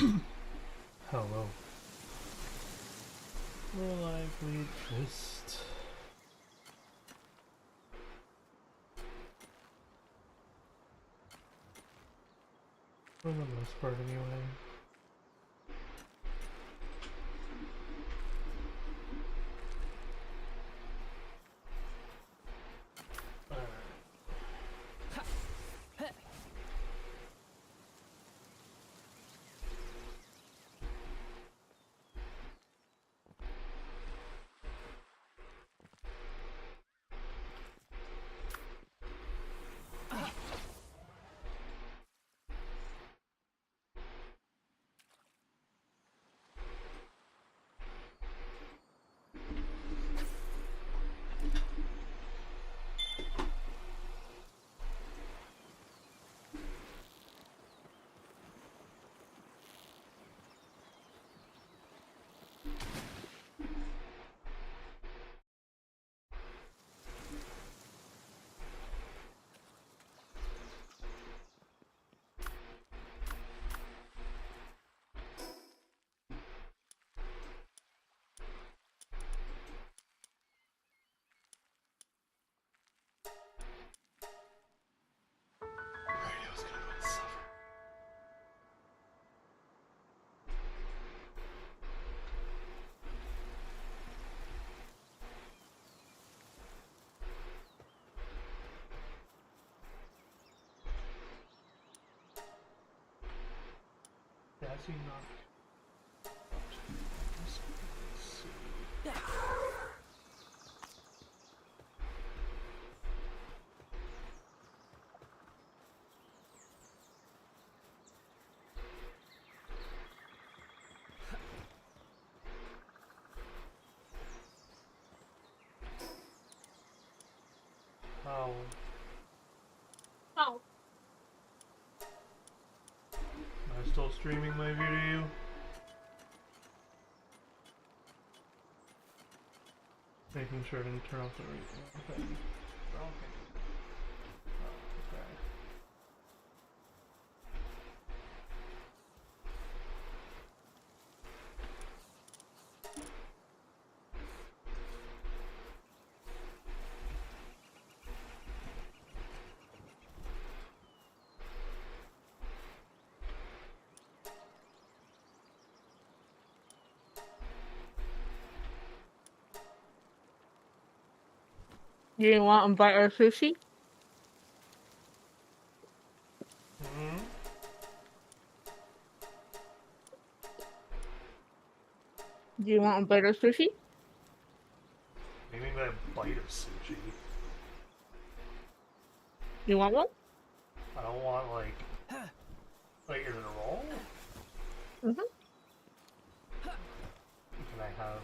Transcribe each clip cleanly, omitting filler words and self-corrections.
Hello. Will I read just... For the most part, anyway. Radio's gonna go suffer. That's enough. How? Oh. Am I still streaming my video? Making sure I didn't turn off the radio thing. Okay. Oh, okay. Do you want to bite our sushi? Mm-hmm. Do you want to bite our sushi? Maybe by a bite of sushi. You want one? I don't want like is it a roll? Mm-hmm. Can I have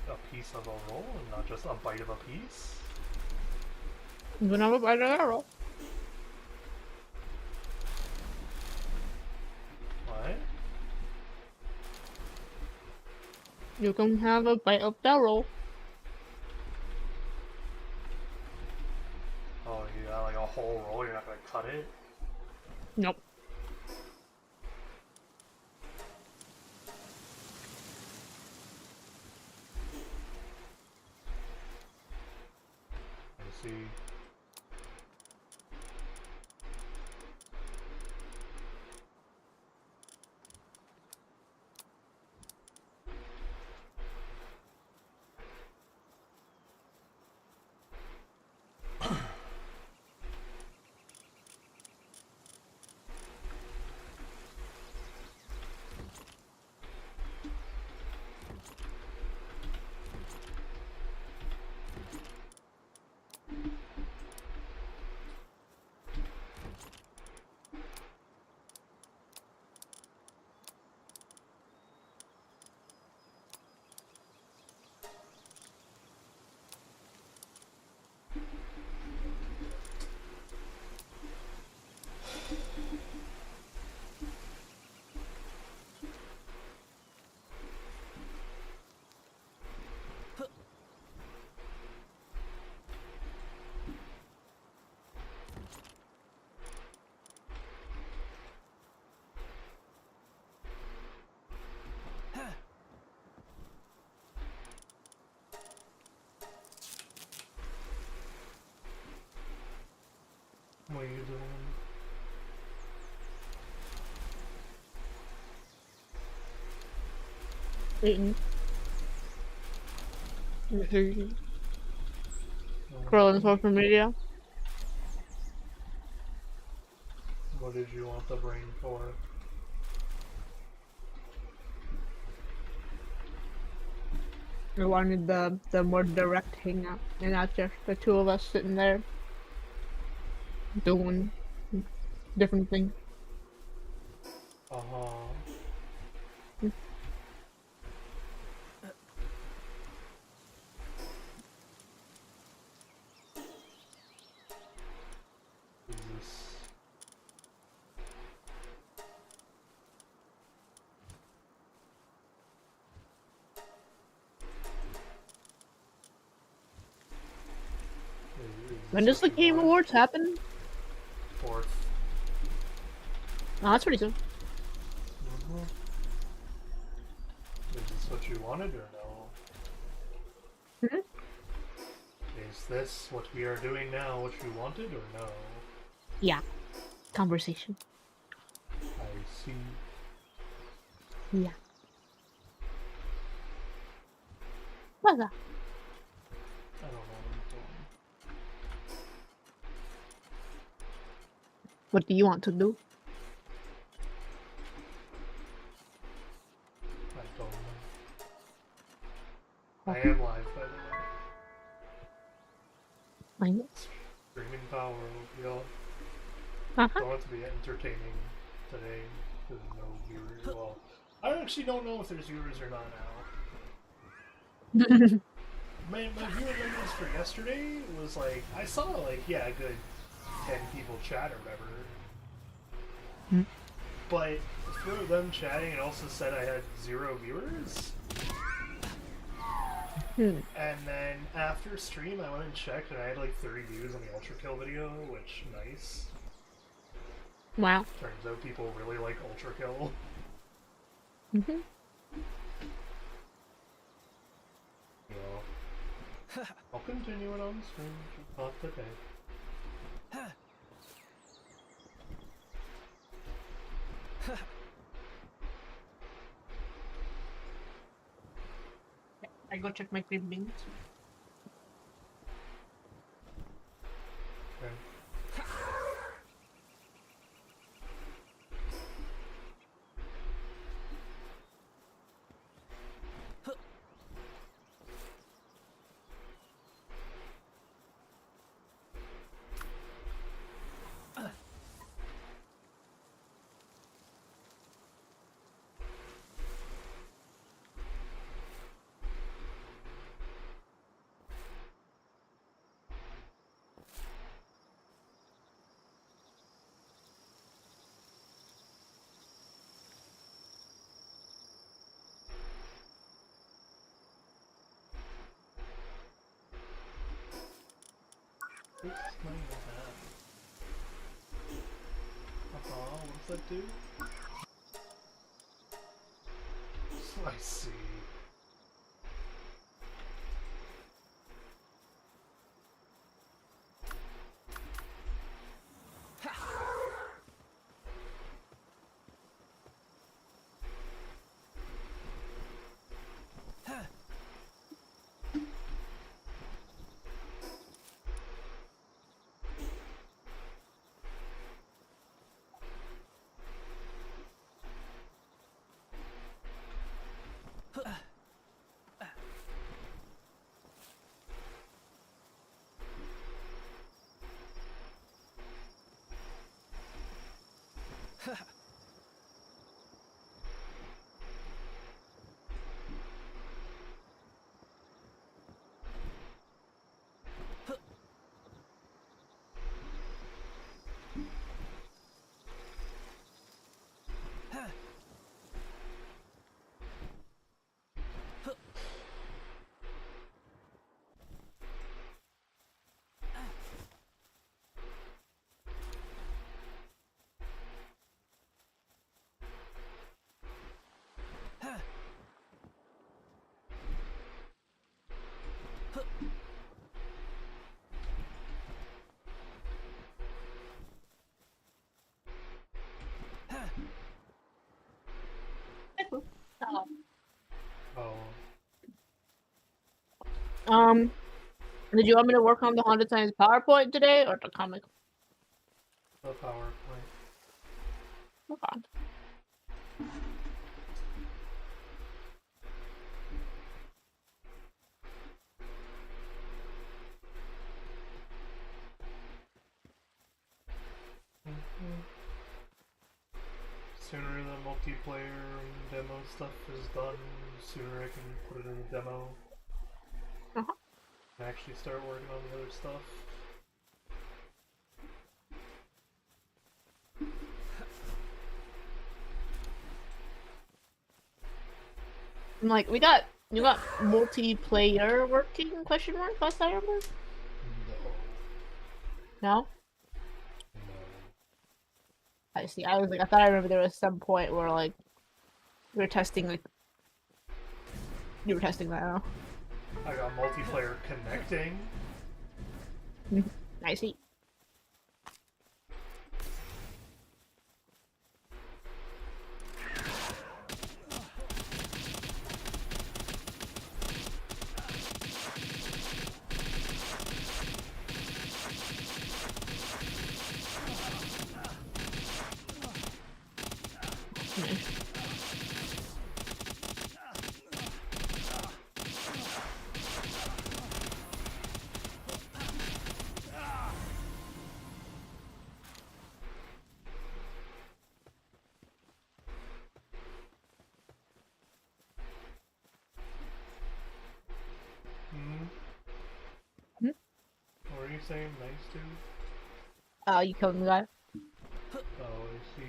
a piece of a roll and not just a bite of a piece? You can have a bite of that roll. What? You can have a bite of that roll. Oh, you got like a whole roll, you're not gonna cut it? Nope. Let's see. Eating. Scrolling social media. What did you want the brain for? I wanted the more direct hangout, and not just the two of us sitting there doing different things. When does the Game Awards happen? 4th. Oh, that's pretty soon. Is this what you wanted or no? Is this what we are doing now what you wanted or no? Yeah. Conversation. I see. Yeah. What's that? I don't know what I'm doing. What do you want to do? I don't know. I am live, by the way. Pints. Streaming Palworld, y'all. Uh-huh. Don't want to be entertaining today. There's no viewers. Well, I actually don't know if there's viewers or not now. my viewer numbers for yesterday was like, I saw like, yeah, a good 10 people chat or whatever. But through them chatting, it also said I had 0 viewers. And then after stream, I went and checked, and I had like 30 views on the Ultra Kill video, which nice. Wow. Turns out people really like Ultra Kill. Well, I'll continue it on stream, just not today. I go check my green beans. Okay. What's my hat? What's that do? I see. Did you want me to work on the Haunted Science PowerPoint today or the comic? The PowerPoint. Okay. Sooner the multiplayer demo stuff is done, sooner I can put it in the demo. Uh-huh. And actually start working on the other stuff. I'm like, you got multiplayer working, question mark, last I remember? No? No. I see. I was like, I thought I remember there was some point where, like, we were testing, like, you were testing that out. I got multiplayer connecting. I see. What were you saying? Nice to? You killed the guy? Oh, I see.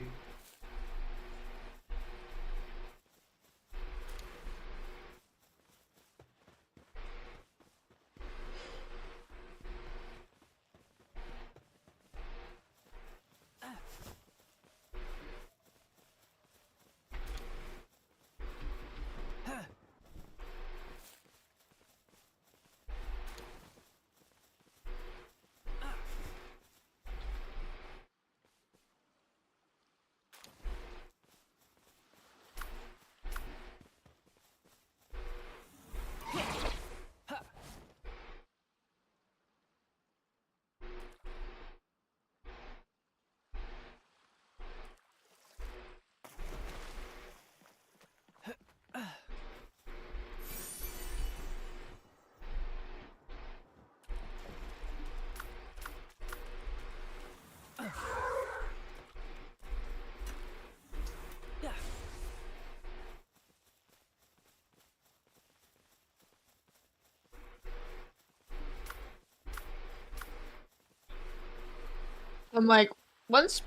I'm like, once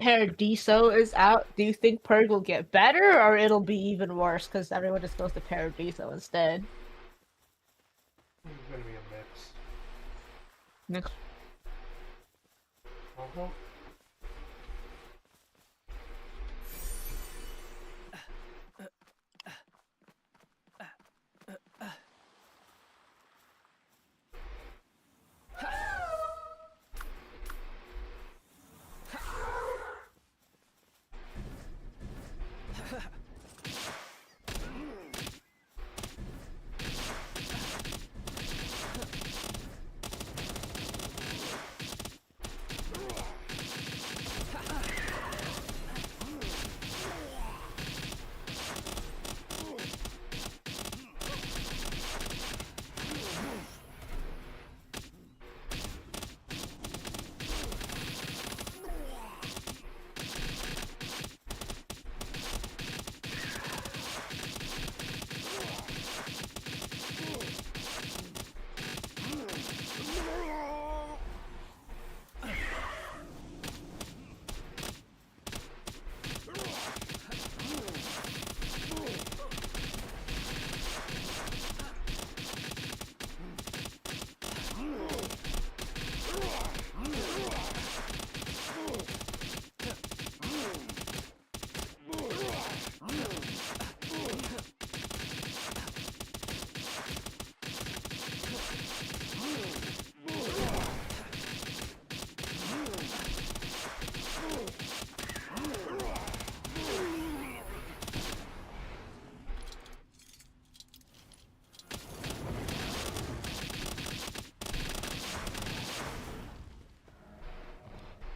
Paradiso is out, do you think Purge will get better or it'll be even worse because everyone just goes to Paradiso instead? It's gonna be a mix. Next. Uh-huh.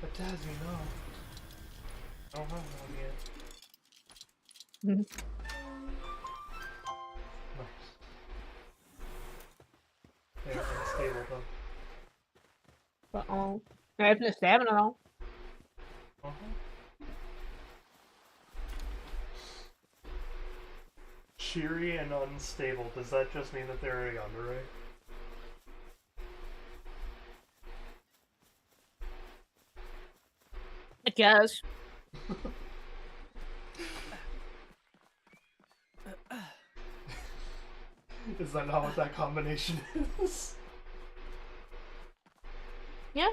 But Daddy, no. I don't have one yet. Mhm. Nice. They're unstable though. Uh-oh. I have no stamina though. Cheery and unstable, does that just mean that they're a underray? I guess. Is that not what that combination is? Yeah.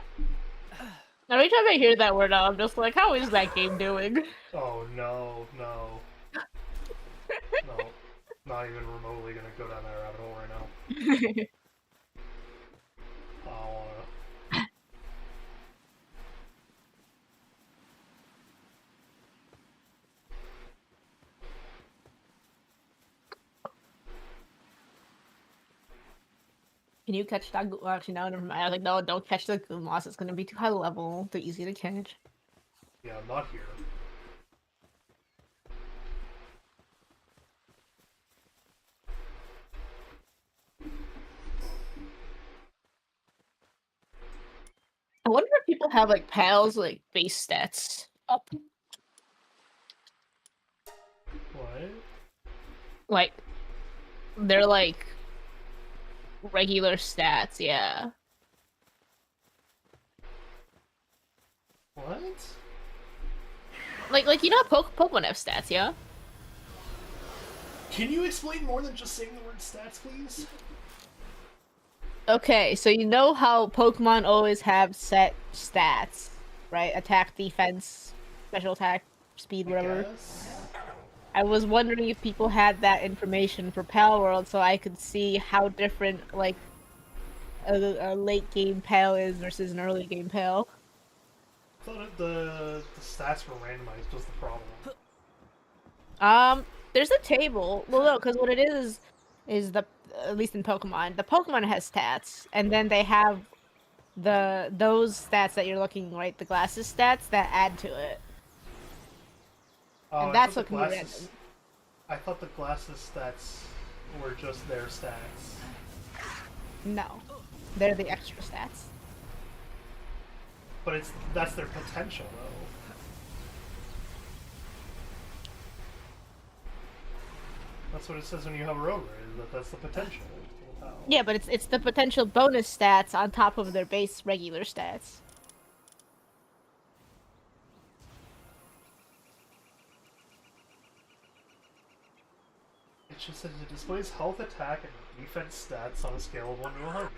Every time I hear that word out, I'm just like, how is that game doing? Oh no, no. No. Not even remotely gonna go down that rabbit hole right now. I don't wanna. Can you catch that? Well, actually, no, never mind. I was like, no, don't catch the Goomos. It's gonna be too high level, too easy to catch. Yeah, I'm not here. I wonder if people have like pals like base stats up. What? Like they're like regular stats, yeah. What? Like you know Pokemon have stats, yeah? Can you explain more than just saying the word stats, please? Okay, so you know how Pokemon always have set stats, right? Attack, defense, special attack, speed, whatever. I was wondering if people had that information for Palworld so I could see how different, like, a late game Pal is versus an early game Pal. I thought the stats were randomized was the problem. There's a table. Well, no, because what it is the, at least in Pokemon, the Pokemon has stats, and then they have those stats that you're looking, right? The glasses stats that add to it. Oh, And that's what can be random. I thought the glasses stats were just their stats. No. They're the extra stats. But that's their potential, though. That's what it says when you hover over it, is that's the potential. Wow. Yeah, but it's the potential bonus stats on top of their base regular stats. It just says it displays health, attack, and defense stats on a scale of 1 to 100.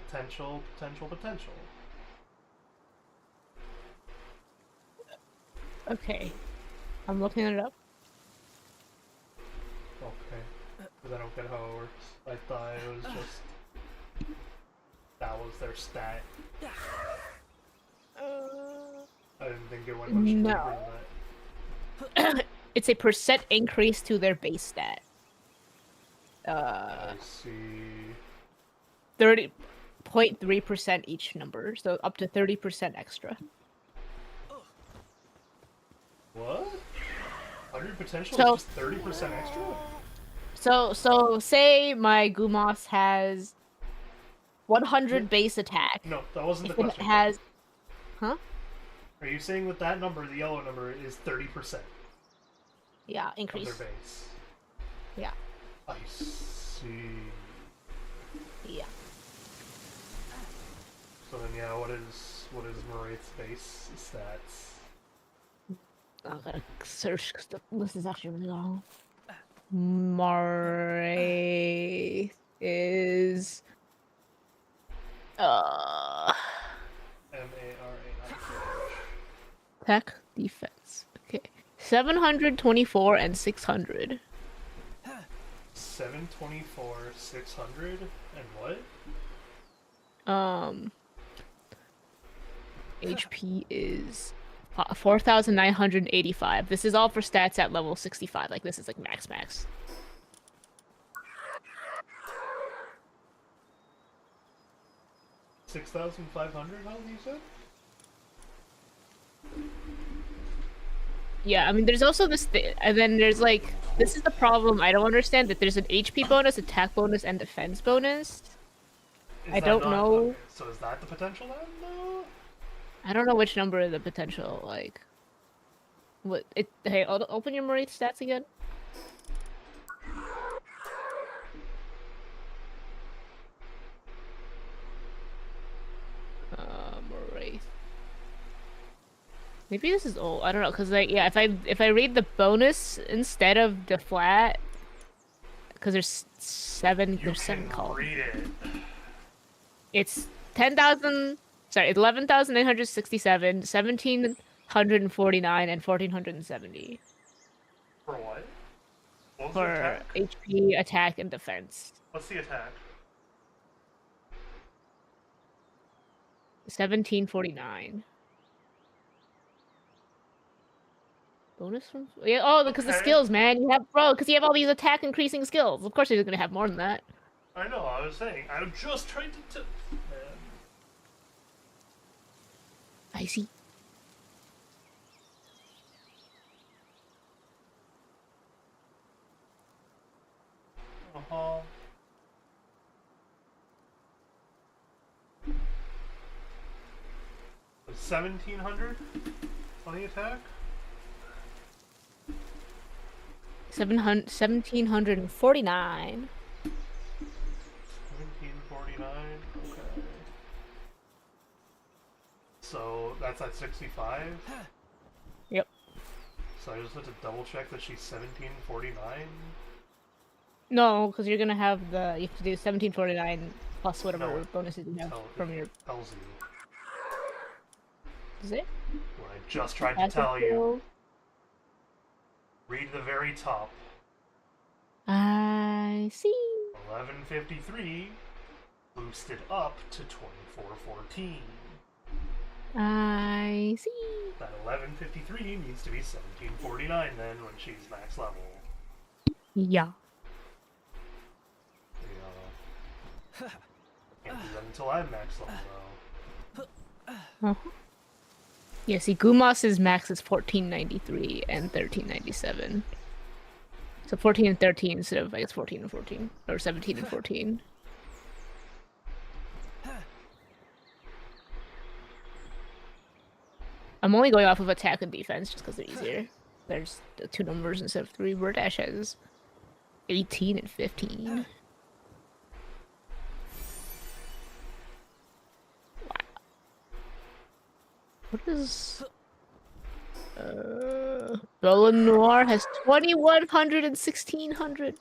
Potential, potential, potential. Okay. I'm looking it up. Okay. Because I don't get how it works. I thought it was just... that was their stat. I didn't think it went much deeper than that. It's a percent increase to their base stat. I see. 30.3% each number, so up to 30% extra. What? 100 potential So, is just 30% extra? So say my Gumos has 100 base attack. No, that wasn't the If it question. has... Huh? Are you saying that that number, the yellow number, is 30%? Yeah, increase. Of their base? Yeah. I see. Yeah. So then, yeah, what is Maraith's base stats? I gotta search because the list is actually really long. Maraith is M-A-R-A-I. attack defense. Okay. 724 and 600. 724, 600, and what? HP is 4,985. This is all for stats at level 65. Like, this is like max. 6,500 health, you said? Yeah, I mean, there's also this and then there's like, this is the problem I don't understand, that there's an HP bonus, attack bonus, and defense bonus. I don't know. Okay, so is that the potential then? No. I don't know which number of the potential, like... What, hey, open your Marine stats again. Marine. Maybe this is old. I don't know, cause like, yeah, if I read the bonus instead of the flat, cause there's seven columns. Read it. It's 10,000. Sorry, 11,967, 1,749, and 1,470. For what? What was For the attack? HP, attack, and defense. What's the attack? 1,749. Bonus from yeah. Because the skills, man. Because you have all these attack increasing skills. Of course, you're gonna have more than that. I know. I was saying. I was just trying to. I see. Uh-huh. So 1,700 on the attack? 1,749. 1749. Okay. So that's at 65? Yep. So I just have to double check that she's 1749? No, because you're gonna have you have to do 1,749 plus whatever bonuses you have from your... Tells you. Is it? What I just tried to tell you. Read the very top. I see. 1153 boosted up to 2414. I see. That 1153 needs to be 1749 then when she's max level. Yeah. Can't do that until I'm max level though. Yeah, see, Gumas's max is 1493 and 1397. So 14 and 13 instead of, I guess, 14 and 14. Or 17 and 14. I'm only going off of attack and defense just because they're easier. There's the two numbers instead of three. Birdash has 18 and 15. What is... Bella Noir has 2,100 and 1,600.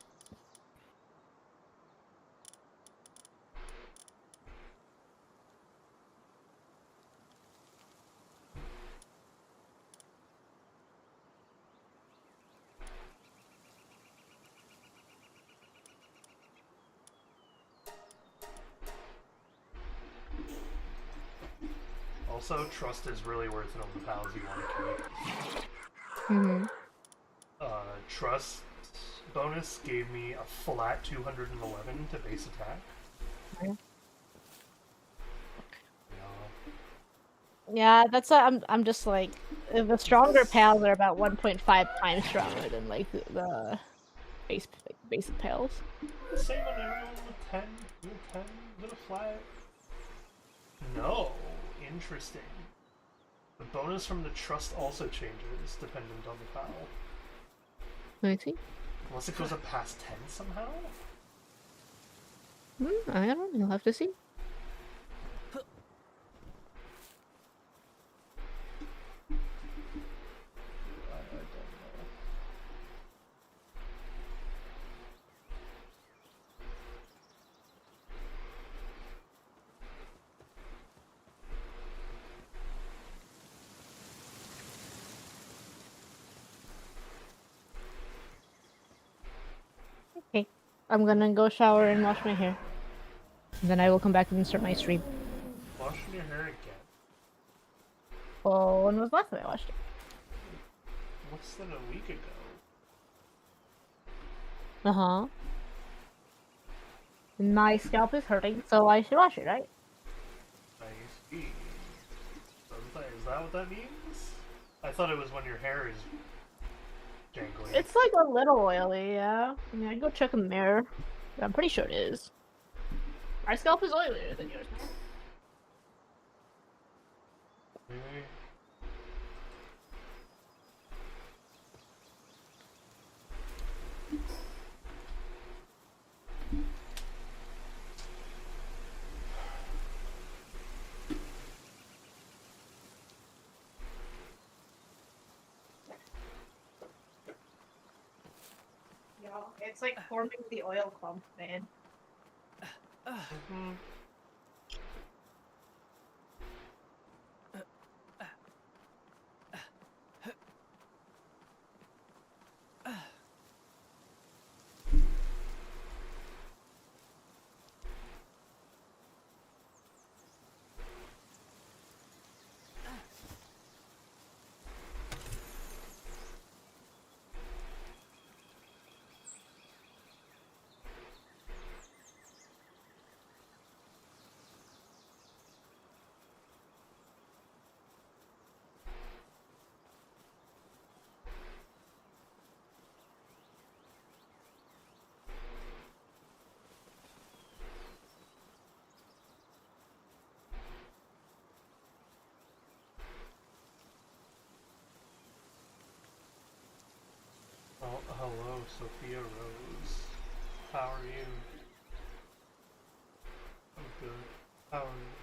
Also, trust is really worth it on the pals you want to keep. Trust bonus gave me a flat 211 to base attack. Yeah, that's I'm just like, the stronger pals are about 1.5 times stronger than like the basic pals. The same on everyone with 10, with 10, with a flat. No, interesting. The bonus from the trust also changes dependent on the pal. I see. Unless it goes up past 10 somehow? I don't know, you'll have to see. Okay, I'm gonna go shower and wash my hair. And then I will come back and start my stream. Washing your hair again? Well, when was the last time I washed it? Less than a week ago. My scalp is hurting, so I should wash it, right? Is that what that means? I thought it was when your hair is jangly. It's like a little oily, yeah. I mean, I can go check in the mirror. I'm pretty sure it is. My scalp is oilier than yours. Maybe. It's like forming the oil clump, man. Mm-hmm. Oh, hello, Sophia Rose. How are you? I'm good. How are you?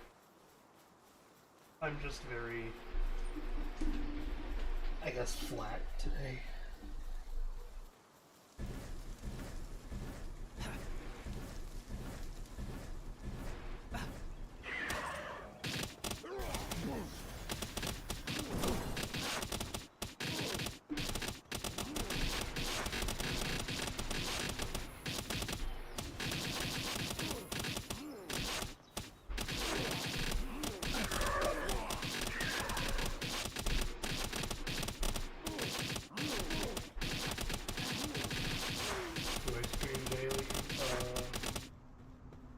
I'm just very, I guess, flat today.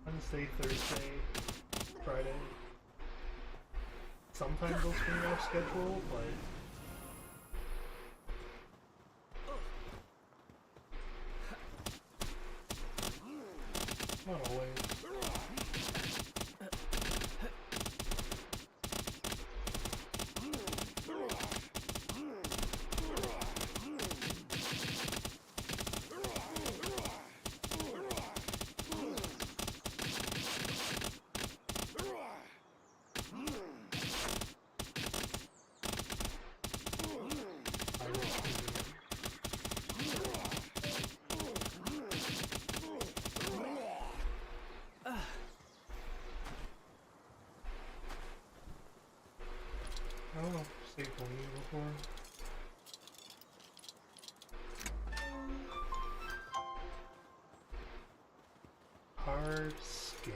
Wednesday, Thursday, Friday. Sometimes I'll stream off schedule, but not always. I don't know if I've saved one of you before. Hard skin.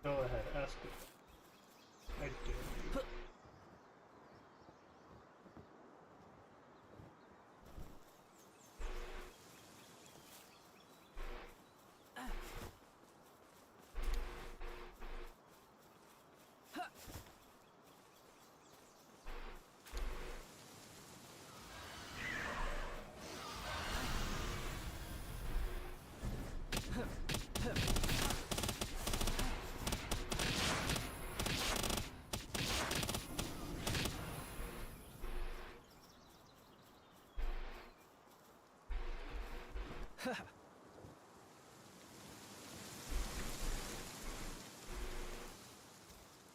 Go ahead, ask it. I dare you.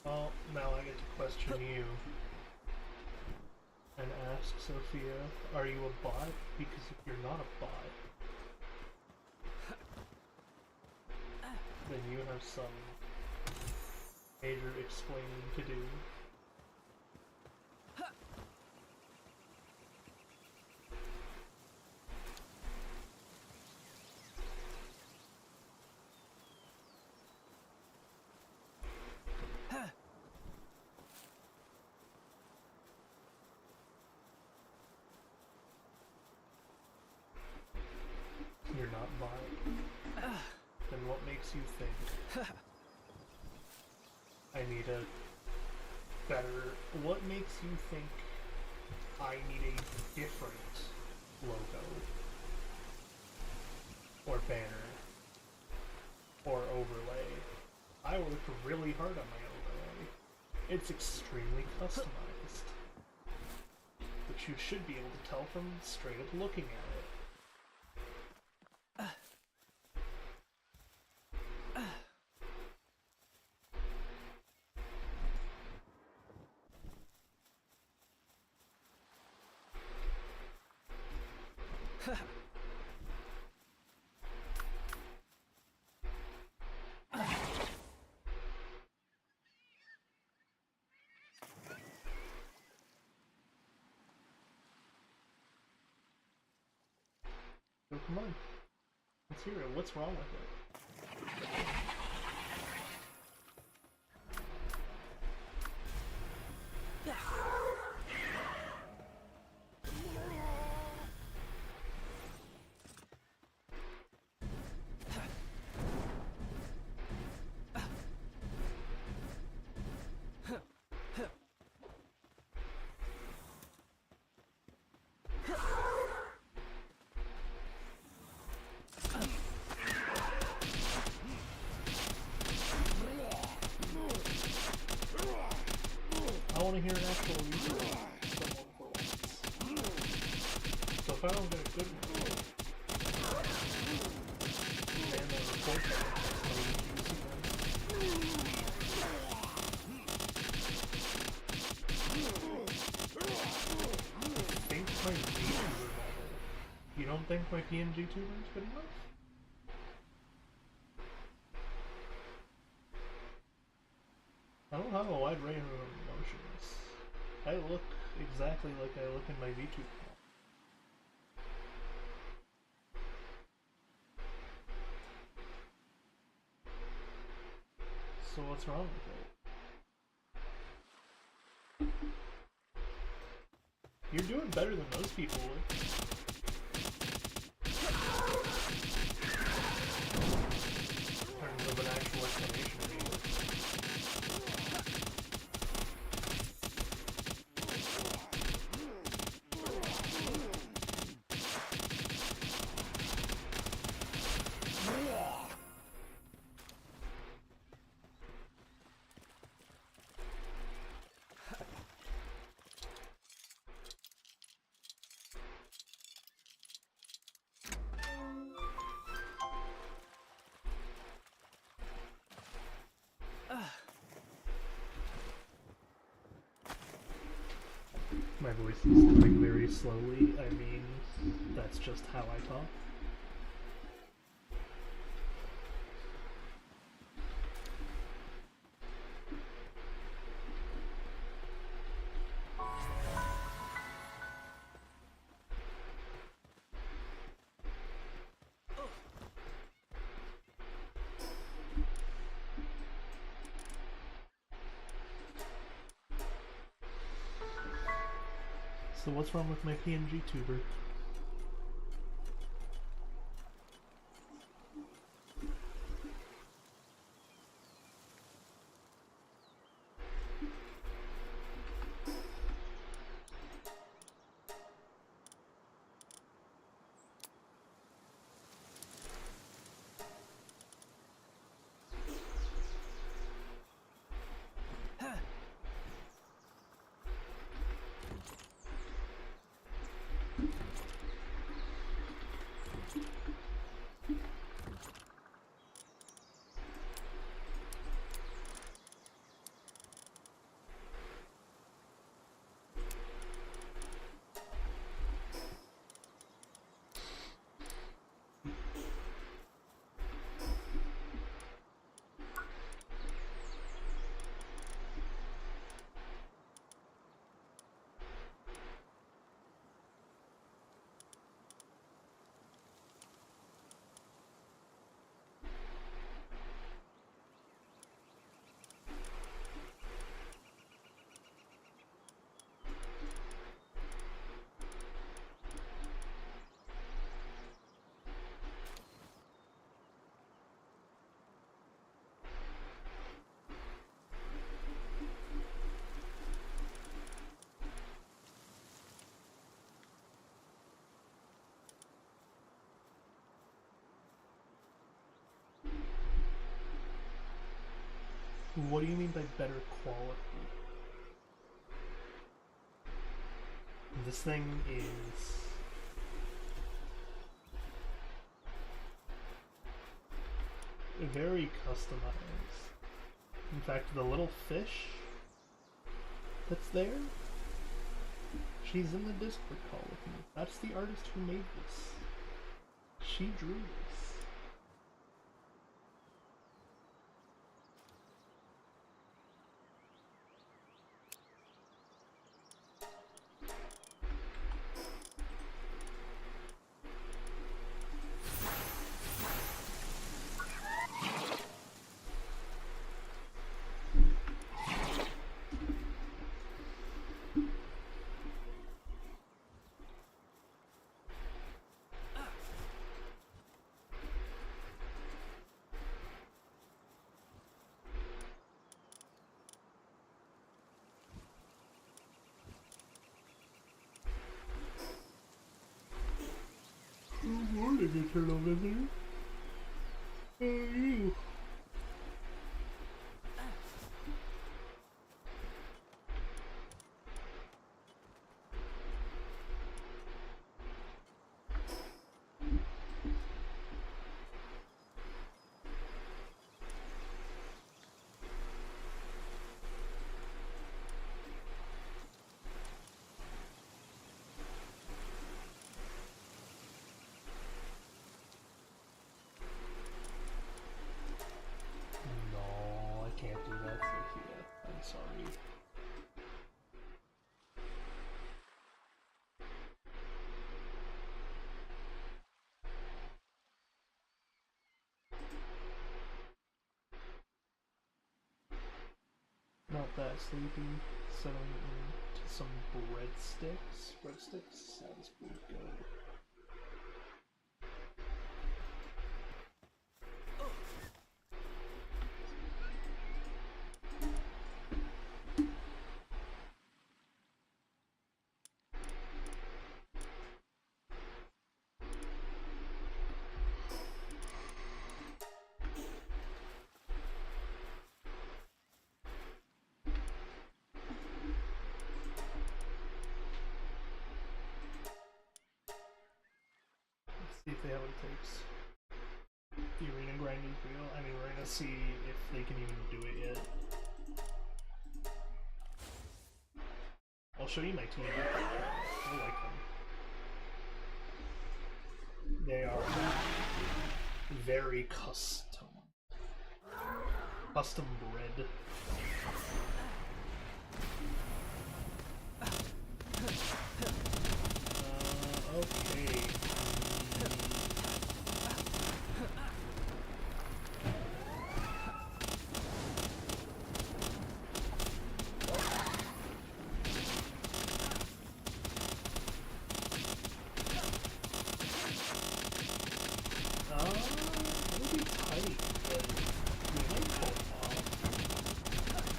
Well, now I get to question you. ask Sophia, are you a bot? Because if you're not a bot, then you have some major explaining to do. You're not bot. Then what makes you think I need a better... What makes you think I need a different logo? Or banner? Or overlay? I worked really hard on my overlay. It's extremely customized. Which you should be able to tell from straight up looking at it. So come on. Let's hear it. What's wrong with it? I want to hear an actual reason for once. So if I don't get a good one, and then report that, I think my VTuber better. You don't think my PNG tuber is good enough? I don't have a wide range of emotions. I look exactly like I look in my VTuber. So what's wrong with it? You're doing better than most people would. In terms of an actual explanation of it. My voice is coming very slowly. I mean, that's just how I talk. So what's wrong with my PNG tuber? What do you mean by better quality? This thing is very customized. In fact, the little fish that's there, she's in the Discord call with me. That's the artist who made this. She drew this. Good morning, Eternal Visitor. How are you? Sorry. Not that sleepy. Settling into some breadsticks. Breadsticks sounds pretty good. See if they have what it takes. The arena grinding real. I mean, we're gonna see if they can even do it yet. I'll show you my team. I like them. They are very custom. Custom bred. Okay. It'll be tight, but we might pull it off.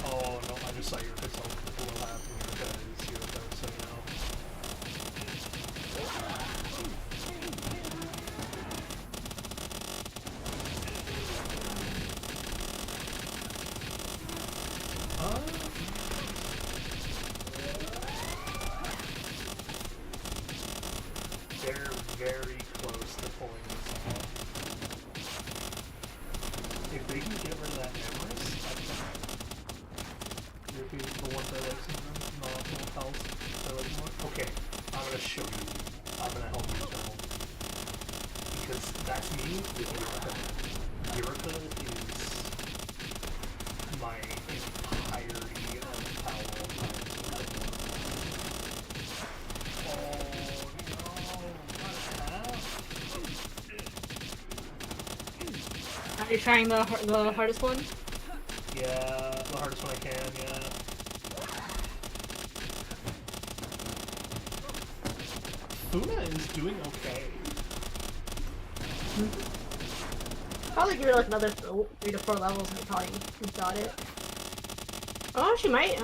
Oh no, I just saw your pixel. What will happen because you're there, so you know. They're very close to pulling this off. If they can get rid of that Everest, I can. The ones I like syndrome, not full health, I like more. Okay, I'm gonna show you. I'm gonna help you tell. Because that's me with Eureka. Eureka is my entirety of Palworld Are you trying the hardest one? Yeah, the hardest one I can, yeah. Funa is doing okay. Probably give her like another 3 to 4 levels and you probably got it. Oh, she might,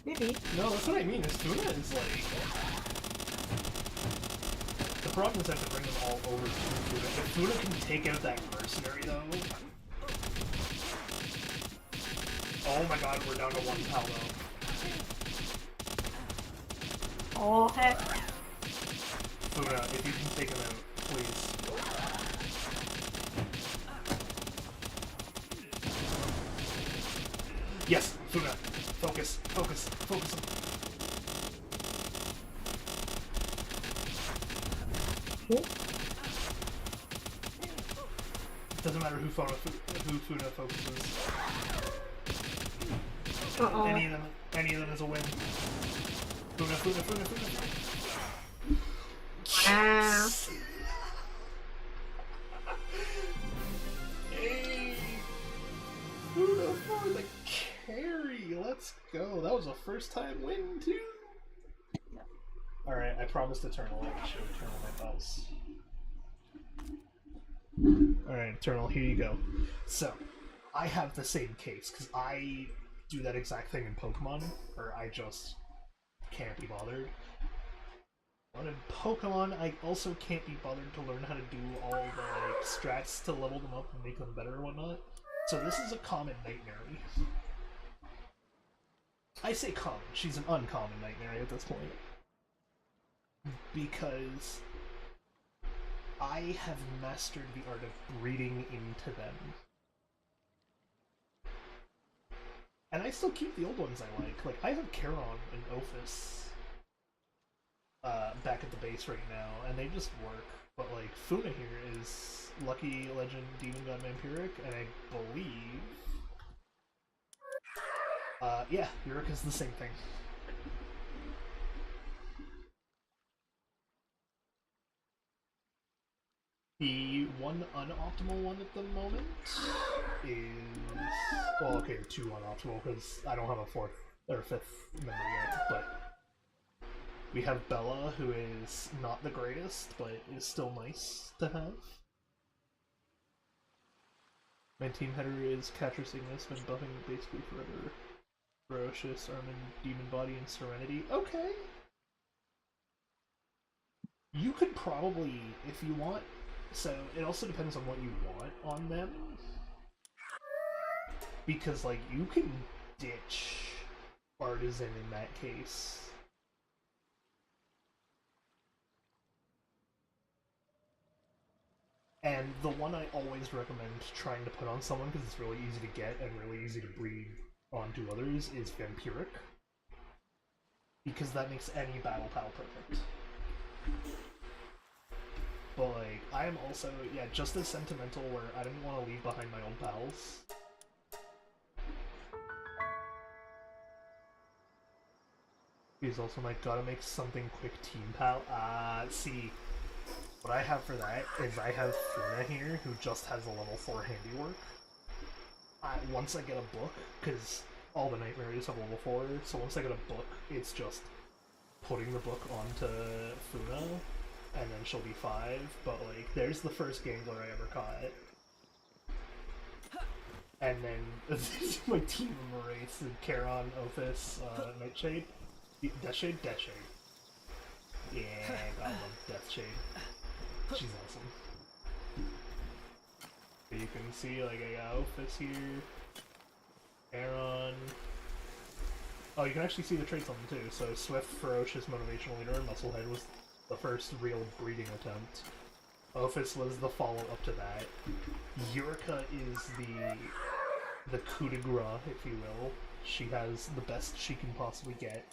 maybe. No, that's what I mean, is Funa is like... The problem is I have to bring them all over to Funa. If Funa can take out that mercenary though... Oh my god, we're down to 1 pal though. Oh, heck. Funa, if you can take him out, please. Yes, Funa. Focus, focus, focus him. Doesn't matter who Funa focuses. Uh-oh. Any of them is a win. Funa. Ah. Hey! Funa for the carry! Let's go! That was a first time win, too! Alright, I promised Eternal I would show Eternal my bells. Alright, Eternal, here you go. So, I have the same case, because I do that exact thing in Pokemon, where I just can't be bothered. But in Pokemon, I also can't be bothered to learn how to do all the strats to level them up and make them better and whatnot. So this is a common Nightmare. I say common, she's an uncommon Nightmare at this point. Because I have mastered the art of breeding into them. And I still keep the old ones I like. Like, I have Charon and Ophis back at the base right now, and they just work. But, like, Funa here is Lucky Legend Demon God Vampiric, and I believe... yeah, Eureka's the same thing. The one unoptimal one at the moment is... Well, okay, 2 unoptimal, because I don't have a 4th or 5th member yet, but... We have Bella, who is not the greatest, but is still nice to have. My team header is Catcher Cygnus, when buffing basically forever. Ferocious, Armin, Demon Body, and Serenity. Okay! You could probably, if you want... So, it also depends on what you want on them. Because, like, you can ditch Artisan in that case. And the one I always recommend trying to put on someone, because it's really easy to get and really easy to breed onto others, is Vampiric. Because that makes any battle pal perfect. But, like, I am also, yeah, just as sentimental where I didn't want to leave behind my old pals. He's also my gotta make something quick team pal. See, what I have for that is I have Funa here, who just has a level 4 handiwork. Once I get a book, because all the Nightmares have level 4, so once I get a book, it's just putting the book onto Funa, and then she'll be 5, but like, there's the first Gangler I ever caught. And then, my team of Wraiths, Charon, Ophis, Nightshade, Deathshade? Deathshade. Yeah, I love Deathshade. She's awesome. You can see, like, I got Ophis here, Charon. Oh, you can actually see the traits on them too. So, Swift, Ferocious, Motivational Leader, and Musclehead was the first real breeding attempt. Ophis was the follow-up to that. Eureka is the coup de grace, if you will. She has the best she can possibly get.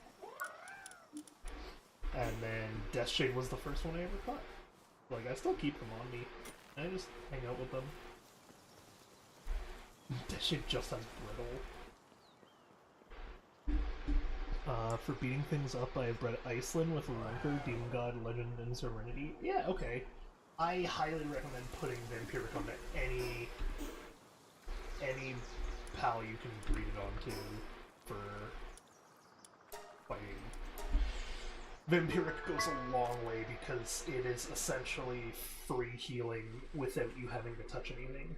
And then Deathshade was the first one I ever caught. Like, I still keep them on me. I just hang out with them. Deathshade just has Brittle. For beating things up, I have bred Iceland with Lunker, Demon God, Legend, and Serenity. Yeah, okay. I highly recommend putting Vampiric onto any pal you can breed it onto for fighting. Vampiric goes a long way because it is essentially free healing without you having to touch anything.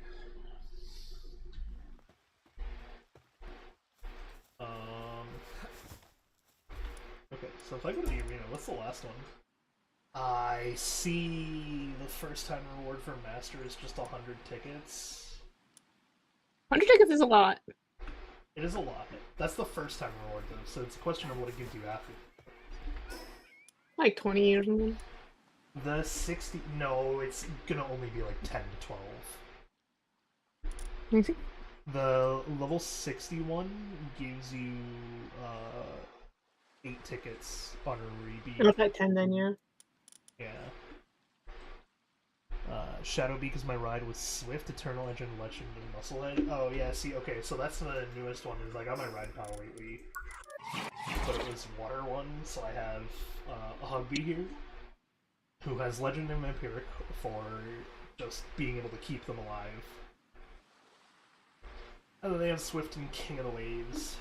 Okay, so if I go to the arena, what's the last one? I see the first time reward for Master is just 100 tickets. 100 tickets is a lot. It is a lot. That's the first time reward though, so it's a question of what it gives you after. Like 20 years old. The 60... No, it's gonna only be like 10 to 12. You see? The level 61 gives you 8 tickets on a rebeat. It's like 10 then, yeah. Yeah. Shadowbeak is my ride with Swift, Eternal Legend, Legend, and Musclehead. Oh yeah, see, okay, so that's the newest one. Is I got my ride pal lately, but it was water one, so I have a Hugby here, who has Legend and Vampiric for just being able to keep them alive. And then they have Swift and King of the Waves.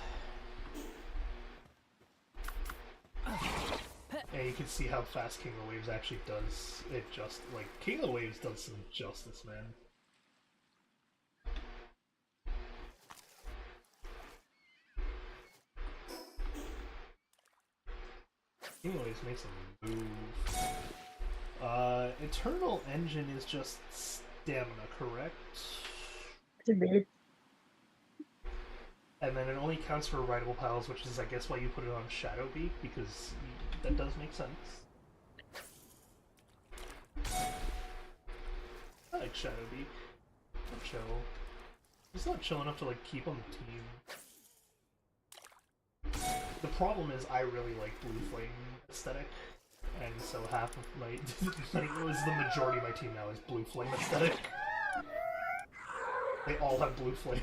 And you can see how fast King of the Waves actually does it. Just like King of the Waves does some justice, man. King of the Waves makes a move. Eternal Engine is just stamina, correct? It's a bit. And then it only counts for rideable piles, which is, I guess, why you put it on Shadowbeak, because that does make sense. I like Shadowbeak. Not chill. He's not chill enough to, like, keep on the team. The problem is I really like Blue Flame aesthetic, and so half of my... it was the majority of my team now is Blue Flame aesthetic. They all have Blue Flame.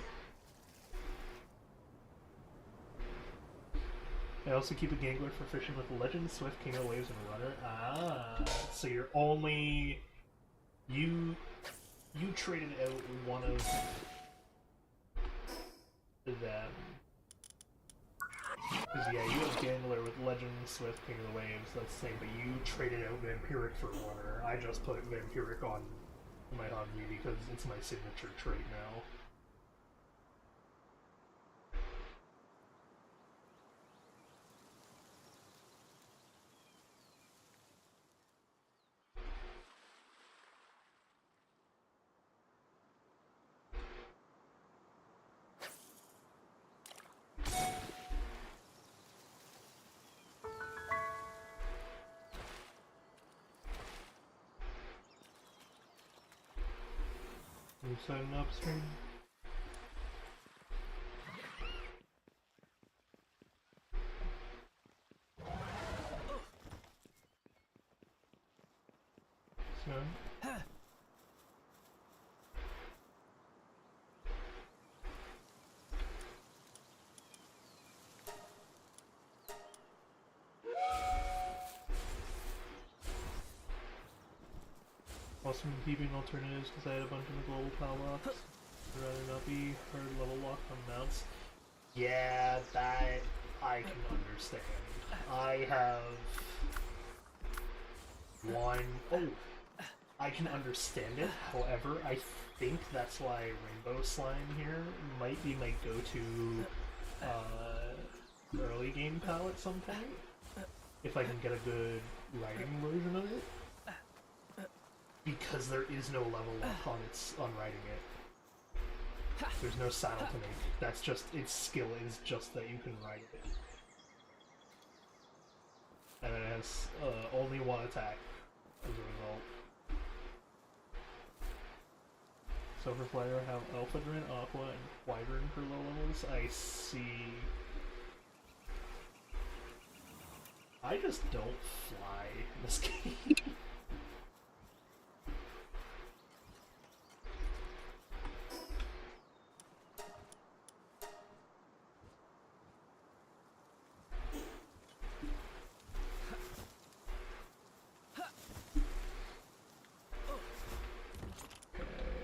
I also keep a Gangler for fishing with Legend, Swift, King of the Waves, and Runner. Ah, so you're only... You traded out one of them. Because yeah, you have Gangler with Legend, Swift, King of the Waves, that's the same, but you traded out Vampiric for Runner. I just put Vampiric on my Hogby because it's my signature trait now. You setting upstream? So. Also keeping alternatives because I had a bunch of the global power locks. I'd rather not be hard level lock on mounts. Yeah, that I can understand. I have one. Oh, I can understand it. However, I think that's why Rainbow Slime here might be my go-to early game pal at some point. If I can get a good writing version of it. Because there is no level up on riding it. There's no saddle to make. That's just its skill is just that you can ride it. And it has only one attack as a result. So for Flyer I have Elfadrin, Aqua, and Wyvern for low levels. I see. I just don't fly in this game.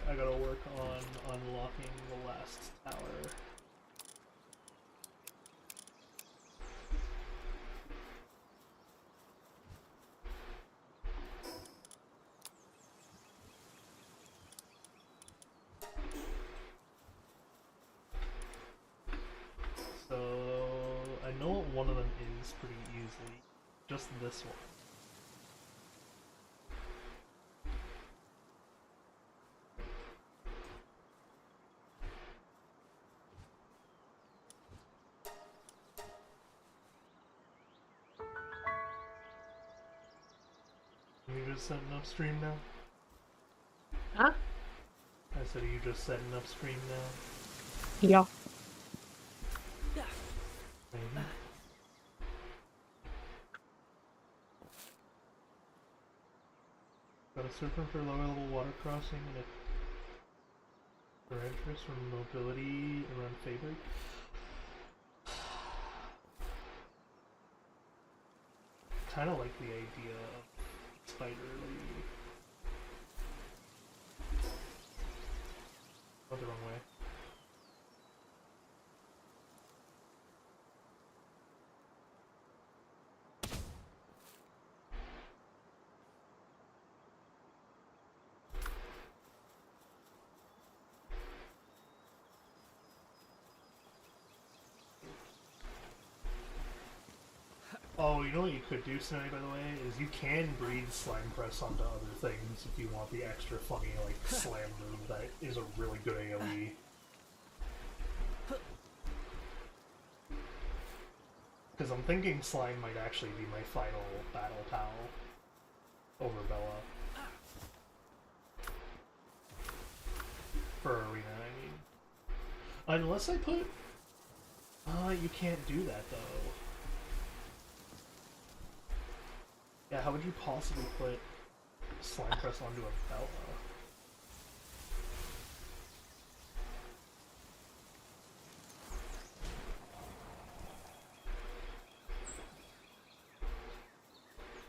I gotta work on unlocking the last tower. So I know what one of them is pretty easily. Just this one. you just setting up stream now? Huh? I said, are you just setting up stream now? Yeah. Maybe. Got a serpent for lower level water crossing and a for interest from mobility around favored. Kinda like the idea of spiderly. Oh, the wrong way. Oh, you know what you could do tonight, by the way, is you can breed slime press onto other things if you want the extra funny, like, slam move that is a really good AoE. Because I'm thinking slime might actually be my final battle pal over Bella. For arena, I mean. Unless I put... you can't do that, though. Yeah, how would you possibly put slime press onto a Bella?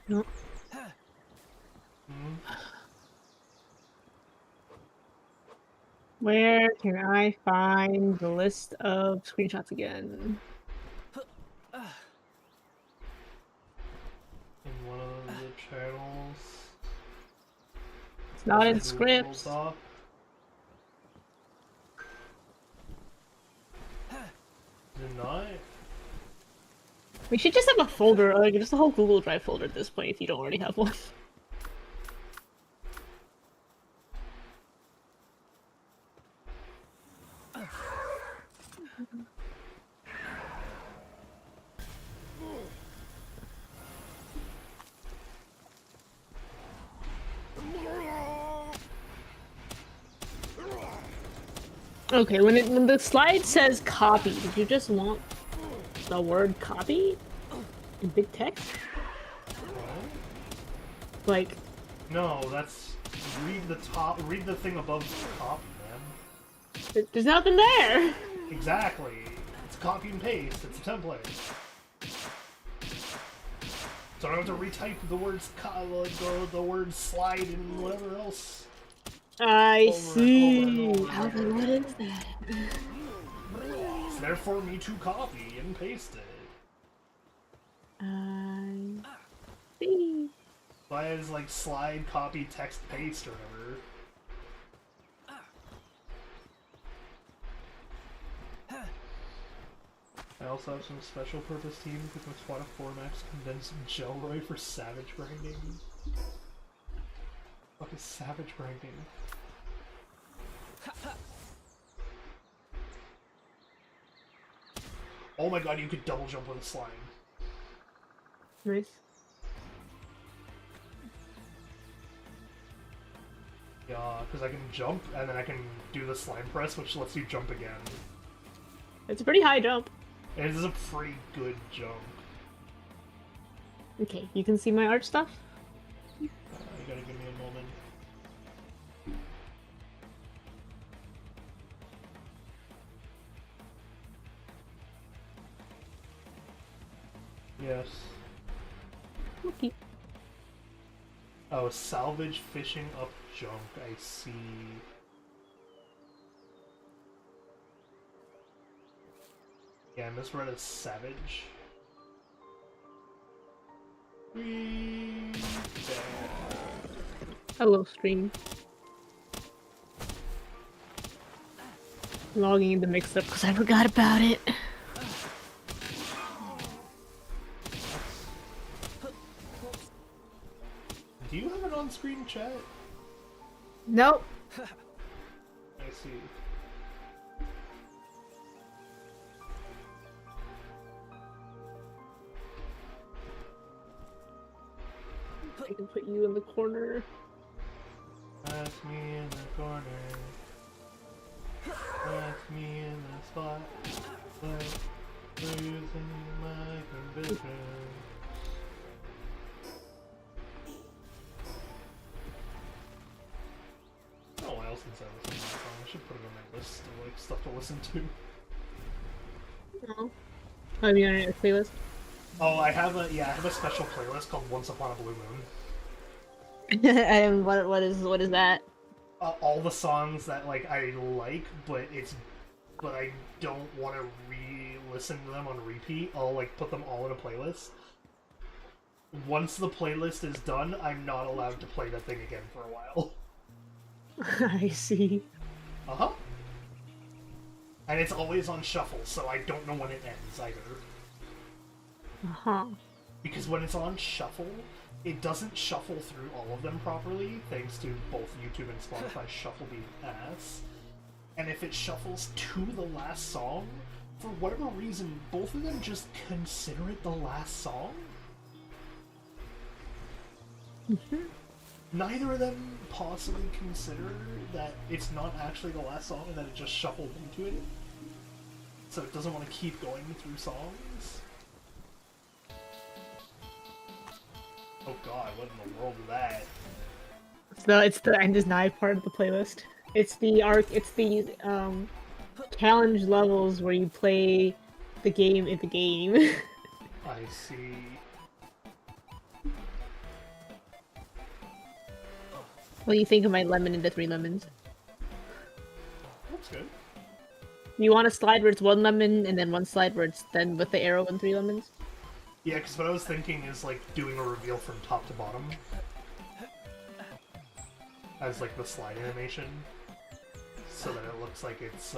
No. Where can I find the list of screenshots again? In one of the channels. It's not in scripts. Off. Is it not? We should just have a folder, like just a whole Google Drive folder at this point if you don't already have one. Okay, when the slide says copy, did you just want the word copy in big text? Like... No, that's... Read the top... Read the thing above copy, man. There's nothing there! Exactly. It's copy and paste. It's a template. So I don't have to retype the words the word slide and whatever else. I Over see. and over I was like, what is that? It's there for me to copy and paste it. I see. Why is like slide, copy, text, paste, or whatever? I also have some special purpose teams with my squad of 4 max condensed gel roy for savage grinding. What is savage grinding? Oh my god, you could double jump with a slime. Nice. Yeah, because I can jump, and then I can do the slime press, which lets you jump again. It's a pretty high jump. It is a pretty good jump. Okay, you can see my art stuff? You gotta give me a moment. Yes. Okay. Oh, salvage fishing up junk, I see. Yeah, I misread as savage. Hello, stream. Logging in the mix-up because I forgot about it. Do you have an on-screen chat? Nope. I see. I can put you in the corner. That's me in the corner. That's me in the spot. Losing my conviction. It's been a while since I listened to that song. I should put it on my list of like stuff to listen to. Oh. Have you on your playlist? Oh, I have a special playlist called Once Upon a Blue Moon. And what is that? All the songs that like I like, but I don't want to re-listen to them on repeat. I'll like put them all in a playlist. Once the playlist is done, I'm not allowed to play that thing again for a while. I see. Uh-huh. And it's always on shuffle, so I don't know when it ends either. Uh-huh. Because when it's on shuffle, it doesn't shuffle through all of them properly, thanks to both YouTube and Spotify shuffle being ass. And if it shuffles to the last song, for whatever reason, both of them just consider it the last song. Neither of them possibly consider that it's not actually the last song and that it just shuffled into it. So it doesn't want to keep going through songs. Oh god, what in the world is that? It's the end is nigh part of the playlist. It's the challenge levels where you play the game in the game. I see. What do you think of my lemon into 3 lemons? That's good. You want a slide where it's 1 lemon and then 1 slide where it's then with the arrow and 3 lemons? Yeah, because what I was thinking is like doing a reveal from top to bottom. As like the slide animation. So that it looks like it's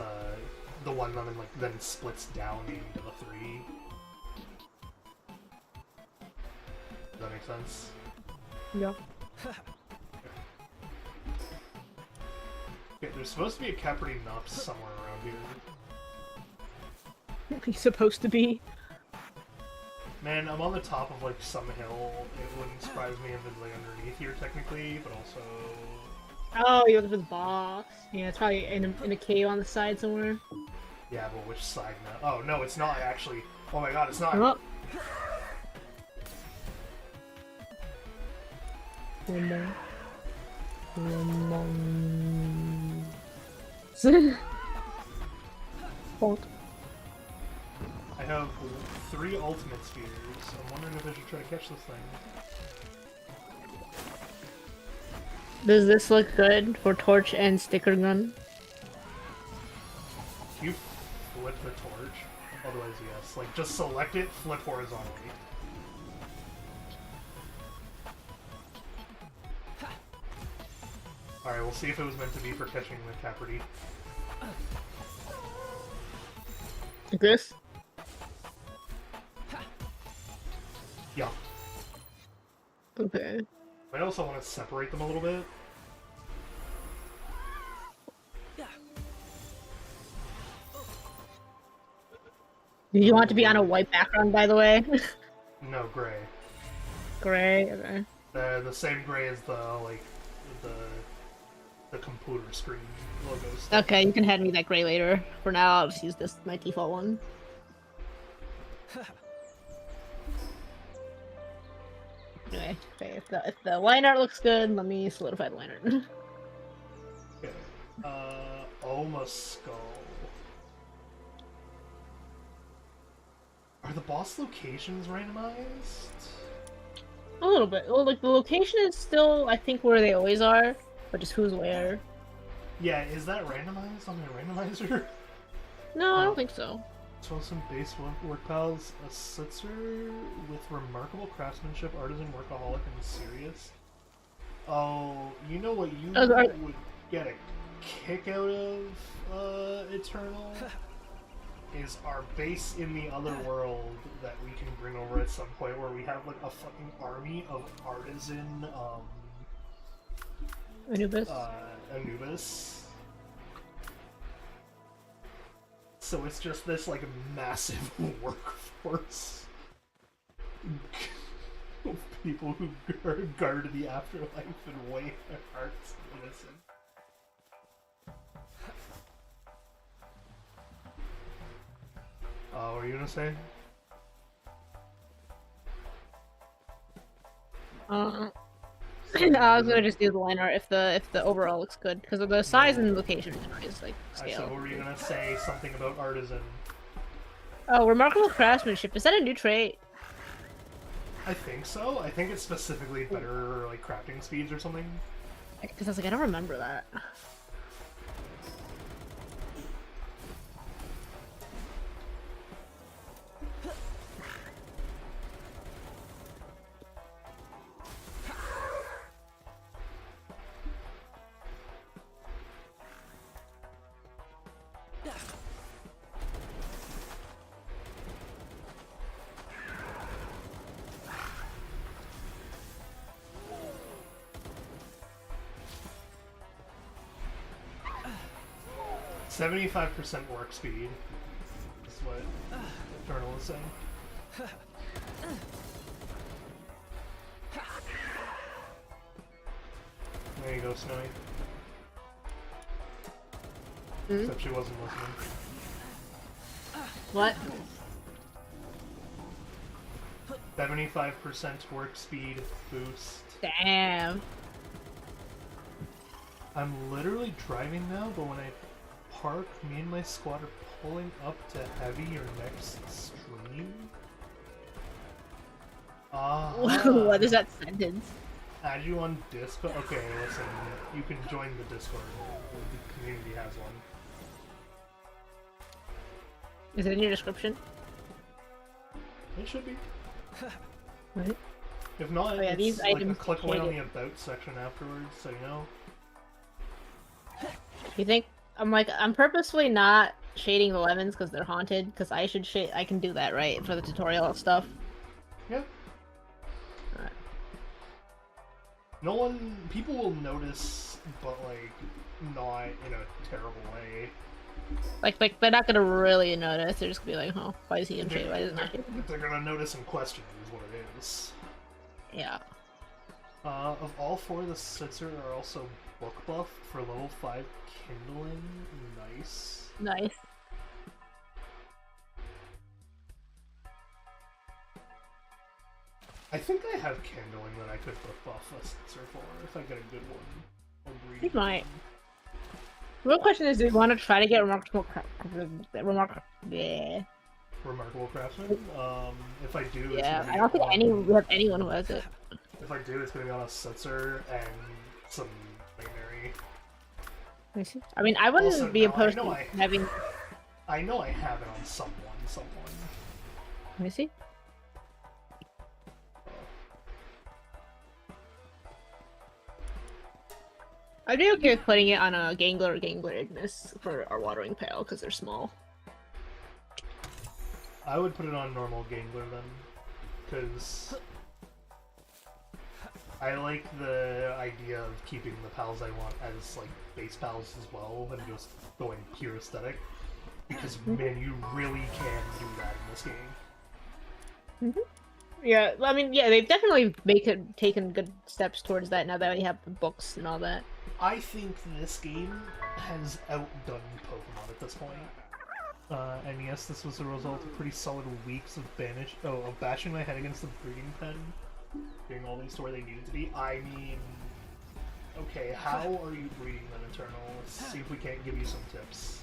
the 1 lemon like then splits down into the 3. Does that make sense? Yeah. Okay, there's supposed to be a Capricorn Nops somewhere around here. He's supposed to be. Man, I'm on the top of like some hill. It wouldn't surprise me if it's like underneath here technically, but also... Oh, you're looking for the box. Yeah, it's probably in a cave on the side somewhere. Yeah, but which side now? Oh, no, it's not actually. Oh my god, it's not. Oh. One more. Bonk. I have 3 ultimate spheres. I'm wondering if I should try to catch this thing. Does this look good for torch and sticker gun? Can you flip the torch? Otherwise, yes. Like, just select it, flip horizontally. Alright, we'll see if it was meant to be for catching the Capricorn. Like this? Yeah. Okay. I also want to separate them a little bit. Did you want it to be on a white background, by the way? No, gray. Gray, okay. The same gray as the, like, the computer screen logos. Okay, you can hand me that gray later. For now, I'll just use this, my default one. Okay, if the line art looks good, let me solidify the line art. Okay. Oma Skull. Are the boss locations randomized? A little bit. Well, like, the location is still, I think, where they always are, but just who's where. Yeah, is that randomized on my randomizer? No, I don't think so. So some base work pals, a Sitzer with remarkable craftsmanship, artisan, workaholic, and serious. Oh, you know what you would get a kick out of, Eternal? Is our base in the other world that we can bring over at some point where we have, like, a fucking army of artisan, Anubis? Anubis. So it's just this, like, massive workforce. People who guard the afterlife and weigh their hearts innocent. What were you gonna say? I was gonna just do the line art if the overall looks good because of the size and location is like scale. So what were you gonna say? Something about artisan? Oh, remarkable craftsmanship. Is that a new trait? I think so. I think it's specifically better like crafting speeds or something. Because I was like, I don't remember that. $75% work speed is what the journal is saying. There you go, Snowy. Except she wasn't listening. What? 75% work speed boost. Damn. I'm literally driving now, but when I park, me and my squad are pulling up to heavy your next stream. What is that sentence? Add you on Discord. Okay, listen, you can join the Discord. The community has one. Is it in your description? It should be. Right. If not, Oh, yeah, it's these like a items click away on shaded. the About section afterwards, so you know. You think I'm purposefully not shading the lemons because they're haunted because I should shade. I can do that right for the tutorial stuff. Yeah. Alright. No one, people will notice, but like, not in a terrible way. Like they're not gonna really notice. They're just gonna be like, "Oh, why is he in shade? Why is he not shade?" They're gonna notice and question is what it is. Yeah. Of all four, the Sitzer are also book buff for level 5 Kindling. Nice. Nice. I think I have Kindling that I could book buff a Sitzer for if I get a good one. Or breed You might. The real question is, do you want to try to get yeah. Remarkable Craftsman. If I do, it's Yeah, gonna I be don't think on- we have anyone who has it. If I do, it's gonna be on a Sitzer and some Binary. Let me see. I mean, I wouldn't Also, be no, opposed I know to I- having. I know I have it on someone. Let me see. I'd be okay with putting it on a Gangler or Gangler Ignis for our watering pail because they're small. I would put it on normal Gangler then, because I like the idea of keeping the pals I want as like base pals as well, and just going pure aesthetic. Because man, you really can do that in this game. Yeah, I mean, yeah, they've definitely taken good steps towards that now that we have the books and all that. I think this game has outdone Pokemon at this point. And yes, this was a result of pretty solid weeks of bashing my head against the breeding pen, getting all these to where they needed to be. I mean, okay, how are you breeding them, Eternal? Let's see if we can't give you some tips.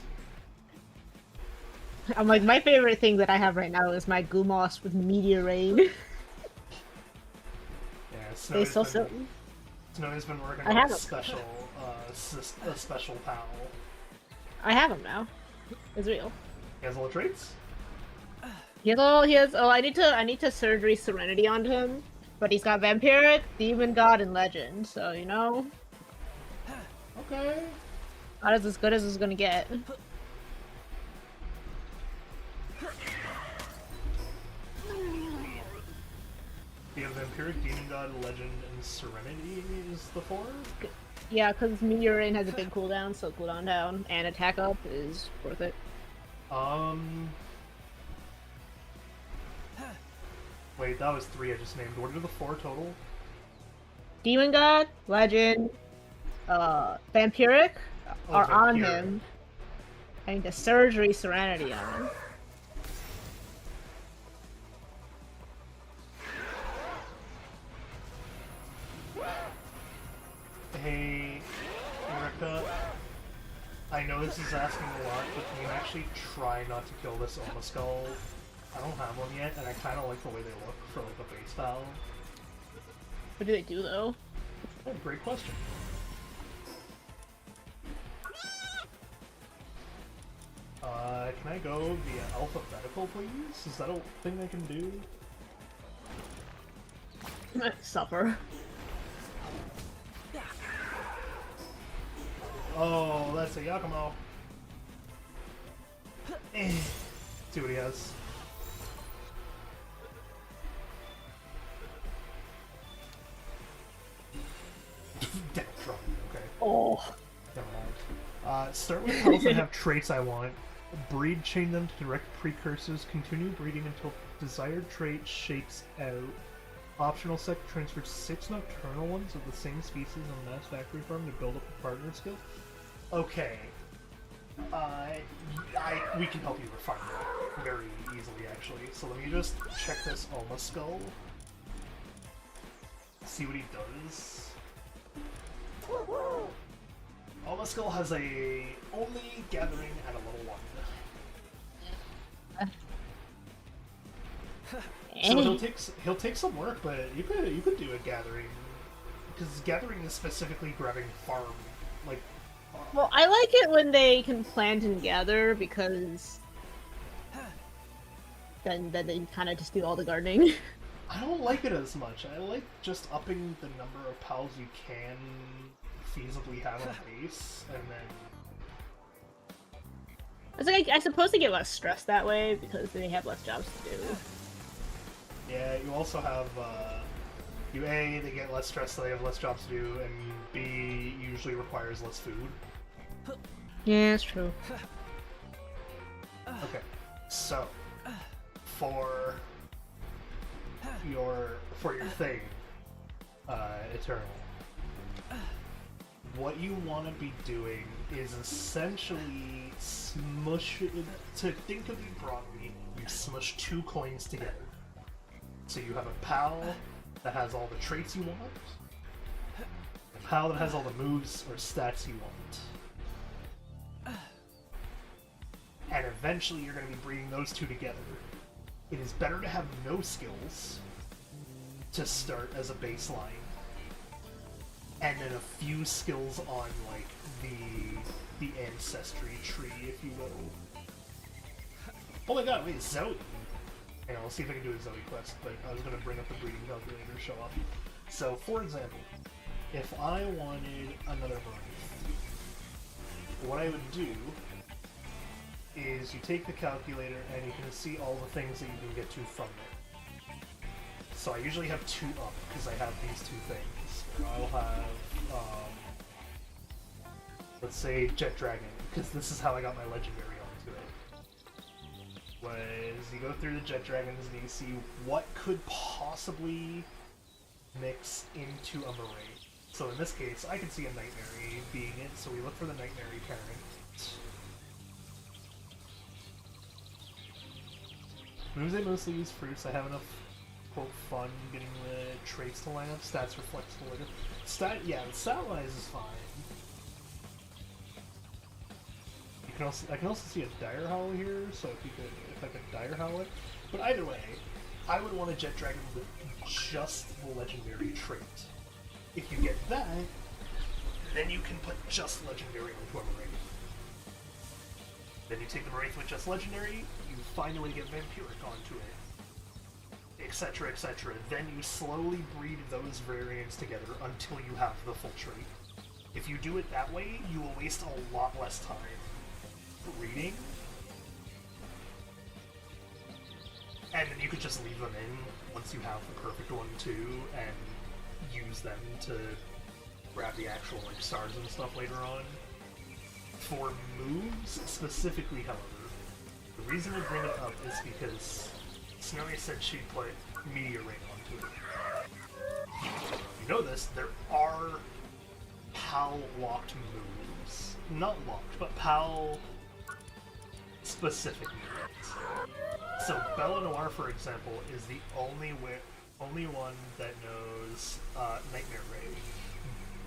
I'm like, my favorite thing that I have right now is my Gumoss with Meteor Rain. Yeah, They Snowy's so been, Snowy's been working I on have a it. a special pal. I have him now. It's real. He has all the traits? I need to surgery Serenity onto him, but he's got Vampiric, Demon God, and Legend, so you know. Okay. Not as good as it's gonna get. You have Vampiric, Demon God, Legend, and Serenity is the 4? Yeah, because Meteor Rain has a big cooldown, so cooldown down and attack up is worth it. Wait, that was 3 I just named. What are the 4 total? Demon God, Legend, Vampiric Oh, are on Vampiric. him. And the Surgery Serenity on him. Hey, Erica. I know this is asking a lot, but can you actually try not to kill this Oma Skull? I don't have one yet, and I kind of like the way they look for like a base foul. What do they do though? Oh, great question. Can I go via alphabetical, please? Is that a thing I can do? Suffer. Oh, that's a Yakumo. See what he has. Death drum, okay. Oh. Never mind. Start with health and have traits I want. Breed, chain them to direct precursors. Continue breeding until desired trait shakes out. Optional set transfer 6 nocturnal ones of the same species on Mass Factory Farm to build up a partner skill. Okay. We can help you refine that very easily, actually. So let me just check this Oma Skull. See what he does. Oma Skull has a only gathering at a level 1. So he'll take some work, but you could do a gathering, because gathering is specifically grabbing farm, like. Well, I like it when they can plant and gather, because then they kind of just do all the gardening. I don't like it as much. I like just upping the number of pals you can feasibly have on base, and then. It's like I suppose they get less stress that way because they have less jobs to do. Yeah, you also have A, they get less stress, so they have less jobs to do, and B usually requires less food. Yeah, that's true. Okay, so for your thing, Eternal, what you want to be doing is essentially smush it. To think of it broadly, you smush 2 coins together. So you have a pal that has all the traits you want, a pal that has all the moves or stats you want. And eventually you're going to be breeding those 2 together. It is better to have no skills to start as a baseline, and then a few skills on like the ancestry tree, if you will. Oh my god, wait, Zoe! Hang on, I'll see if I can do a Zoe quest, but I was going to bring up the breeding calculator to show off. So, for example, if I wanted another Marine, what I would do is you take the calculator and you can see all the things that you can get to from it. So I usually have 2 up, because I have these 2 things. I'll have, let's say, Jet Dragon, because this is how I got my Legendary onto it. Was you go through the Jet Dragons and you see what could possibly mix into a Marine. So in this case, I can see a Nightmare being it, so we look for the Nightmare parent. Moves I mostly use fruits. I have enough, quote, fun getting the traits to line up. Stats are flexible later. Yeah, the stat-wise is fine. I can also see a Dire Howl here, so if I could Dire Howl it. But either way, I would want a Jet Dragon with just the Legendary trait. If you get that, then you can put just Legendary onto a Marine. Then you take the Marine with just Legendary, you find a way to get Vampiric onto it, etc, etc. Then you slowly breed those variants together until you have the full trait. If you do it that way, you will waste a lot less time reading, and then you could just leave them in once you have the perfect one too, and use them to grab the actual like stars and stuff later on. For moves specifically, however, the reason I bring it up is because Snowy said she'd put Meteor Rain onto it. You know this, there are PAL-locked moves. Not locked, but PAL-specific moves. So Belenoir, for example, is the only one that knows Nightmare Ray.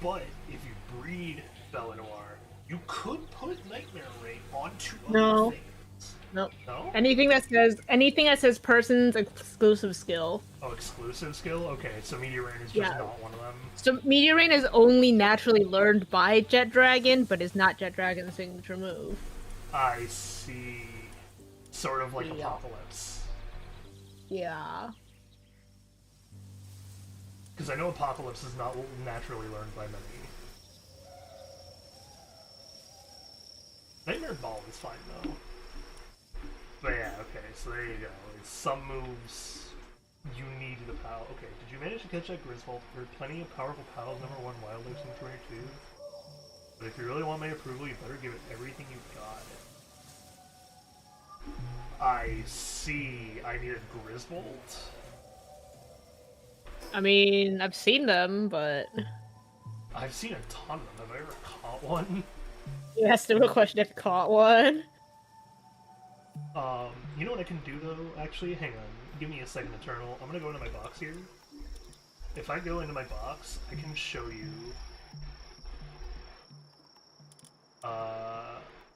But if you breed Belenoir, you could put Nightmare Ray onto other things. Nope. No? Anything that says person's exclusive skill. Oh, exclusive skill? Okay, so Meteor Rain is just not one of them. So Meteor Rain is only naturally learned by Jet Dragon, but is not Jet Dragon's signature move. I see. Sort of like Apocalypse. Yeah. Because I know Apocalypse is not naturally learned by many. Nightmare Ball is fine though. But yeah, okay, so there you go. Some moves you need the PAL. Okay, did you manage to catch that Griswold? There are plenty of powerful PALs, number 1 Wildlife Sanctuary too. But if you really want my approval, you better give it everything you've got. I see. I need a Griswold. I mean, I've seen them, but... I've seen a ton of them. Have I ever caught one? Yeah, still a question if you caught one. You know what I can do though? Actually, hang on. Give me a second, Eternal. I'm gonna go into my box here. If I go into my box, I can show you...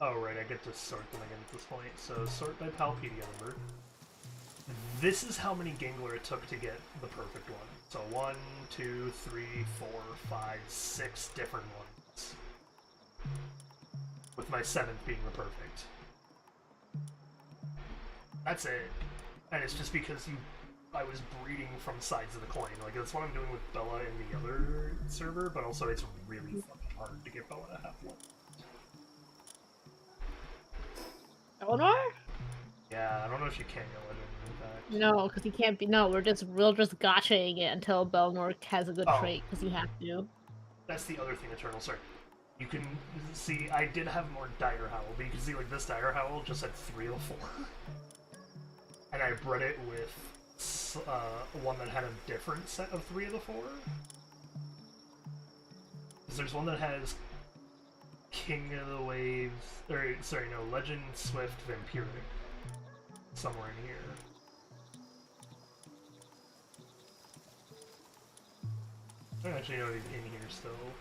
oh right, I get to sort them again at this point. So, sort by Palpedia number. This is how many Gangler it took to get the perfect one. So 1, 2, 3, 4, 5, 6 different ones. With my 7th being the perfect. That's it. And it's just because I was breeding from sides of the coin. Like, that's what I'm doing with Bella in the other server, but also it's really fucking hard to get Bella to have one. Eleanor? Yeah, I don't know if you can go Legend, in fact. No, because he can't be. No, we're just gotchaing it until Belmore has a good trait, because you have to. That's the other thing, Eternal. Sorry. You can see, I did have more Dire Howl, but you can see, like, this Dire Howl just had 3 of the 4. And I bred it with one that had a different set of 3 of the 4. Because there's one that has King of the Waves, or, sorry, no, Legend, Swift, Vampiric. Somewhere in here. I don't actually know if he's in here still.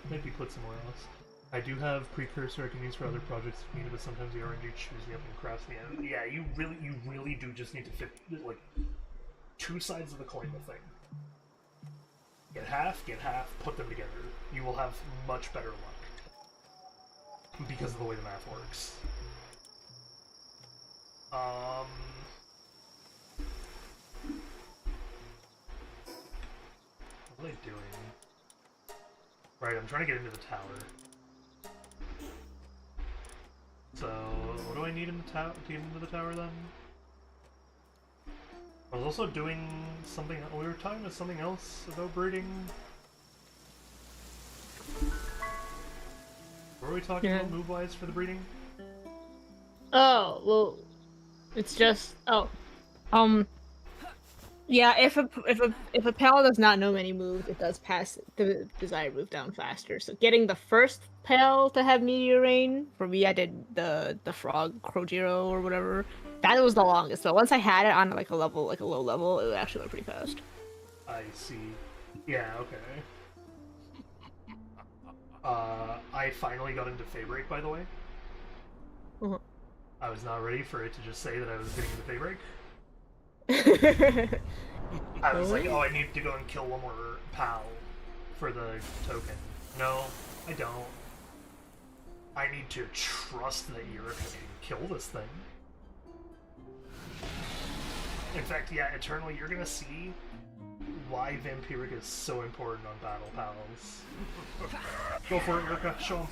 Might be put somewhere else. I do have Precursor I can use for other projects if needed, but sometimes the RNG chews me up and crafts me out. Yeah, you really do just need to fit, like, 2 sides of the coin the thing. Get half, put them together. You will have much better luck. Because of the way the math works. What are they doing? Right, I'm trying to get into the tower. So, what do I need in the to get into the tower then? I was also doing something. We were talking about something else about breeding. What were we talking about move-wise for the breeding? Oh, well, it's just yeah. If a pal does not know many moves, it does pass the desired move down faster. So getting the first pal to have Meteor Rain, for me, I did the frog Krojiro or whatever. That was the longest. So once I had it on like a low level, it actually went pretty fast. I see. Yeah. Okay. I finally got into Faybreak, by the way. I was not ready for it to just say that I was getting into Faybreak. I was like, oh, I need to go and kill one more pal for the token. No, I don't. I need to trust that Eureka can kill this thing. In fact, yeah, Eternally, you're gonna see why Vampiric is so important on Battle Pals. Go for it, Eureka, show him.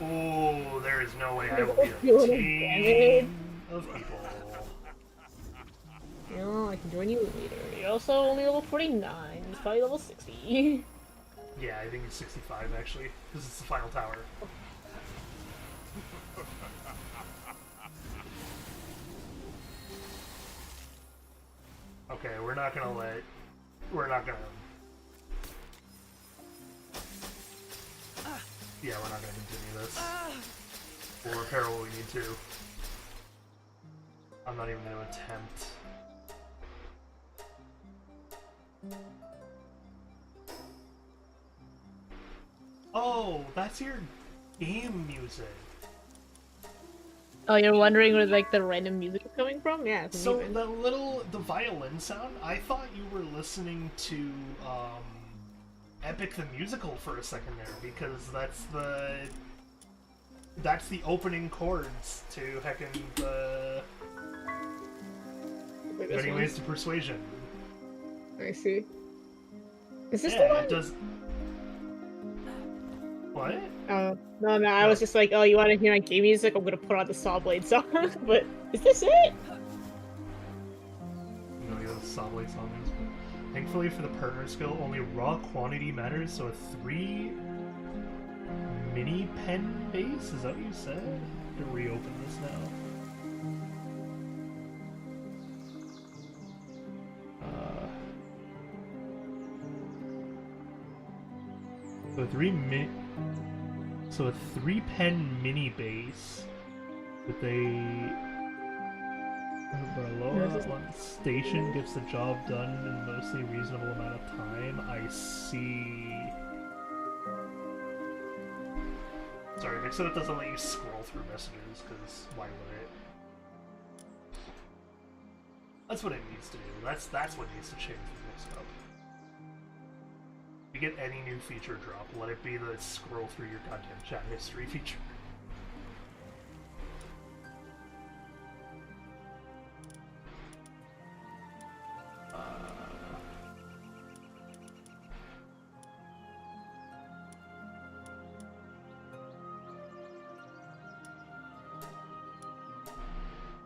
Oh, there is no way I will be a team of people. No, I can join you later. You're also only level 49. He's probably level 60. Yeah, I think it's 65 actually, because it's the final tower. Okay, we're not gonna. Yeah, we're not gonna continue this. We'll repair what we need to. I'm not even gonna attempt. Oh, that's your game music. Oh, you're wondering where like the random music is coming from? Yeah. It's So even. the violin sound, I thought you were listening to Epic the Musical for a second there, because that's the opening chords to heckin' the Many Ways to Persuasion. I see. Is this the Yeah, one? it does. What? Oh, no, I was just like, oh, you want to hear my game music? I'm gonna put on the Saw Blade song. But is this it? No, the Saw Blade song is. Thankfully for the partner skill, only raw quantity matters, so a 3 mini pen base? Is that what you said? To reopen this now. So a 3 pen mini base with a one station gets the job done in a mostly reasonable amount of time. I see. Sorry, Nick said it doesn't let you scroll through messages, because why would it? That's what it needs to do. That's what needs to change for this up. If you get any new feature drop, let it be the scroll through your goddamn chat history feature.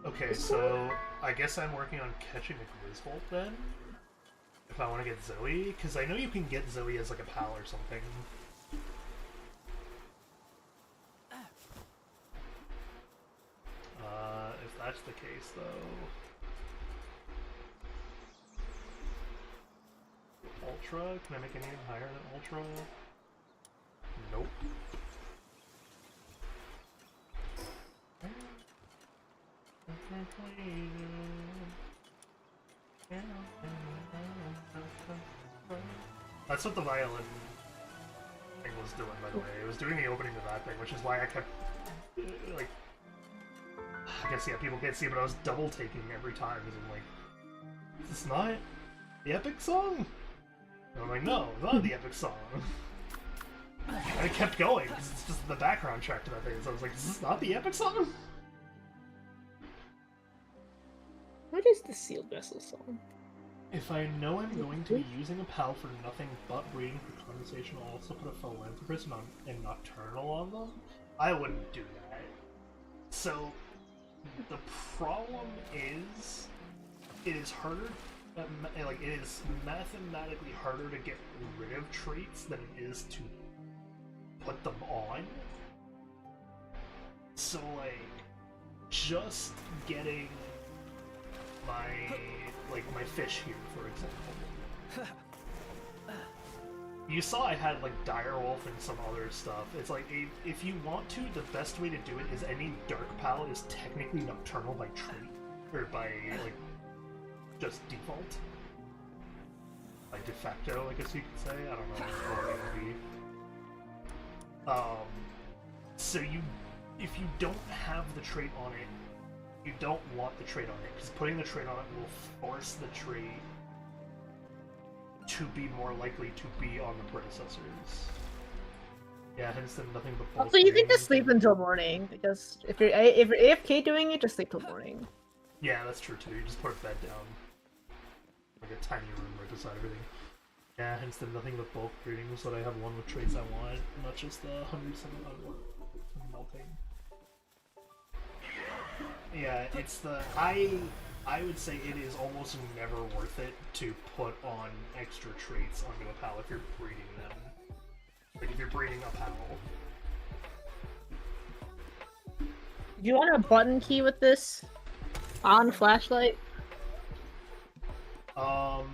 Okay, so I guess I'm working on catching a Griswold then? If I want to get Zoe? Because I know you can get Zoe as like a pal or something. If that's the case though... Ultra? Can I make anything higher than Ultra? Nope. That's what the violin thing was doing, by the way. It was doing the opening to that thing, which is why I kept, like... I guess, yeah, people can't see, but I was double-taking every time, because I'm like, is this not the epic song? And I'm like, no, it's not the epic song. And it kept going, because it's just the background track to that thing, so I was like, is this not the epic song? What is the Sealed Vessel song? If I know I'm going to be using a pal for nothing but breeding for conversation, I'll also put a philanthropist and nocturnal on them, I wouldn't do that. So, the problem is, it is harder, like, it is mathematically harder to get rid of traits than it is to put them on. So, like, just getting my fish here, for example. You saw I had, like, Direwolf and some other stuff. It's like, if you want to, the best way to do it is any Dark Pal is technically nocturnal by trait. Or by, like, just default. Like, de facto, I guess you could say. I don't know what it would be. So if you don't have the trait on it, you don't want the trait on it, because putting the trait on it will force the trait to be more likely to be on the predecessors. Yeah, hence then nothing but bulk. Also, you can just sleep until morning, because if you're AFK doing it, just sleep till morning. Yeah, that's true too. You just put a bed down. Like a tiny room right beside everything. Yeah, hence then nothing but bulk breeding, so that I have one with traits I want, not just the 100% I want. Melting. Yeah, it's the... I would say it is almost never worth it to put on extra traits onto a pal if you're breeding them. Like, if you're breeding a pal. Do you want a button key with this? On flashlight? Yeah,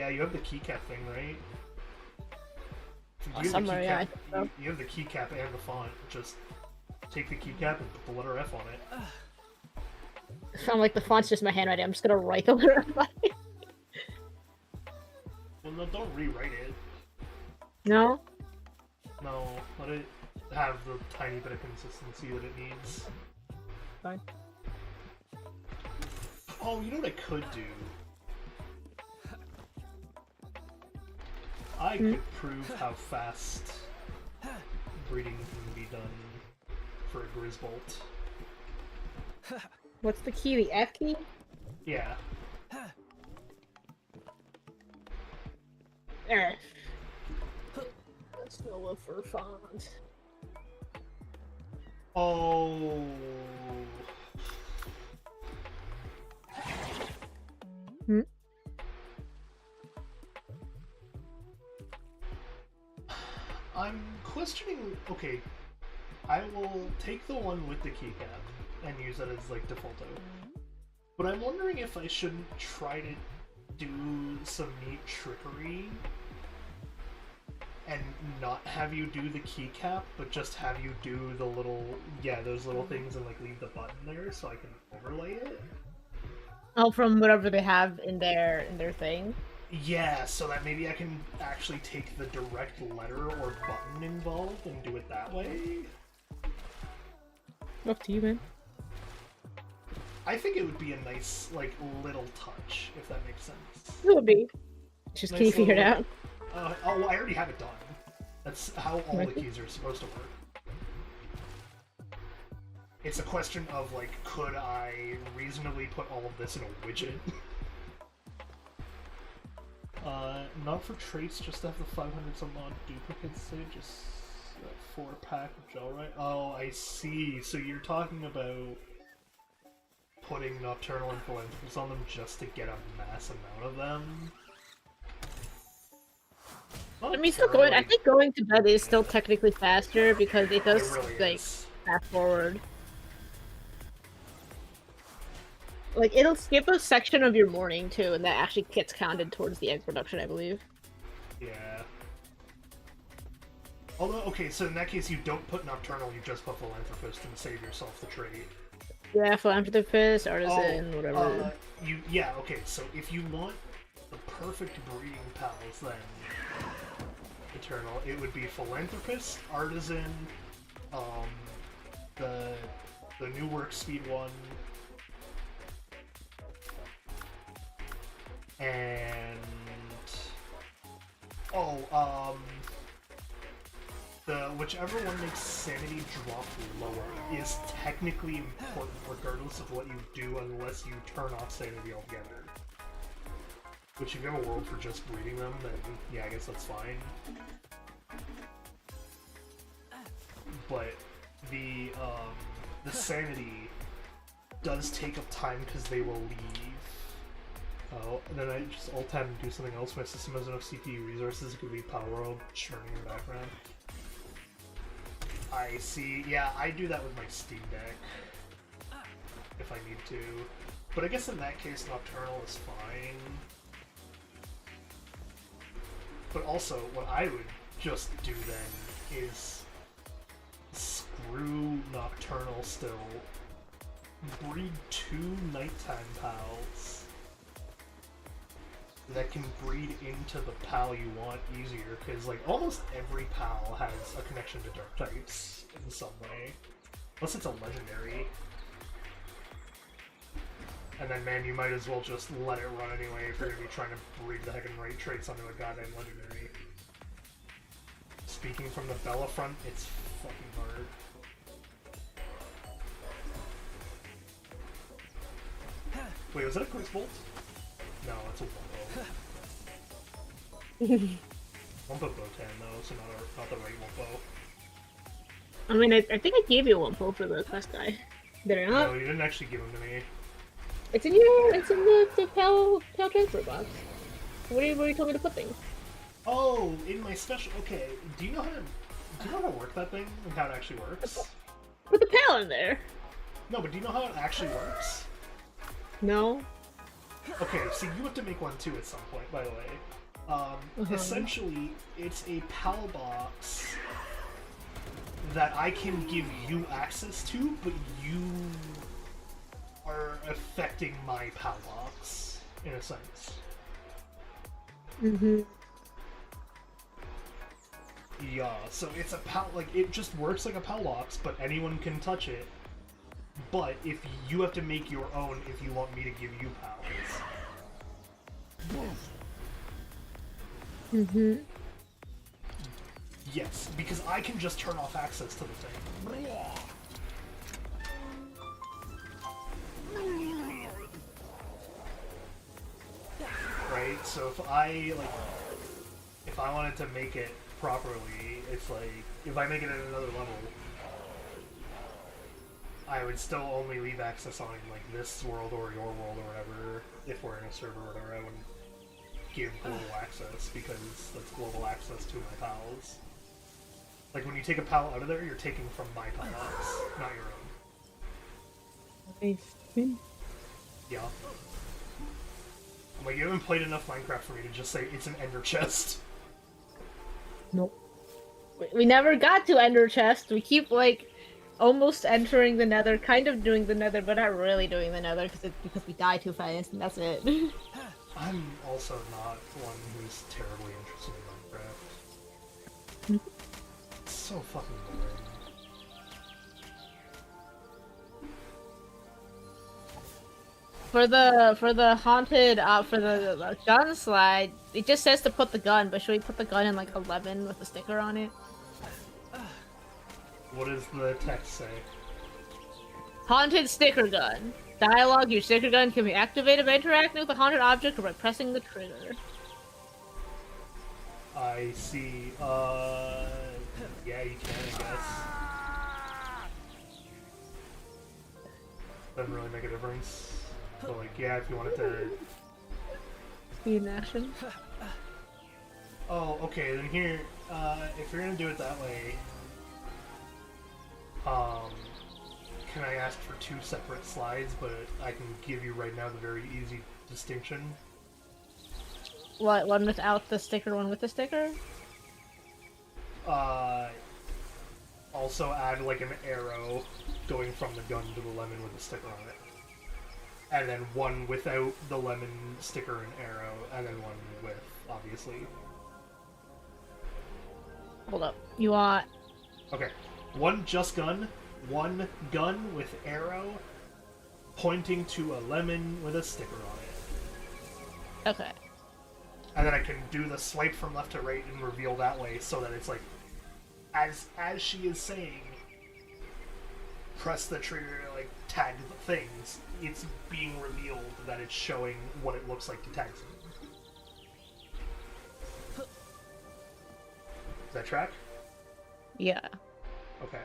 you have the keycap thing, right? Somewhere, yeah. I think so. You have the keycap and the font. Just take the keycap and put the letter F on it. I'm like, the font's just my handwriting. I'm just gonna write the letter F on it. Well, no, don't rewrite it. No? No, let it have the tiny bit of consistency that it needs. Fine. Oh, you know what I could do? I could prove how fast breeding can be done for a Grisbolt. What's the key? The F key? Yeah. There. Let's go look for font. Oh. Hmm? I'm questioning. Okay, I will take the one with the keycap and use that as like defaulto. But I'm wondering if I shouldn't try to do some neat trickery and not have you do the keycap, but just have you do the little, those little things and like leave the button there so I can overlay it. Oh, from whatever they have in their thing. Yeah, so that maybe I can actually take the direct letter or button involved and do it that way. Up to you, man. I think it would be a nice, like, little touch, if that makes sense. It would be. Just Nice can you figure it little- out? Oh, I already have it done. That's how all the keys are supposed to work. It's a question of, like, could I reasonably put all of this in a widget? Not for traits, just to have the 500 some odd duplicates, say, just a 4-pack of gel, right? Oh, I see. So you're talking about putting Nocturnal and Philanthropist on them just to get a mass amount of them? I mean, still going. I think going to bed is still technically faster because it does really like is. fast forward. Like it'll skip a section of your morning too, and that actually gets counted towards the egg production, I believe. Yeah. Although, okay, so in that case, you don't put Nocturnal, you just put Philanthropist and save yourself the trait. Yeah, philanthropist, artisan, whatever. Okay, so if you want the perfect breeding pals, then Eternal, it would be Philanthropist, Artisan, the new work speed one, and whichever one makes sanity drop lower is technically important regardless of what you do unless you turn off sanity altogether. Which if you have a world for just breeding them, then yeah, I guess that's fine. But the sanity does take up time because they will leave. Oh, and then I just alt-tab and do something else. My system has enough CPU resources, it could be Palworld churning in the background. I see. Yeah, I do that with my Steam Deck. If I need to. But I guess in that case, Nocturnal is fine. But also, what I would just do then is screw Nocturnal still. Breed 2 nighttime pals that can breed into the pal you want easier, because like almost every pal has a connection to dark types in some way, unless it's a legendary. And then man, you might as well just let it run anyway if you're gonna be trying to breed the heck and right traits onto a goddamn legendary. Speaking from the Bella front, it's fucking hard. Wait, was that a Grisbolt? No, it's a Wumpo. Wumpo Botan though, so not the right Wumpo. I mean, I think I gave you a Wumpo for the quest guy. Did I not? No, you didn't actually give him to me. It's in the pal transfer box. Where you told me to put things? Oh, in my special. Okay, do you know how to work that thing and how it actually works? Put the pal in there. No, but do you know how it actually works? No. Okay, so you have to make one too at some point, by the way. Essentially, it's a PAL box that I can give you access to, but you are affecting my PAL box, in a sense. Yeah, so it's a PAL, like, it just works like a PAL box, but anyone can touch it. But if you have to make your own if you want me to give you pals. Yes, because I can just turn off access to the thing. Right? So if I wanted to make it properly, it's like, if I make it at another level, I would still only leave access on, like, this world or your world or whatever, if we're in a server or whatever. I wouldn't give global access, because that's global access to my pals. Like, when you take a pal out of there, you're taking from my pals, not your own. Yeah. Like, you haven't played enough Minecraft for me to just say it's an ender chest. Nope. We never got to ender chest. We keep, like, almost entering the nether, kind of doing the nether, but not really doing the nether because we die too fast, and that's it. I'm also not one who's terribly interested in Minecraft. It's so fucking boring. For the haunted for the gun slide, it just says to put the gun, but should we put the gun in like 11 with a sticker on it? What does the text say? Haunted sticker gun. Dialogue, your sticker gun can be activated by interacting with a haunted object or by pressing the trigger. I see, yeah, you can, I guess. Doesn't really make a difference. But, like, yeah, if you wanted to... Be in action. Oh, okay, then here, if you're gonna do it that way, can I ask for 2 separate slides, but I can give you right now the very easy distinction? What, one without the sticker, one with the sticker? Also add, like, an arrow going from the gun to the lemon with a sticker on it. And then one without the lemon sticker and arrow, and then one with, obviously. Hold up. You want... Okay. One just gun, one gun with arrow, pointing to a lemon with a sticker on it. Okay. And then I can do the swipe from left to right and reveal that way, so that it's like, as she is saying, press the trigger, like, tag the things, it's being revealed that it's showing what it looks like to tag something. Does that track? Yeah. Okay.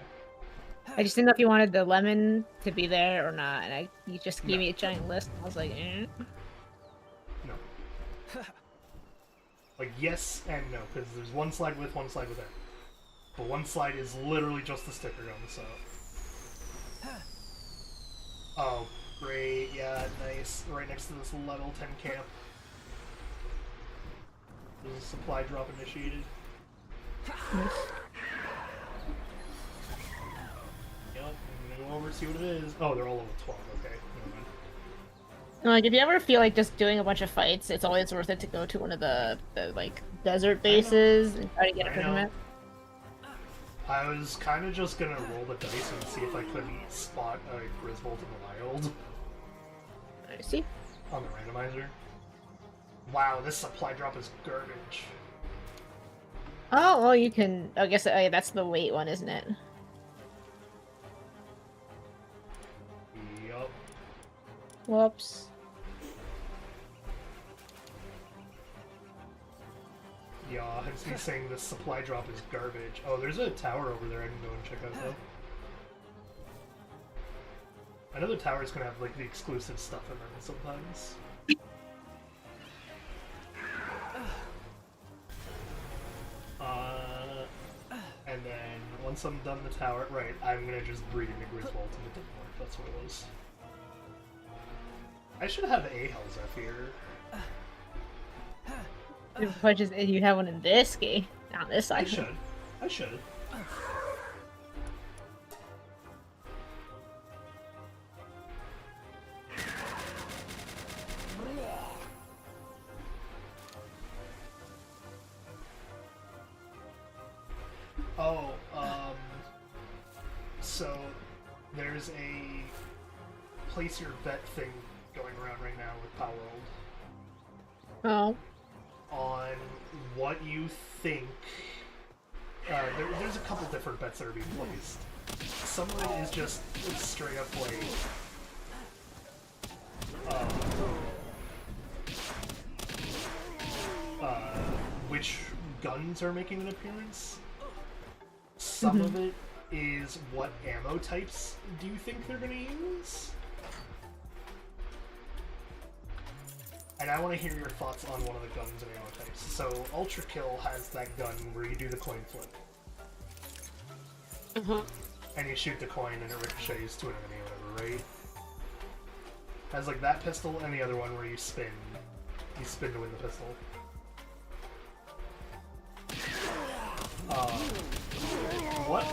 I just didn't know if you wanted the lemon to be there or not, and you just gave me a giant list, and I was like, eh. No. Like, yes and no, because there's one slide with, one slide without. But one slide is literally just the sticker gun, so... Oh, great, yeah, nice. Right next to this level 10 camp. There's a supply drop initiated. Yep, I'm gonna go over and see what it is. Oh, they're all level 12, okay. Never mind. Like, if you ever feel like just doing a bunch of fights, it's always worth it to go to one of the like, desert bases and try to get a tournament. I was kind of just gonna roll the dice and see if I couldn't spot a Griswold in the wild. I see. On the randomizer. Wow, this supply drop is garbage. Oh, well, you can... I guess that's the weight one, isn't it? Yup. Whoops. Yeah, he's saying this supply drop is garbage. Oh, there's a tower over there I can go and check out, though. I know the towers can have, like, the exclusive stuff in them sometimes. And then, once I'm done the tower, right, I'm gonna just breed into Griswold and it didn't work, that's what it was. I should have a Zephyr. The question is, you have one in this game, not this side. I should. Oh, so there's a place your bet thing going around right now with Palworld. Oh. On what you think. There's a couple different bets that are being placed. Some of it is just straight up like which guns are making an appearance. Some of it is what ammo types do you think they're gonna use? And I want to hear your thoughts on one of the guns and ammo types. So, Ultra Kill has that gun where you do the coin flip. And you shoot the coin and it ricochets to an enemy or whatever, right? Has like that pistol and the other one where you spin. You spin to win the pistol. What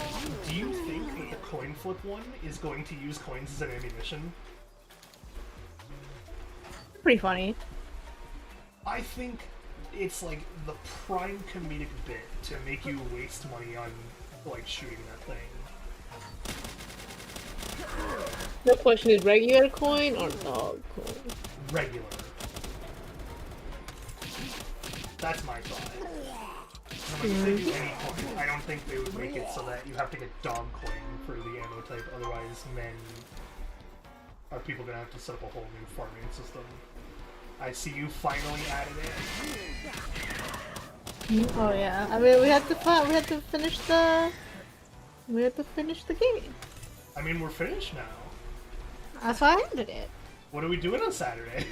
do you think that the coin flip one is going to use coins as an ammunition? Pretty funny. I think it's like the prime comedic bit to make you waste money on like shooting that thing. The question is regular coin or dog coin? Regular. That's my thought. Like, if they do any coin, I don't think they would make it so that you have to get dog coin for the ammo type, otherwise are people gonna have to set up a whole new farming system. I see you finally added in. Oh yeah. I mean, we have to finish the game. I mean, we're finished now. That's why I ended it. What are we doing on Saturday?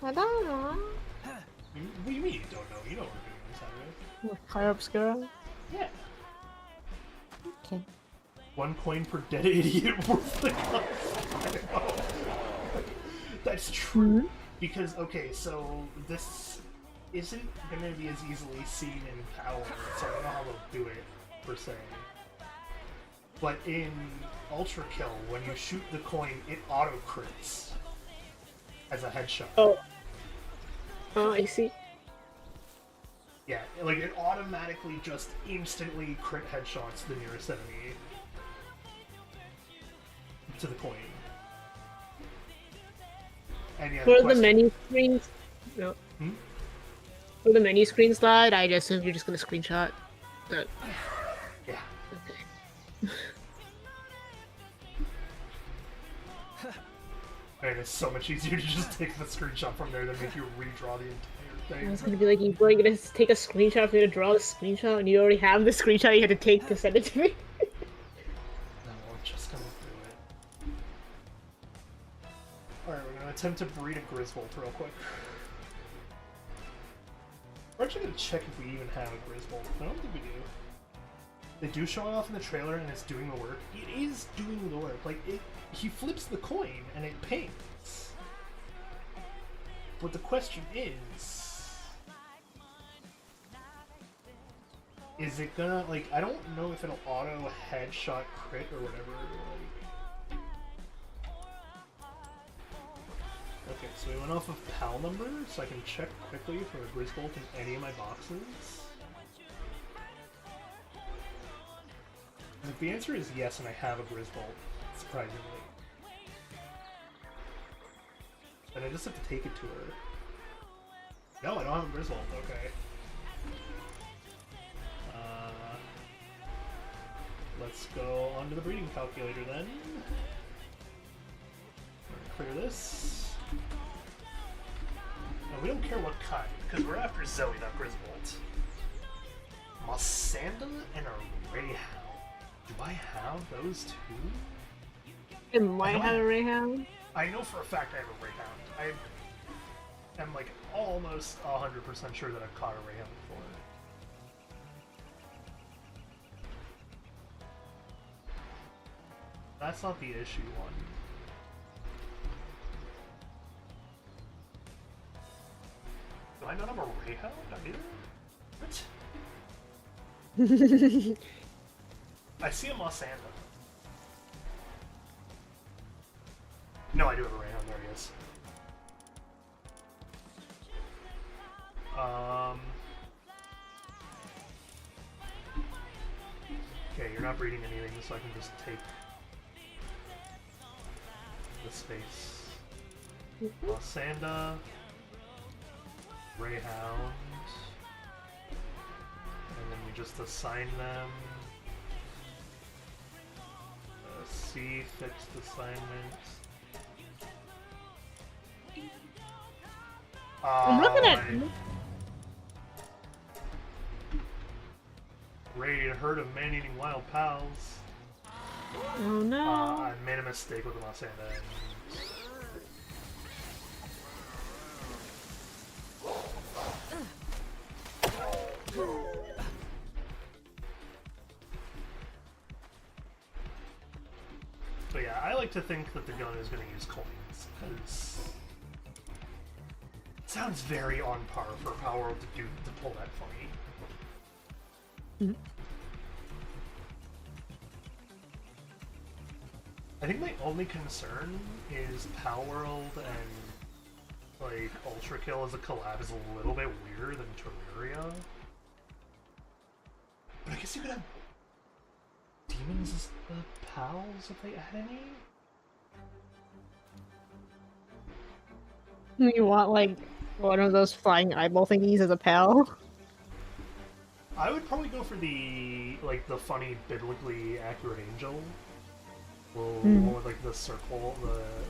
I don't know. What do you mean you don't know? You know what we're doing on Saturday. Fire Obscura? Yeah. Okay. 1 coin per dead idiot worth the cost. That's true. Because, okay, so this isn't going to be as easily seen in Palworld, so I don't know how they'll do it, per se. But in Ultra Kill, when you shoot the coin, it auto-crits as a headshot. Oh, I see. Yeah, like it automatically just instantly crit headshots the nearest enemy to the coin. And yeah, For the menu screens, no. For the menu screen slide, I assume you're just gonna screenshot that. Yeah. Okay. And it's so much easier to just take the screenshot from there than make you redraw the entire thing. I was gonna be like, you're gonna take a screenshot for you to draw the screenshot, and you already have the screenshot you had to take to send it to me. No, I'm just gonna do it. Alright, we're gonna attempt to breed a Griswold real quick. We're actually gonna check if we even have a Griswold. I don't think we do. They do show it off in the trailer and it's doing the work. It is doing the work. Like, he flips the coin and it pings. But the question is it gonna, like, I don't know if it'll auto headshot crit or whatever, like... Okay, so we went off of PAL number, so I can check quickly for a Griswold in any of my boxes. And if the answer is yes and I have a Griswold, surprisingly, then I just have to take it to her. No, I don't have a Griswold, okay. Let's go on to the breeding calculator then. Clear this. And we don't care what kind, because we're after Zoe, not Griswold. Mossanda and a Rayhound. Do I have those two? It might have a Rayhound. I know for a fact I have a Rayhound. I am like almost 100% sure that I've caught a Rayhound before. That's not the issue one. Do I not have a Rayhound either? What? I see a Mossanda. No, I do have a Rayhound. There he is. Okay, you're not breeding anything, so I can just take the space. Mossanda, Greyhound, and then we just assign them. C fixed assignment. I'm looking at. Raid a herd of man-eating wild pals. Oh no! I made a mistake with the Mossanda. But yeah, I like to think that the gun is going to use coins, because it sounds very on par for Palworld to pull that funny. I think my only concern is Palworld and like Ultra Kill as a collab is a little bit weirder than Terraria. But I guess you could have demons as the pals if they add any. You want like one of those flying eyeball thingies as a pal? I would probably go for the funny biblically accurate angel. One with like the circle,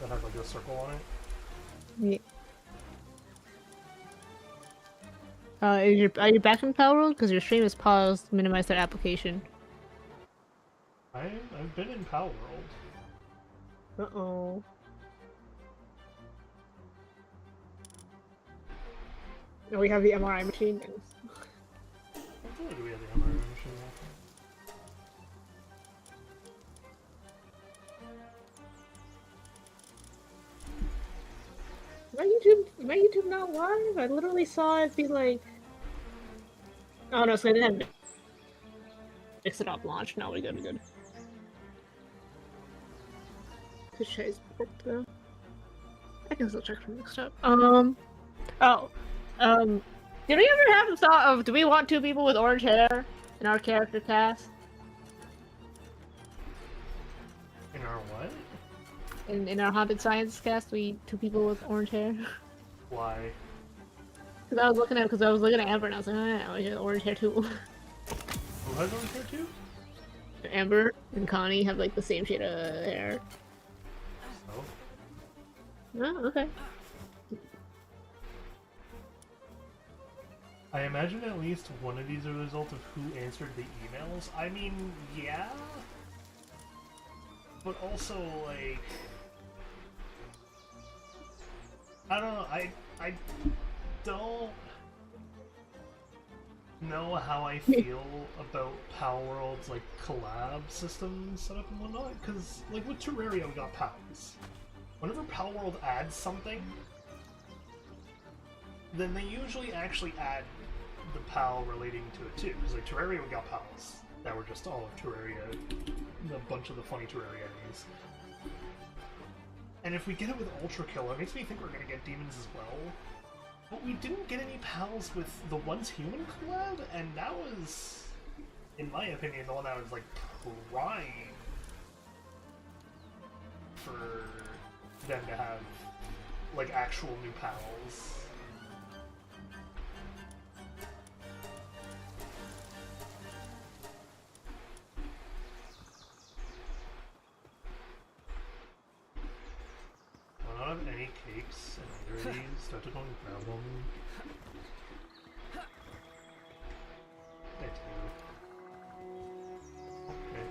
that has like the circle on it. Yeah. Are you back from Palworld? Because your stream is paused. Minimize that application. I've been in Palworld. Uh-oh. Oh, we have the MRI machine. I feel like we have the MRI machine. My YouTube not live? I literally saw it be like... Oh no, so they didn't fix it up launch. No, we're good, we're good. This shit is booked though. I can still check from next up. Did we ever have a thought of, do we want 2 people with orange hair in our character cast? In our what? In our Haunted Science cast, 2 people with orange hair. Why? Because I was looking at Amber and I was like, oh, yeah, orange hair too. Who has orange hair too? Amber and Connie have like the same shade of hair. Oh. Oh, okay. I imagine at least one of these are the result of who answered the emails. I mean, yeah. But also, like... I don't know, I don't know how I feel about Palworld's, like, collab system setup and whatnot, because, like, with Terraria we got pals. Whenever Palworld adds something, then they usually actually add the pal relating to it too, because, like, Terraria we got pals that were just all of Terraria, a bunch of the funny Terraria enemies. And if we get it with Ultra Kill, it makes me think we're gonna get demons as well. But we didn't get any pals with the Once Human collab, and that was, in my opinion, the one that was like prime for them to have like actual new pals. I don't have any cakes and either of these, so I have to go and grab them. I do. Okay.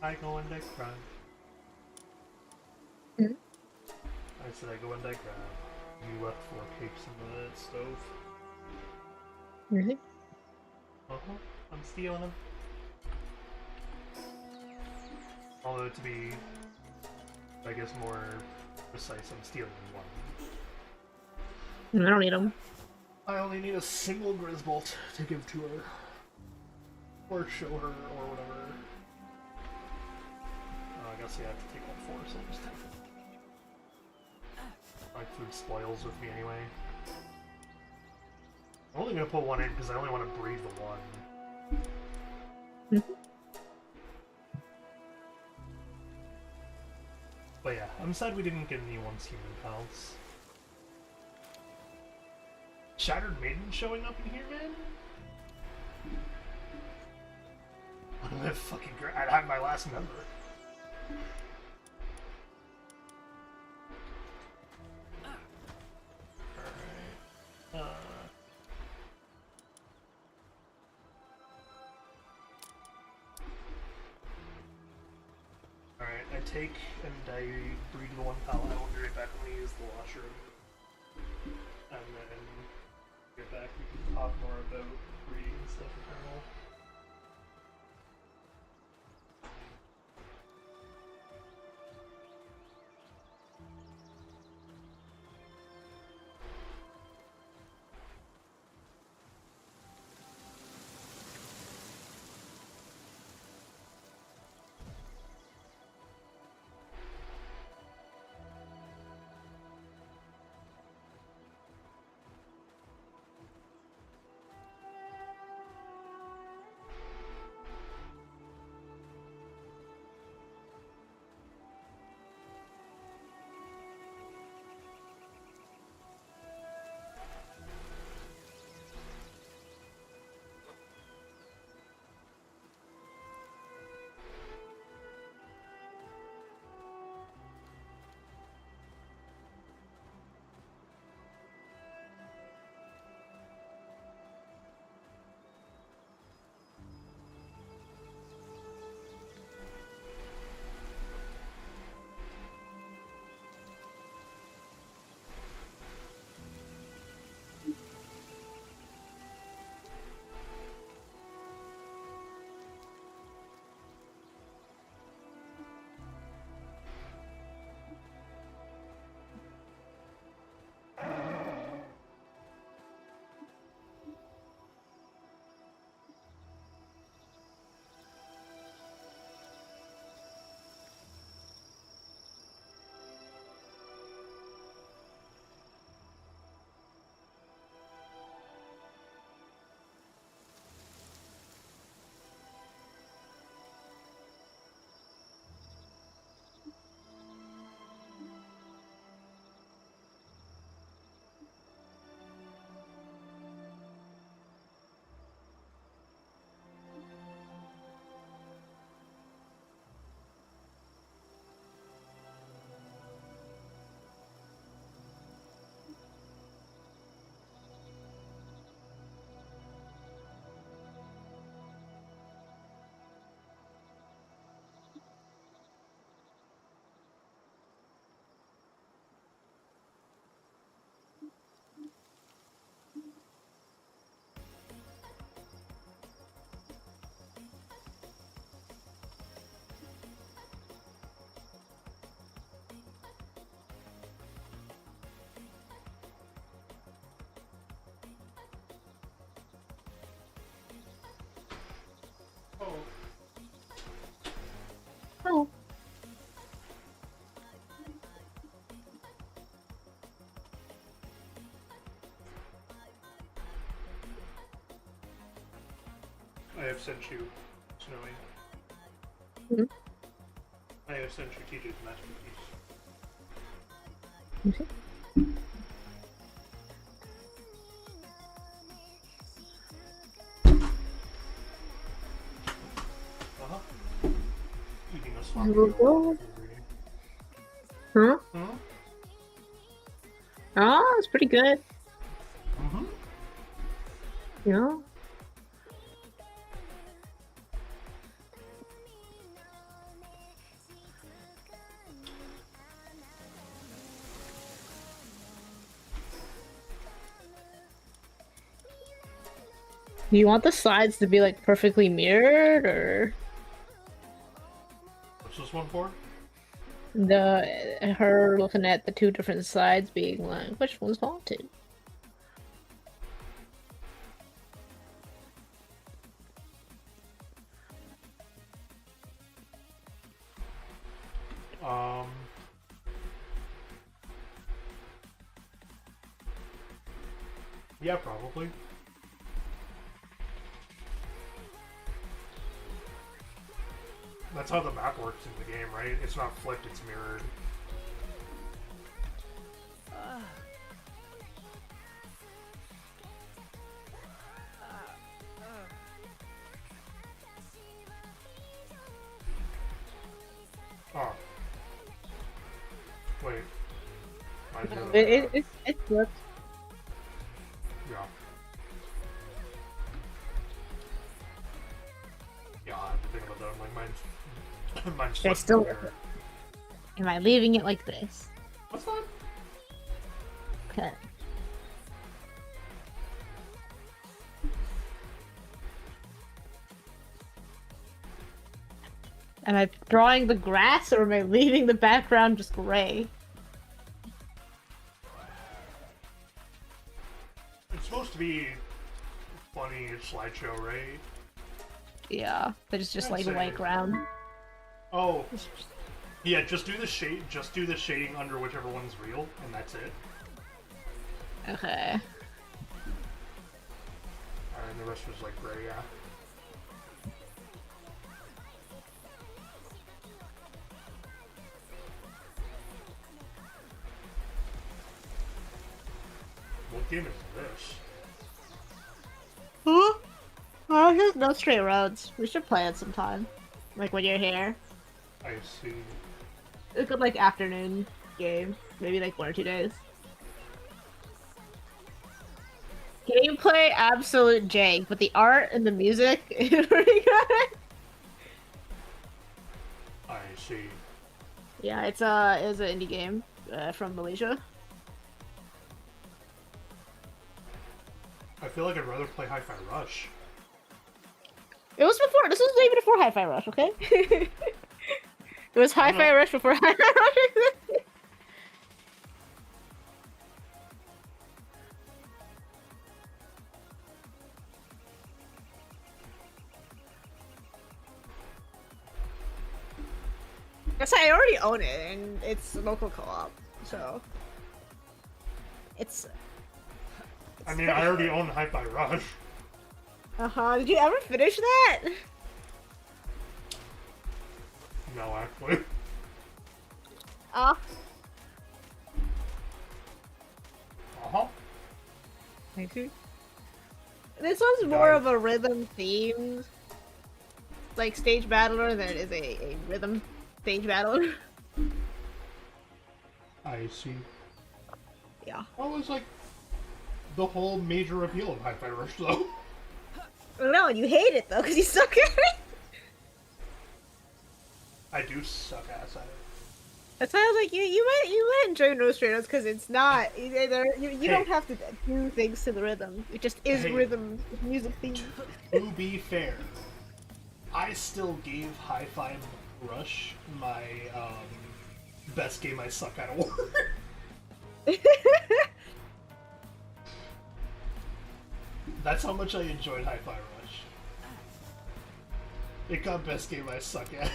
I go and I grab. I said I go and I grab. You left 4 cakes in the stove. Really? Uh-huh. I'm stealing them. Although to be, I guess, more precise, I'm stealing 1. I don't need them. I only need a single Grizzbolt to give to her. Or show her, or whatever. I guess I have to take all 4, so I'll just take it. My food spoils with me anyway. I'm only gonna put 1 in because I only want to breed the 1. But yeah, I'm sad we didn't get any once human pals. Shattered Maiden showing up in here, man? I'm gonna fucking I'd have my last member. Alright. Alright, I take and I breed the 1 pal. I will be right back when we use the washroom. And then get back, we can talk more about breeding stuff eternal. Oh. I have sent you, Snowy. Mm-hmm. I have sent you TJ's masterpiece. Okay. Eating a sloppy Here we go. Huh? Huh? Oh, it's pretty good. Mm-hmm. Yeah. Do you want the sides to be like perfectly mirrored, or What's this one for? her looking at the 2 different sides being like, which one's haunted? Um. Yeah, probably. That's how the map works in the game, right? It's not flipped, it's mirrored. Oh. Wait. Mine's the other way around. It flipped. Yeah. Yeah, I have to think about that. Like, mine's Should I flipped still? mirror. Am I leaving it like this? What's that? Okay. Am I drawing the grass or am I leaving the background just gray? It's supposed to be funny slideshow, right? Yeah, but it's just I'd like say- white ground. Oh, yeah. Just do the shade. Just do the shading under whichever one's real, and that's it. Okay. And the rest was like gray. Yeah. What game is this? Huh? Oh, there's no straight roads. We should play it sometime. Like when you're here. I see. A good like afternoon game. Maybe like 1 or 2 days. Gameplay absolute jank, but the art and the music is pretty good. I see. Yeah, it's an indie game from Malaysia. I feel like I'd rather play Hi-Fi Rush. It was before. This was even before Hi-Fi Rush, okay? It was Hi-Fi know. Rush before Hi-Fi Rush. Yes, I already own it, and it's local co-op, so it's. I mean, I already own Hi-Fi Rush. Did you ever finish that? No, actually. Uh, Uh-huh. I see. This one's more Nice. of a rhythm themed, like stage battler than it is a rhythm stage battler. I see. Yeah. What was like the whole major appeal of Hi-Fi Rush, though? No, and you hate it though, because you suck at it. I do suck ass at it. That's why I was like, you might enjoy No Straight Outs because it's not either. You don't have to do things to the rhythm. It just is Hey. rhythm music theme. To be fair, I still gave Hi-Fi Rush my best game I suck at award. That's how much I enjoyed Hi-Fi Rush. It got best game I suck at.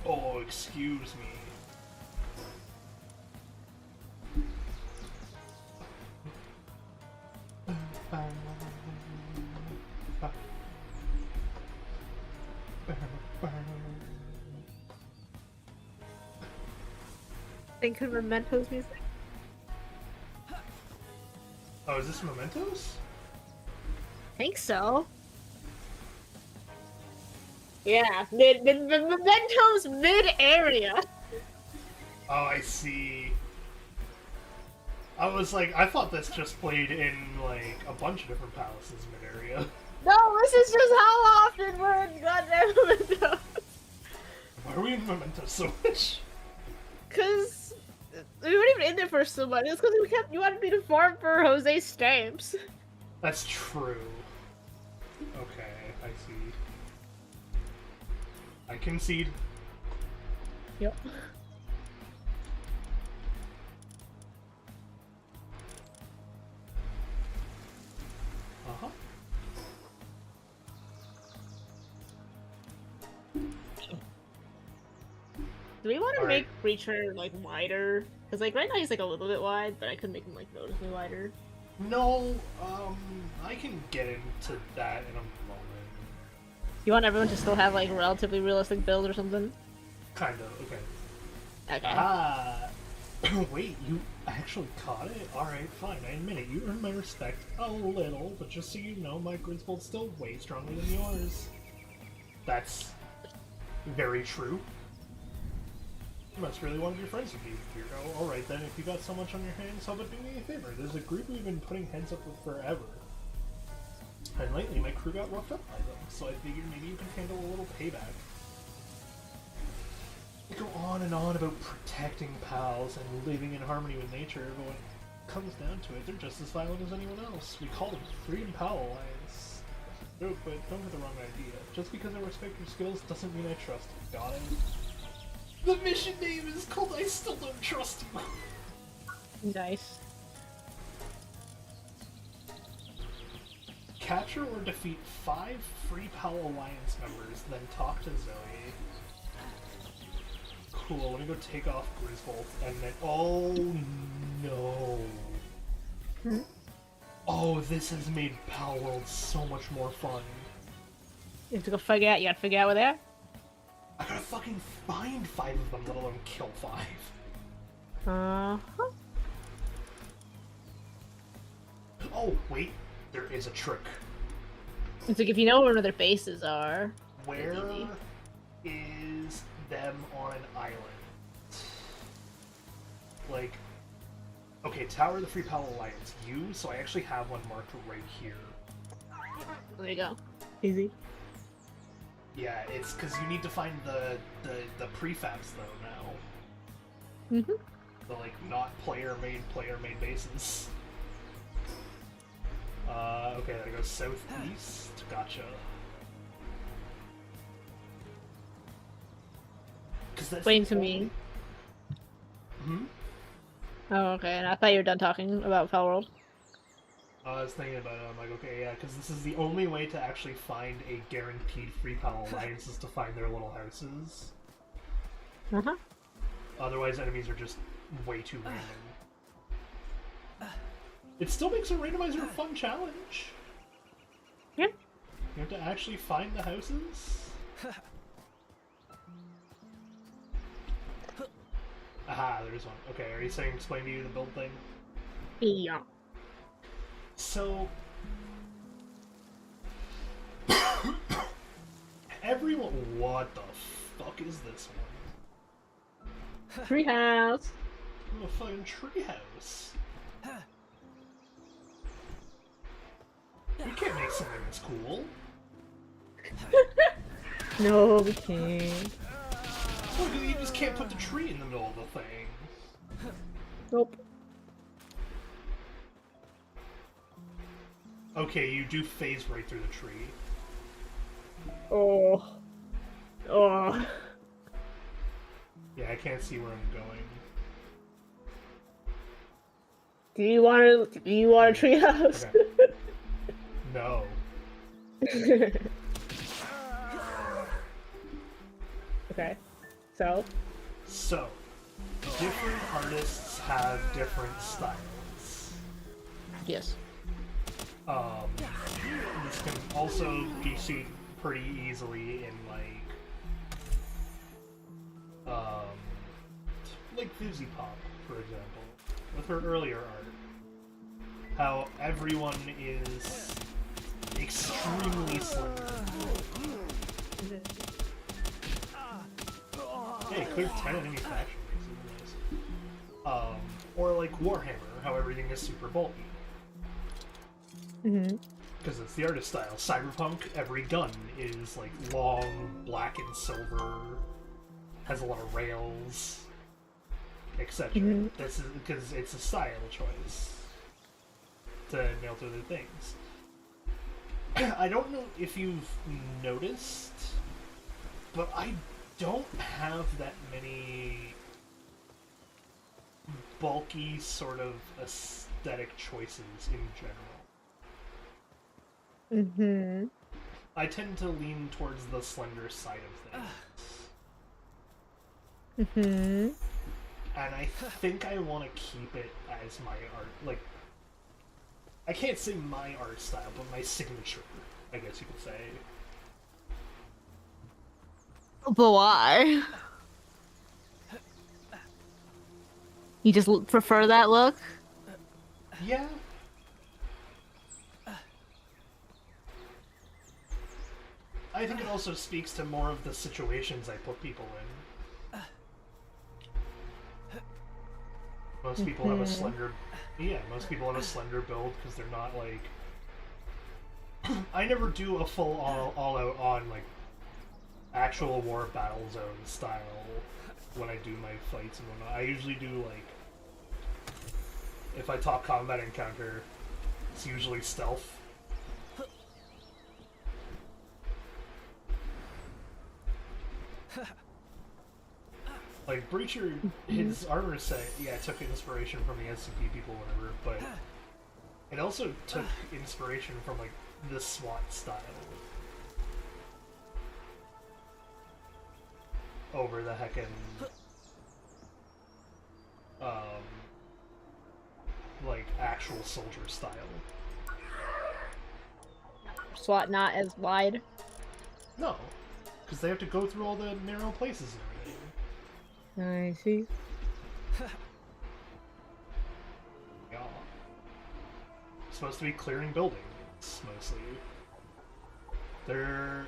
Oh, excuse me. Think of Mementos music. Oh, is this Mementos? Think so. Yeah, Mementos mid area. Oh, I see. I was like, I thought this just played in, like, a bunch of different palaces mid-area. No, this is just how often we're in goddamn Mementos. Why are we in Mementos so much? Cause we weren't even in there for so much. It's because you wanted me to farm for Jose's stamps. That's true. Okay, I see. I concede. Yep. Uh-huh. Do we want to Alright. make Breacher like wider? Because like right now he's like a little bit wide, but I could make him like noticeably wider. No, I can get into that in a moment. You want everyone to still have like relatively realistic build or something? Kind of, okay. Okay. Ah, wait, you actually caught it? Alright, fine, I admit it. You earned my respect a little, but just so you know, my Grizzbold's still way stronger than yours. That's very true. You must really want to be friends with me, Hero. Alright then, if you got so much on your hands, how about do me a favor? There's a group we've been putting heads up with forever. And lately, my crew got roughed up by them, so I figured maybe you can handle a little payback. We go on and on about protecting pals and living in harmony with nature, but when it comes down to it, they're just as violent as anyone else. We call them Freedom Pal Alliance. No, but don't get the wrong idea. Just because I respect your skills doesn't mean I trust you. Got it? The mission name is called I Still Don't Trust You. Nice. Capture or defeat 5 Free Pal Alliance members, then talk to Zoe. Cool, let me go take off Grizzbolt, and then— oh no! Hmm? Oh, this has made Palworld so much more fun. You have to go figure out. You gotta figure out where they are. I gotta fucking find 5 of them, let alone kill 5. Uh-huh. Oh, wait, there is a trick. It's like if you know where their bases are. Where easy. is them on an island? Like, okay, Tower of the Free Pal Alliance, you, so I actually have one marked right here. There you go. Easy. Yeah, it's because you need to find the prefabs though now. Mm-hmm. The like not player made bases. Okay, that goes southeast. Gotcha. Explain to me. Hmm? Oh, okay. And I thought you were done talking about Palworld. I was thinking about it, I'm like, okay, yeah, because this is the only way to actually find a guaranteed Free Pal Alliance is to find their little houses. Uh-huh. Otherwise, enemies are just way too random. It still makes a randomizer a fun challenge. Yeah. You have to actually find the houses. Aha, there's one. Okay, are you saying explain to you the build thing? Yeah. So everyone, what the fuck is this one? Treehouse. A fucking treehouse. We can't make something that's cool. No, we can't. Look, you just can't put the tree in the middle of the thing. Nope. Okay, you do phase right through the tree. Oh. Oh. Yeah, I can't see where I'm going. Do you want a treehouse? Okay. No. Okay. So? So, different artists have different styles. Yes. This can also be seen pretty easily in like Fuzzy Pop, for example, with her earlier art. How everyone is extremely slender. Hey, cleared 10 enemy faction races. Or like Warhammer, how everything is super bulky. Mm-hmm. Because it's the artist style. Cyberpunk, every gun is like long, black and silver, has a lot of rails, etc. Mm-hmm. This is because it's a style choice to nail to other things. I don't know if you've noticed, but I don't have that many bulky sort of aesthetic choices in general. Mm-hmm. I tend to lean towards the slender side of things. Mm-hmm. And I think I want to keep it as my art. Like, I can't say my art style, but my signature, I guess you could say. But why? You just prefer that look? Yeah. I think it also speaks to more of the situations I put people in. Most people have a slender... Yeah, most people have a slender build because they're not, like... I never do a full all-out on, like, actual war battle zone style when I do my fights and whatnot. I usually do, like... If I talk combat encounter, it's usually stealth. Like, Breacher, his armor set, yeah, took inspiration from the SCP people, whatever, but it also took inspiration from, like, the SWAT style. Over the heckin', like, actual soldier style. SWAT not as wide. No, because they have to go through all the narrow places and everything. I see. Yeah. Supposed to be clearing buildings, mostly. Their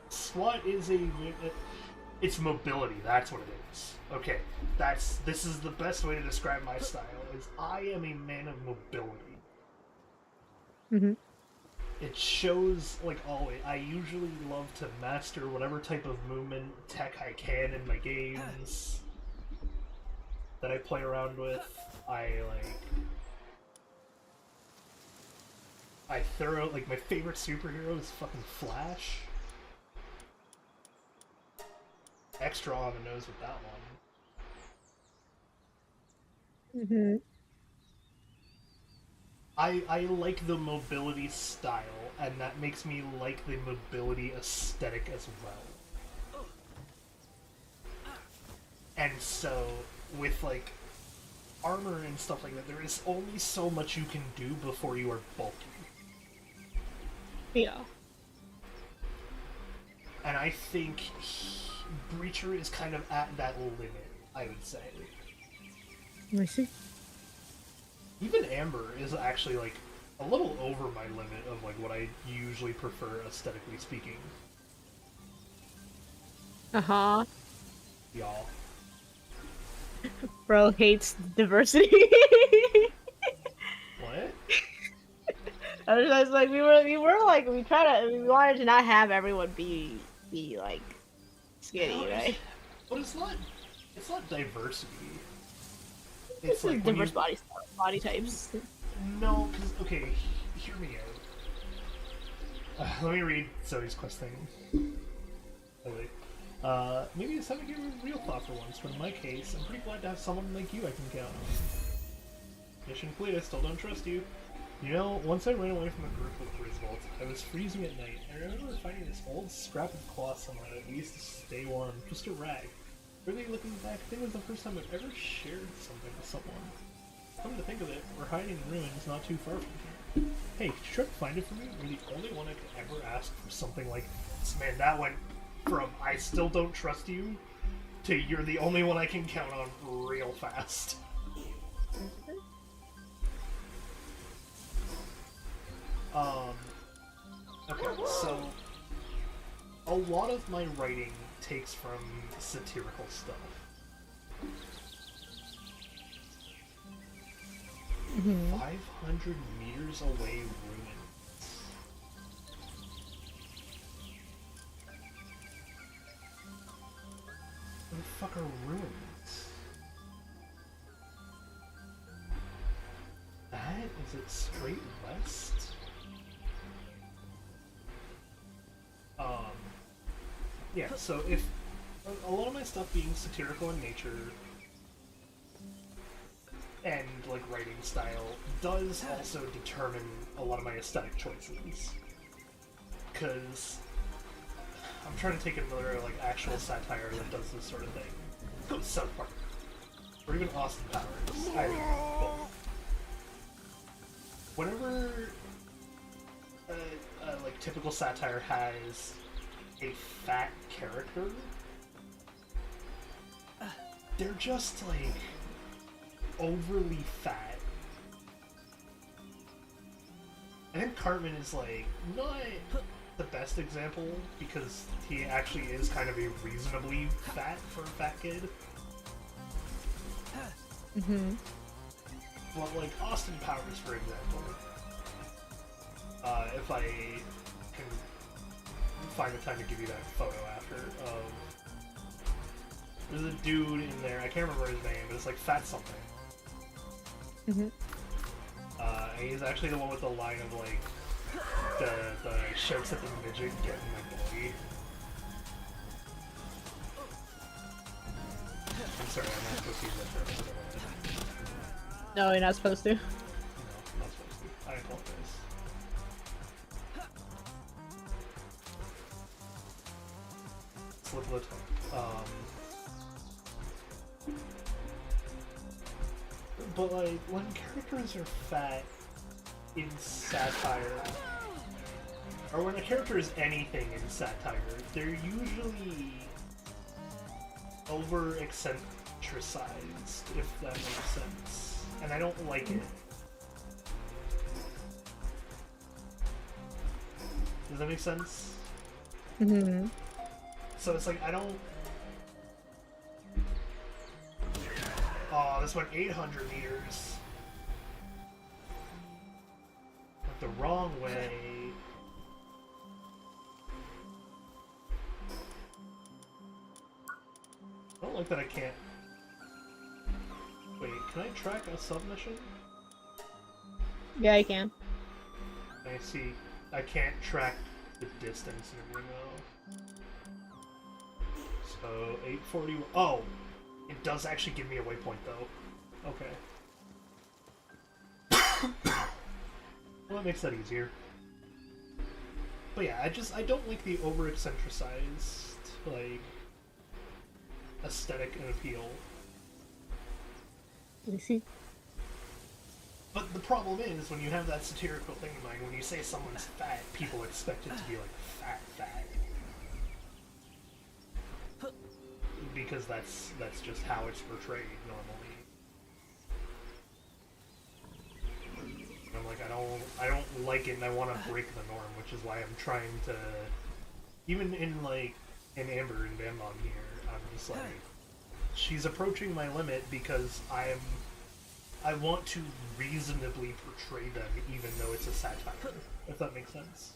SWAT is it's mobility, that's what it is. Okay, this is the best way to describe my style, is I am a man of mobility. Mm-hmm. It shows, like, always, I usually love to master whatever type of movement tech I can in my games that I play around with. I my favorite superhero is fucking Flash. Extra on the nose with that one. Mm-hmm. I like the mobility style, and that makes me like the mobility aesthetic as well. And so, with, like, armor and stuff like that, there is only so much you can do before you are bulky. Yeah. And I think Breacher is kind of at that limit, I would say. I see. Even Amber is actually, like, a little over my limit of, like, what I usually prefer aesthetically speaking. Uh-huh. Y'all. Bro hates diversity. What? I was just like, we wanted to not have everyone be like skinny, No, right? But it's not diversity. It's This like is when diverse body types. No, because, okay, hear me out. Let me read Zoe's quest thing. Wait. Maybe it's time to give a real thought for once, but in my case, I'm pretty glad to have someone like you I can count on. Mission complete, I still don't trust you. You know, once I ran away from a group of Griswold, I was freezing at night. I remember finding this old scrap of cloth somewhere that we used to stay warm, just a rag. Really looking back, I think it was the first time I've ever shared something with someone. Come to think of it, we're hiding in ruins not too far from here. Hey, could you try to find it for me? You're the only one I could ever ask for something like this. Man, that went from I still don't trust you to you're the only one I can count on real fast. Okay, so a lot of my writing takes from satirical stuff. Mm-hmm. 500 meters away ruins. What the fuck are ruins? That? Is it straight west? Yeah, so if a lot of my stuff being satirical in nature and, like, writing style does also determine a lot of my aesthetic choices. Because I'm trying to take another, like, actual satire that does this sort of thing. South Park, or even Austin Powers. I mean, both. Whenever like typical satire has a fat character, they're just like overly fat. I think Cartman is like not the best example because he actually is kind of a reasonably fat for a fat kid. Mm-hmm. But like Austin Powers, for example, if I can find the time to give you that photo after of there's a dude in there, I can't remember his name, but it's like Fat Something. Mm-hmm. And he's actually the one with the line of like the shouts at the midget getting my boy. I'm sorry, I'm not supposed to use that term. No, you're not supposed to. No, I'm not supposed to. I apologize. Slip of the tongue. But like, when characters are fat in satire, or when a character is anything in satire, they're usually over-eccentricized, if that makes sense. And I don't like it. Does that make sense? Mm-hmm. So it's like, I don't... Oh, this went 800 meters. Went the wrong way. I don't like that I can't... Wait, can I track a submission? Yeah, I can. I see. I can't track the distance and everything though. So, 840... Oh! It does actually give me a waypoint though. Okay. Well, that makes that easier. But yeah, I don't like the over-eccentricized, like, aesthetic and appeal. Let me see. But the problem is, when you have that satirical thing in mind, when you say someone's fat, people expect it to be like fat. Because that's just how it's portrayed normally. And I'm like, I don't like it, and I want to break the norm, which is why I'm trying to, even in like in Amber and Bambam here, I'm just like, she's approaching my limit because I want to reasonably portray them, even though it's a satire. If that makes sense.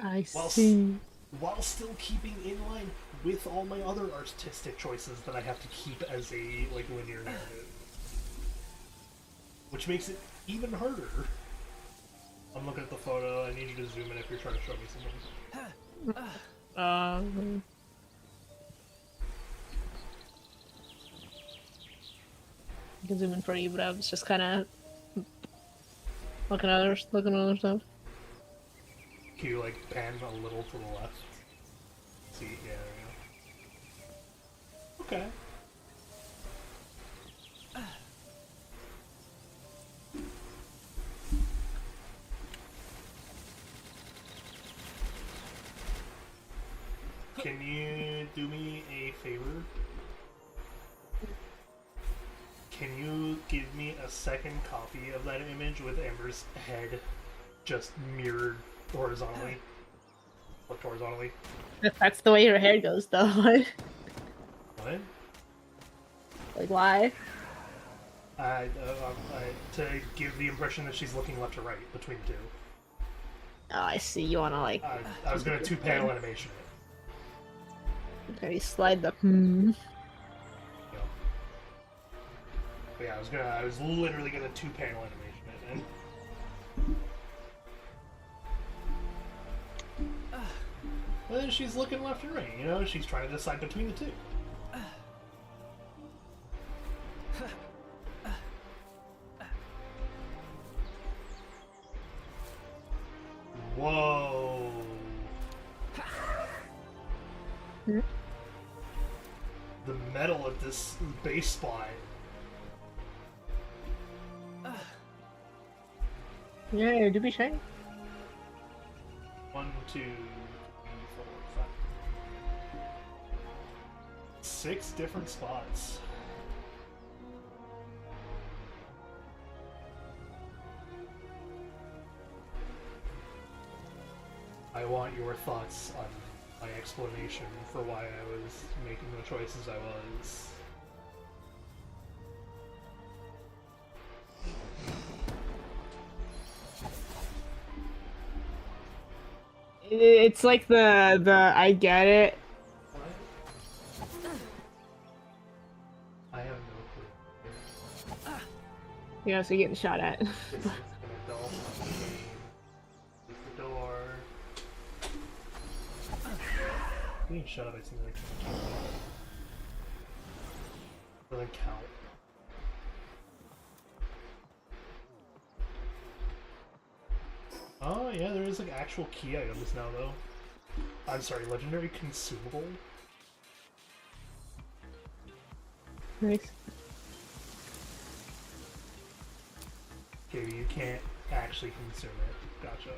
I see. While still keeping in line with all my other artistic choices that I have to keep as a like linear narrative, which makes it even harder. I'm looking at the photo. I need you to zoom in if you're trying to show me something. I can zoom in for you, but I was just kind of looking at other stuff. Can you like pan a little to the left? See, yeah, there we go. Okay. Can you do me a favor? Can you give me a second copy of that image with Amber's head just mirrored horizontally? Flipped horizontally? That's the way her hair goes, though. What? Like, why? To give the impression that she's looking left to right between the two. Oh, I see. You wanna, like... I was gonna two-panel animation it. Okay, slide the... But yeah, I was literally gonna two-panel animation it, and... Well, then she's looking left and right, you know? She's trying to decide between the two. Whoa! Hmm? The metal at this base spot. Yeah, do be shiny. 1, 2, 3, 4, 5. 6 different spots. I want your thoughts on my explanation for why I was making the choices I was. It's like the I get it. I have no clue. Yeah, so you're getting shot at. This is gonna dull my game. Close the door. Being shut up, I seem like doesn't count. Oh yeah, there is like actual key items now though. I'm sorry, legendary consumable. Nice. Okay, you can't actually consume it. Gotcha.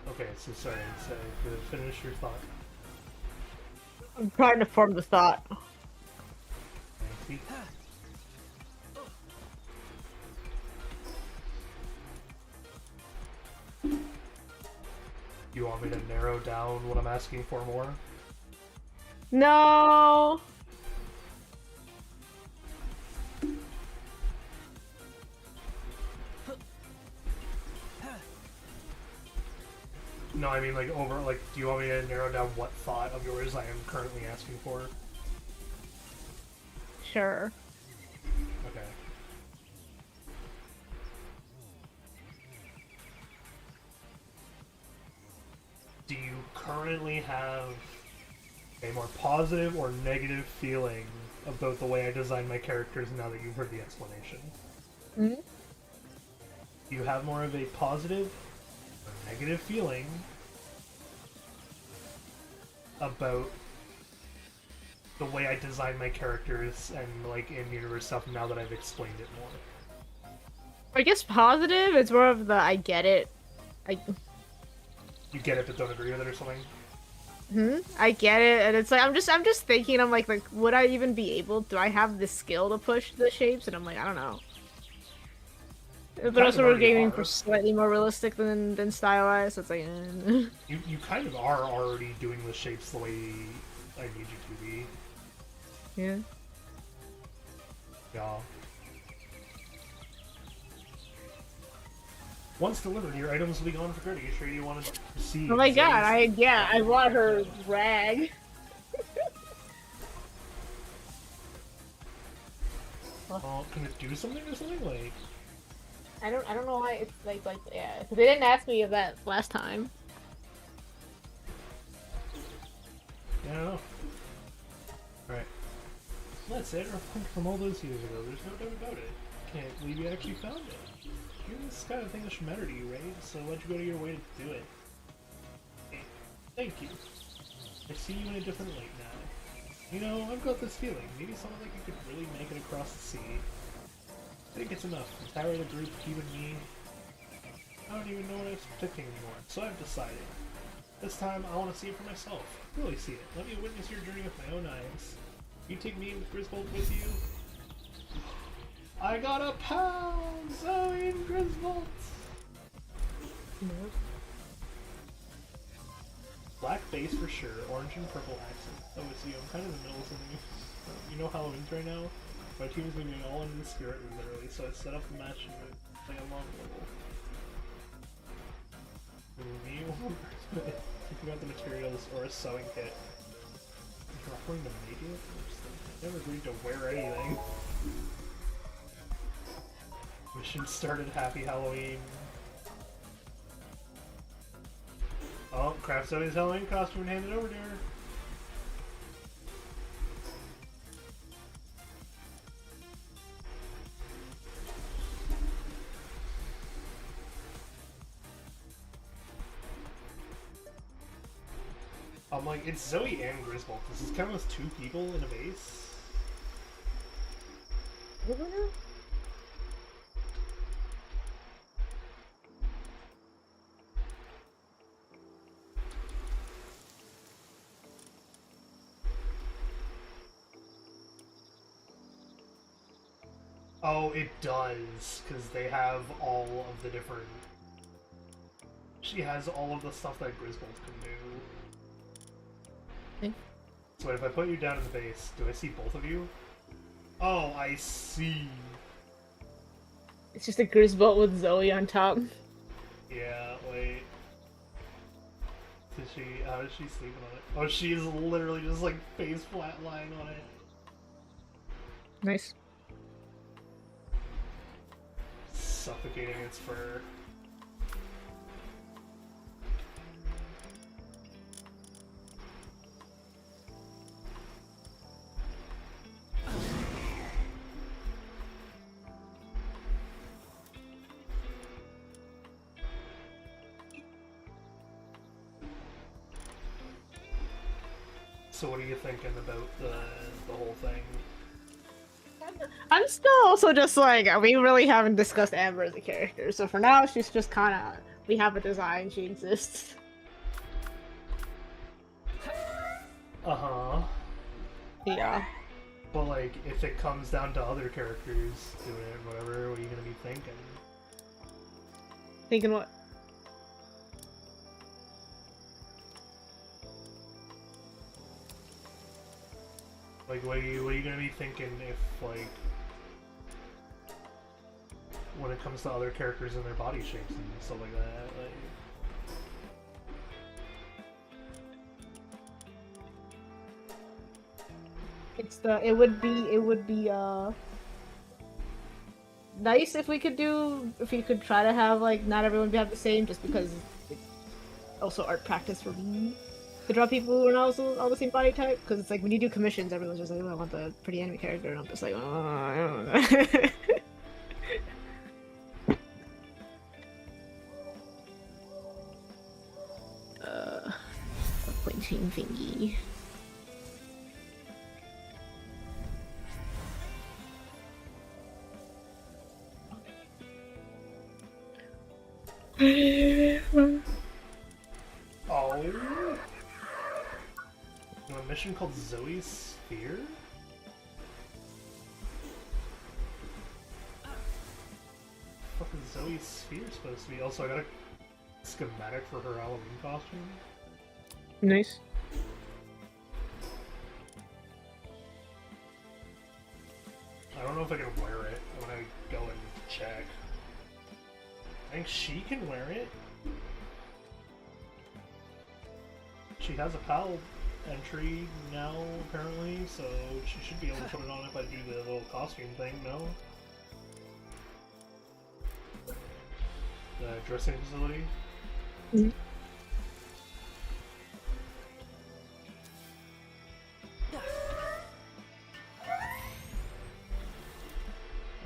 Okay, so sorry, so to finish your thought. I'm trying to form the thought. Nancy. You want me to narrow down what I'm asking for more? No. No, I mean like over, like, do you want me to narrow down what thought of yours I am currently asking for? Sure. Okay. Do you currently have a more positive or negative feeling about the way I design my characters now that you've heard the explanation? Hmm? Do you have more of a positive or negative feeling about the way I design my characters and like in-universe stuff now that I've explained it more? I guess positive. It's more of the I get it. You get it but don't agree with it or something? I get it, and it's like I'm just thinking. I'm like would I even be able? Do I have the skill to push the shapes? And I'm like, I don't know. But also we're gaming for slightly more realistic than stylized, so it's like. You kind of are already doing the shapes the way I need you to be. Yeah. Yeah. Once delivered, your items will be gone for good. Are you sure you want to proceed? Oh my god! I want her rag. Oh, can it do something or something? Like, I don't know why it's like yeah. 'Cause they didn't ask me of that last time. I don't know. Alright. That's it. From all those years ago, there's no doubt about it. Can't believe you actually found it. You're this kind of thing that should matter to you, right? So why'd you go to your way to do it? Hey, thank you. I see you in a different light now. You know, I've got this feeling. Maybe someone like you could really make it across the sea. I think it's enough. The power of the group, you and me. I don't even know what I was predicting anymore, so I've decided. This time, I want to see it for myself. Really see it. Let me witness your journey with my own eyes. You take me and Griswold with you. I got a pal! Zoe and Griswold! Black base for sure, orange and purple accent. Oh, see, I'm kind of in the middle of something. You know Halloween's right now? My team is moving all into the spirit, literally, so I set up the match and play along level. Picking out the materials or a sewing kit. You're offering to make it? I never agreed to wear anything. Mission started. Happy Halloween. Oh, craft Zoe's Halloween costume and hand it over to her. I'm like, it's Zoe and Griswold. This is kind of with 2 people in a base. Oh, it does, because they have all of the different... She has all of the stuff that Griswold can do. Okay. So if I put you down in the base, do I see both of you? Oh, I see. It's just a Griswold with Zoe on top. Yeah, wait. How is she sleeping on it? Oh, she's literally just like face flat lying on it. Nice. Suffocating its fur. So what are you thinking about the whole thing? I'm still also just like, we really haven't discussed Amber as a character, so for now she's just kind of, we have a design, she exists. Uh-huh. Yeah. But like, if it comes down to other characters doing it, whatever, what are you gonna be thinking? Thinking what? Like, what are you gonna be thinking if, like, when it comes to other characters and their body shapes and stuff like that, like... It would be nice if we could try to have, like, not everyone have the same, just because it's also art practice for me to draw people who are also all the same body type, because it's like when you do commissions, everyone's just like, oh, I want the pretty anime character, and I'm just like, oh, I don't know. Pointing thingy. Oh! A mission called Zoe's Sphere? What is Zoe's Sphere supposed to be? Also, I got a schematic for her Halloween costume. Nice. I don't know if I can wear it when I go and check. I think she can wear it. She has a PAL entry now, apparently, so she should be able to put it on if I do the little costume thing, no? The dressing facility? Mm-hmm.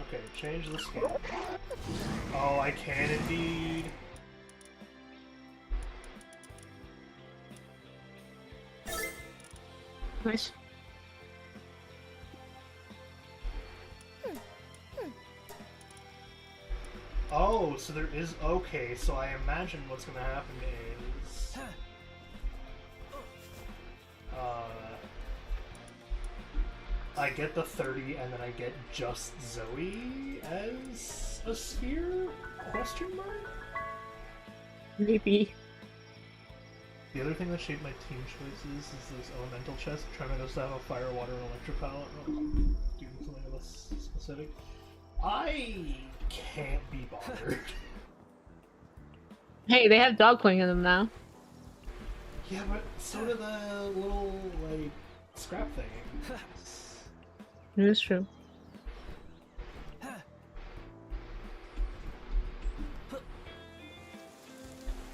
Okay, change the skin. Oh, I can indeed. Nice. Oh, so there is... Okay, so I imagine what's gonna happen is... I get the 30 and then I get just Zoe as a sphere? Question mark? Maybe. The other thing that shaped my team choices is this elemental chest, trying to just have a fire, water, and electric palette. Doing something of this specific. I can't be bothered. Hey, they have dog playing in them now. Yeah, but so do the little, like, scrap thing. It is true.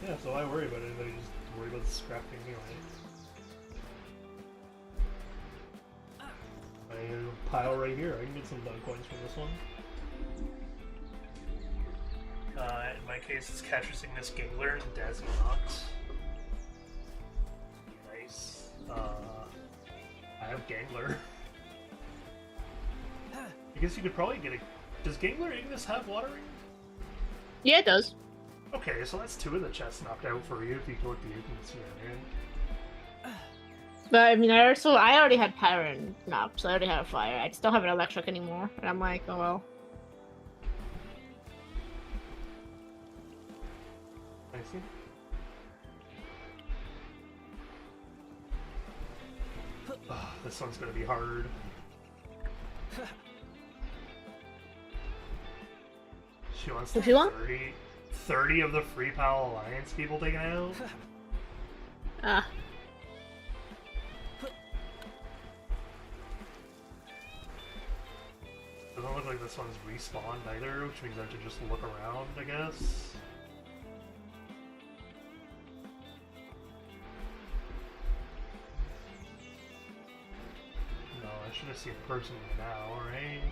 Yeah, so I worry about it, but I just worry about the scrap thing anyway. I have a pile right here. I can get some dog coins from this one. In my case, it's Catcher Cygnus Gingler and Dazzle Knox. Nice. Gangler. I guess you could probably get a... Does Gangler Ignis have watering? Yeah, it does. Okay, so that's 2 of the chests knocked out for you if you go with the Ignis here. But I mean, I already had Pyron knocked, so I already had a fire. I just don't have an electric anymore, and I'm like, oh well. I see. Oh, this one's gonna be hard. She wants What do you want? 30 of the Free Pal Alliance people taken out. Ah. Doesn't look like this one's respawned either, which means I have to just look around, I guess. No, I should have seen a person now, right?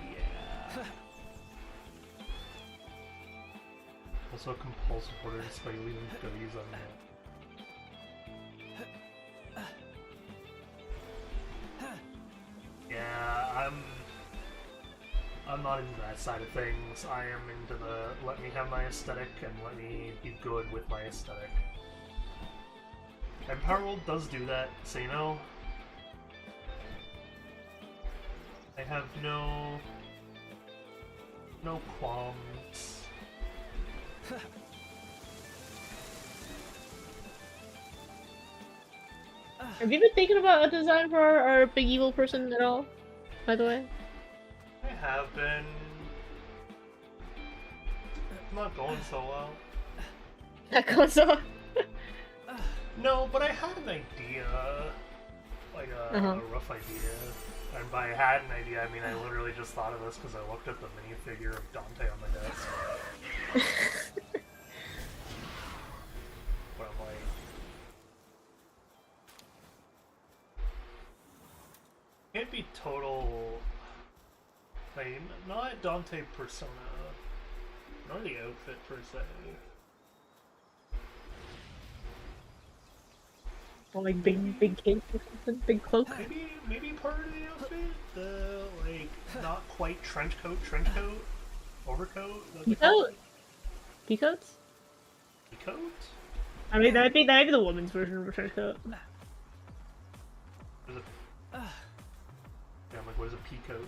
Yeah. Also compulsive order despite leaving W's on that. Yeah, I'm not into that side of things. I am into the let me have my aesthetic and let me be good with my aesthetic. And Palworld does do that, so you know. I have no qualms. Have you been thinking about a design for our big evil person at all? By the way, I have been. Not going so well. that goes on. No, but I had an idea. Like a rough idea. And by had an idea, I mean I literally just thought of this because I looked at the minifigure of Dante on my desk. But I'm like... Can't be total... Like, not Dante persona. Nor the outfit per se. Or like big cape or something, big cloak. Maybe part of the outfit? The, like, not quite trench coat, overcoat? Peacoat? Peacoats? Peacoat? I mean, that'd be the woman's version of a trench coat. Yeah, I'm like, what is a peacoat?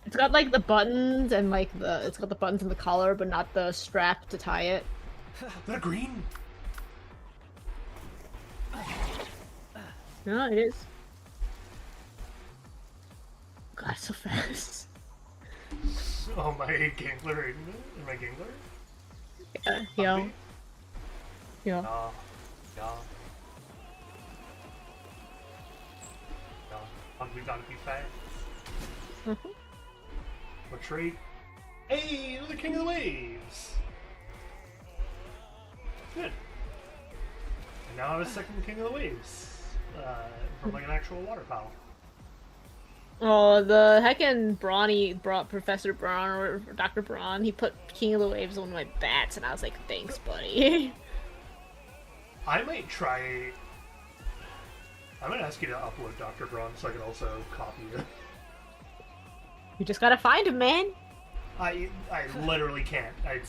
It's got like the buttons and like it's got the buttons in the collar, but not the strap to tie it. They're green! No, it is. God, so fast. Oh, my Gangler, isn't it? Am I Gangler? Yeah, yeah. Yeah. Yeah. We gotta be fast. What trait? Hey, another King of the Waves! Good. And now I have a second King of the Waves. From like an actual waterfowl. Oh, the heckin' Professor Braun or Dr. Braun, he put King of the Waves on my bats, and I was like, thanks, buddy. I might ask you to upload Dr. Braun so I can also copy it. You just gotta find him, man. I literally can't. I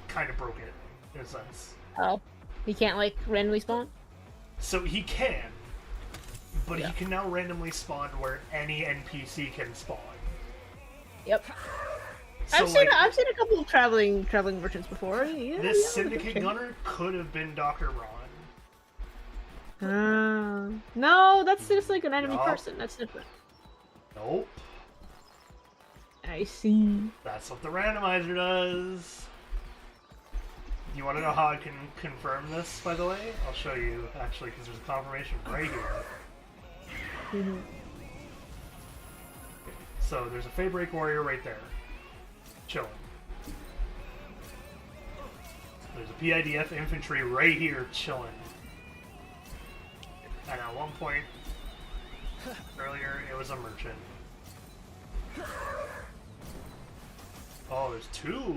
kind of broke it, in a sense. Oh. He can't, like, randomly spawn? So he can, but he can now randomly spawn where any NPC can spawn. Yep. So, I've seen a couple of traveling merchants before. Yeah, this Syndicate Gunner could have been Dr. Braun. No, that's just like an enemy person. That's different. Nope. I see. That's what the randomizer does. You want to know how I can confirm this, by the way? I'll show you, actually, because there's a confirmation right here. So there's a Faebreak Warrior right there. Chilling. There's a PIDF Infantry right here, chilling. And at one point, earlier, it was a Merchant. Oh, there's two!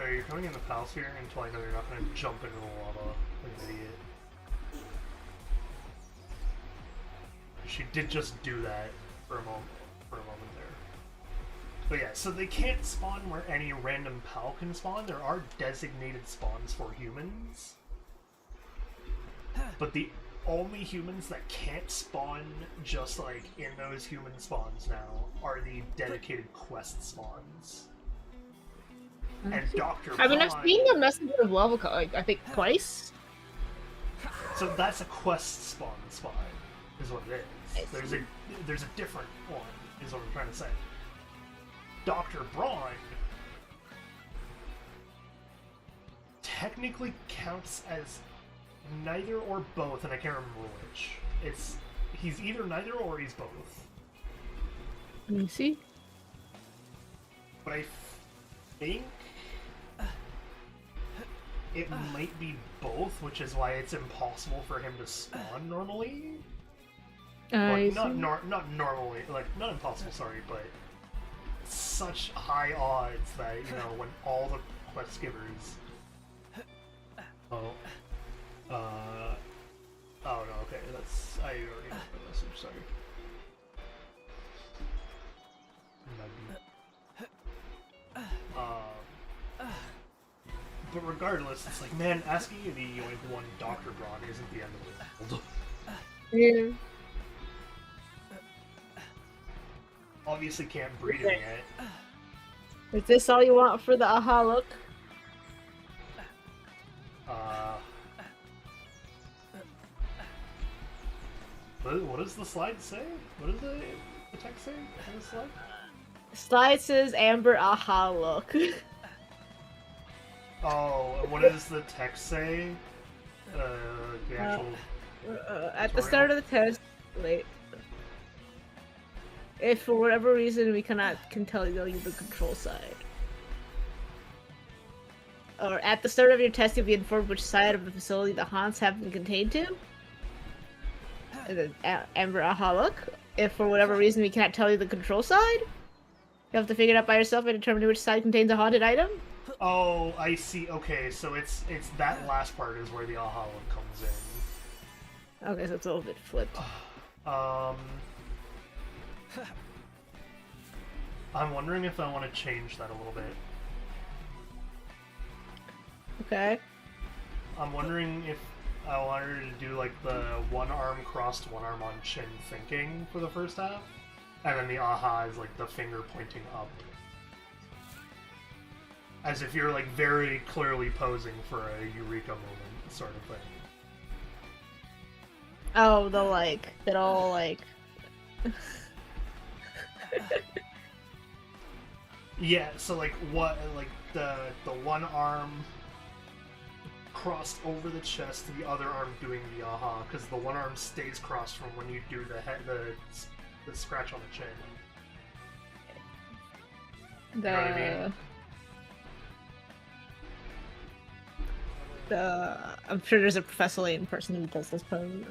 Okay, you're coming in the palace here until I know you're not going to jump into the lava like an idiot. She did just do that for a moment there. But yeah, so they can't spawn where any random pal can spawn. There are designated spawns for humans. But the only humans that can't spawn just like in those human spawns now are the dedicated quest spawns. And Dr. I mean, I've Braun- seen the message of lava, like, I think twice. So that's a quest spawn, is what it is. There's a different one, is what I'm trying to say. Dr. Braun technically counts as neither or both, and I can't remember which. He's either neither or he's both. Let me see. But I think it might be both, which is why it's impossible for him to spawn normally. Like, not normally, like, not impossible, sorry, but such high odds that, you know, when all the quest givers... Oh, no, okay, I already got the message, sorry. But regardless, it's like, man, asking you to yoink one Dr. Braun isn't the end of the world. Yeah. Obviously can't breed him yet. Is this all you want for the aha look? What does the slide say? What does the text say on the slide? Slide says Amber aha look. Oh, what does the text say? The actual... At the start of the test, wait. If for whatever reason we can tell you the control side. Or at the start of your test, you'll be informed which side of the facility the haunts have been contained to. And then Amber aha look. If for whatever reason we cannot tell you the control side, you have to figure it out by yourself and determine which side contains a haunted item. Oh, I see. Okay, so it's that last part is where the aha look comes in. Okay, so it's a little bit flipped. I'm wondering if I want to change that a little bit. Okay. I'm wondering if I want her to do like the one arm crossed, one arm on chin thinking for the first half, and then the aha is like the finger pointing up. As if you're like very clearly posing for a eureka moment sort of thing. Oh, the like, that all like... Yeah, so like what, like the one arm crossed over the chest, the other arm doing the aha, because the one arm stays crossed from when you do the scratch on the chin. You know what I mean? I'm sure there's a Professor Layton person who does this pose.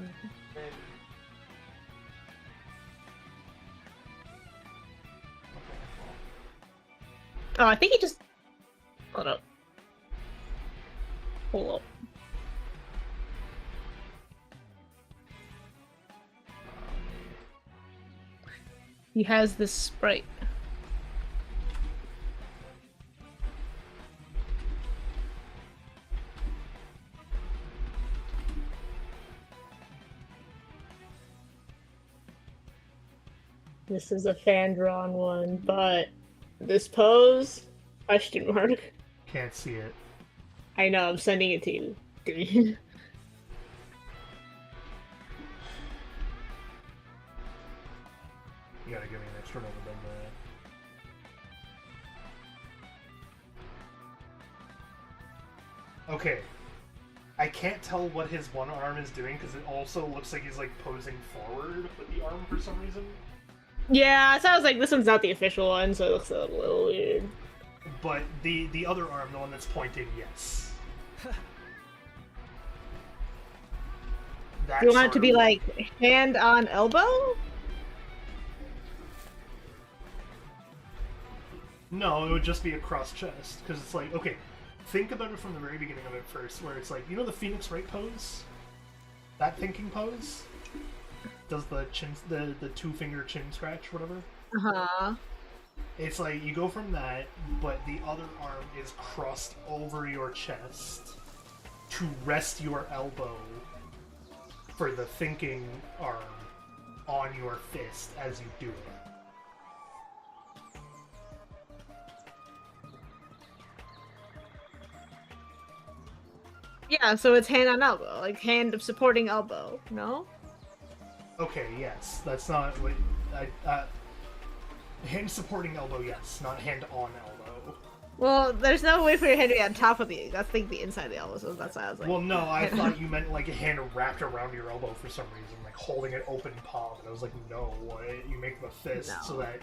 Oh, I think he just... Hold up. Hold up. He has this sprite. This is a fan-drawn one, but this pose? Question mark. Can't see it. I know, I'm sending it to you. You gotta give me an extra moment on that. Okay. I can't tell what his one arm is doing because it also looks like he's like posing forward with the arm for some reason. Yeah, so I was like, this one's not the official one, so it looks a little weird. But the other arm, the one that's pointing, yes. that. Do you want it sort to of be thing. like hand on elbow? No, it would just be across chest, because it's like, okay, think about it from the very beginning of it first, where it's like, you know the Phoenix Right pose? That thinking pose? Does the chin, the two-finger chin scratch, whatever? Uh-huh. It's like, you go from that, but the other arm is crossed over your chest to rest your elbow for the thinking arm on your fist as you do it. Yeah, so it's hand on elbow, like hand of supporting elbow, no? Okay, yes. That's not what... hand supporting elbow, yes. Not hand on elbow. Well, there's no way for your hand to be on top of the... That's like the inside of the elbow, so that's why I was like... Well, no, I thought you meant like a hand wrapped around your elbow for some reason, like holding it open palm. And I was like, no, you make the fist so that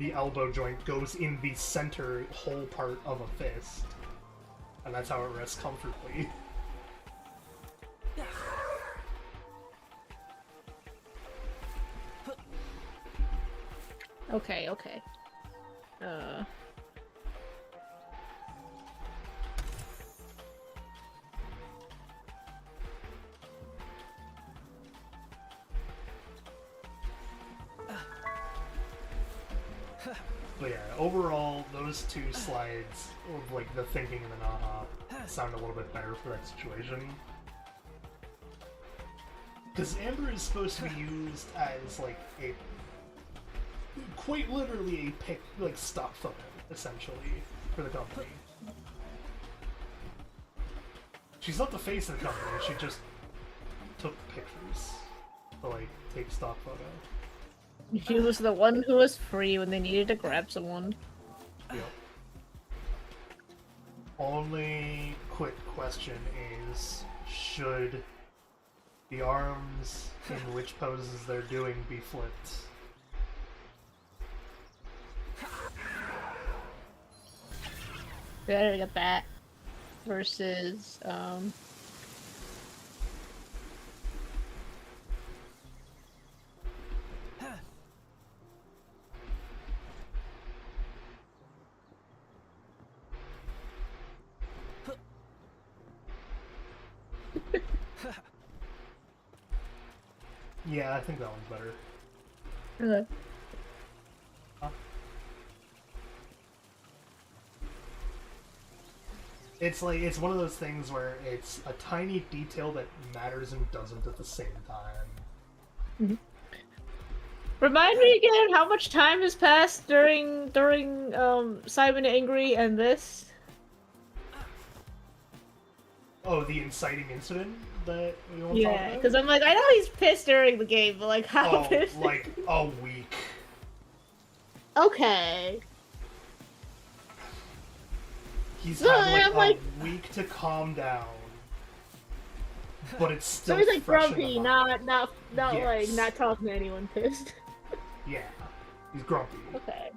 the elbow joint goes in the center whole part of a fist. And that's how it rests comfortably. Okay. But yeah, overall, those two slides, of like the thinking and the naha, sound a little bit better for that situation. Because Amber is supposed to be used as like a, quite literally a stock photo, essentially, for the company. She's not the face of the company, she just took pictures to like take stock photo. She was the one who was free when they needed to grab someone. Yep. Only quick question is, should the arms in which poses they're doing be flipped? Better get that. Versus, Yeah, I think that one's better. Okay. Huh? It's like, it's one of those things where it's a tiny detail that matters and doesn't at the same time. Remind me again how much time has passed during Simon Angry and this? Oh, the inciting incident that we want to talk Yeah, about? because I'm like, I know he's pissed during the game, but like, how Oh, pissed? like a week. Okay. He's No, had I'm like like- a week to calm down. But it's So still he's like fresh in the grumpy, mind. not like Yes. not talking to anyone pissed. Yeah, he's grumpy. Okay.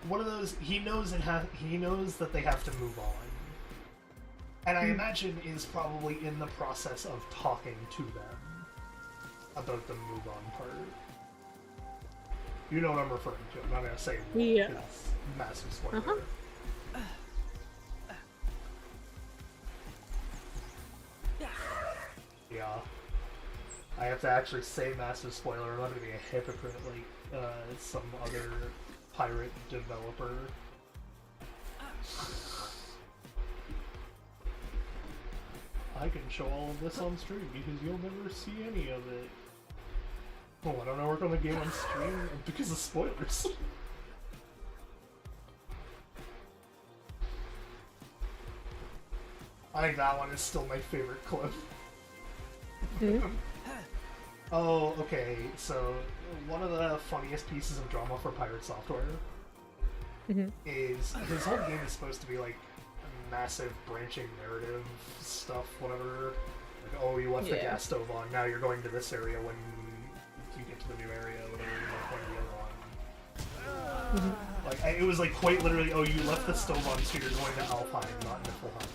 One of those, he knows that they have to move on. And I imagine is probably in the process of talking to them about the move on part. You know what I'm referring to. I'm not gonna say what, Yeah. 'cause it's massive spoiler. Uh-huh. Yeah. I have to actually say massive spoiler. I'm not gonna be a hypocrite like some other pirate developer. I can show all of this on stream because you'll never see any of it. Oh, I don't know, work on the game on stream because of spoilers. I think that one is still my favorite clip. Oh, okay, so one of the funniest pieces of drama for Pirate Software is his whole game is supposed to be like massive branching narrative stuff, whatever. Like, oh, you left the gas stove on, now you're going to this area when you get to the new area, whatever, you're not going to the other one. Like, it was like quite literally, oh, you left the stove on, so you're going to Alpine, not Niflheim.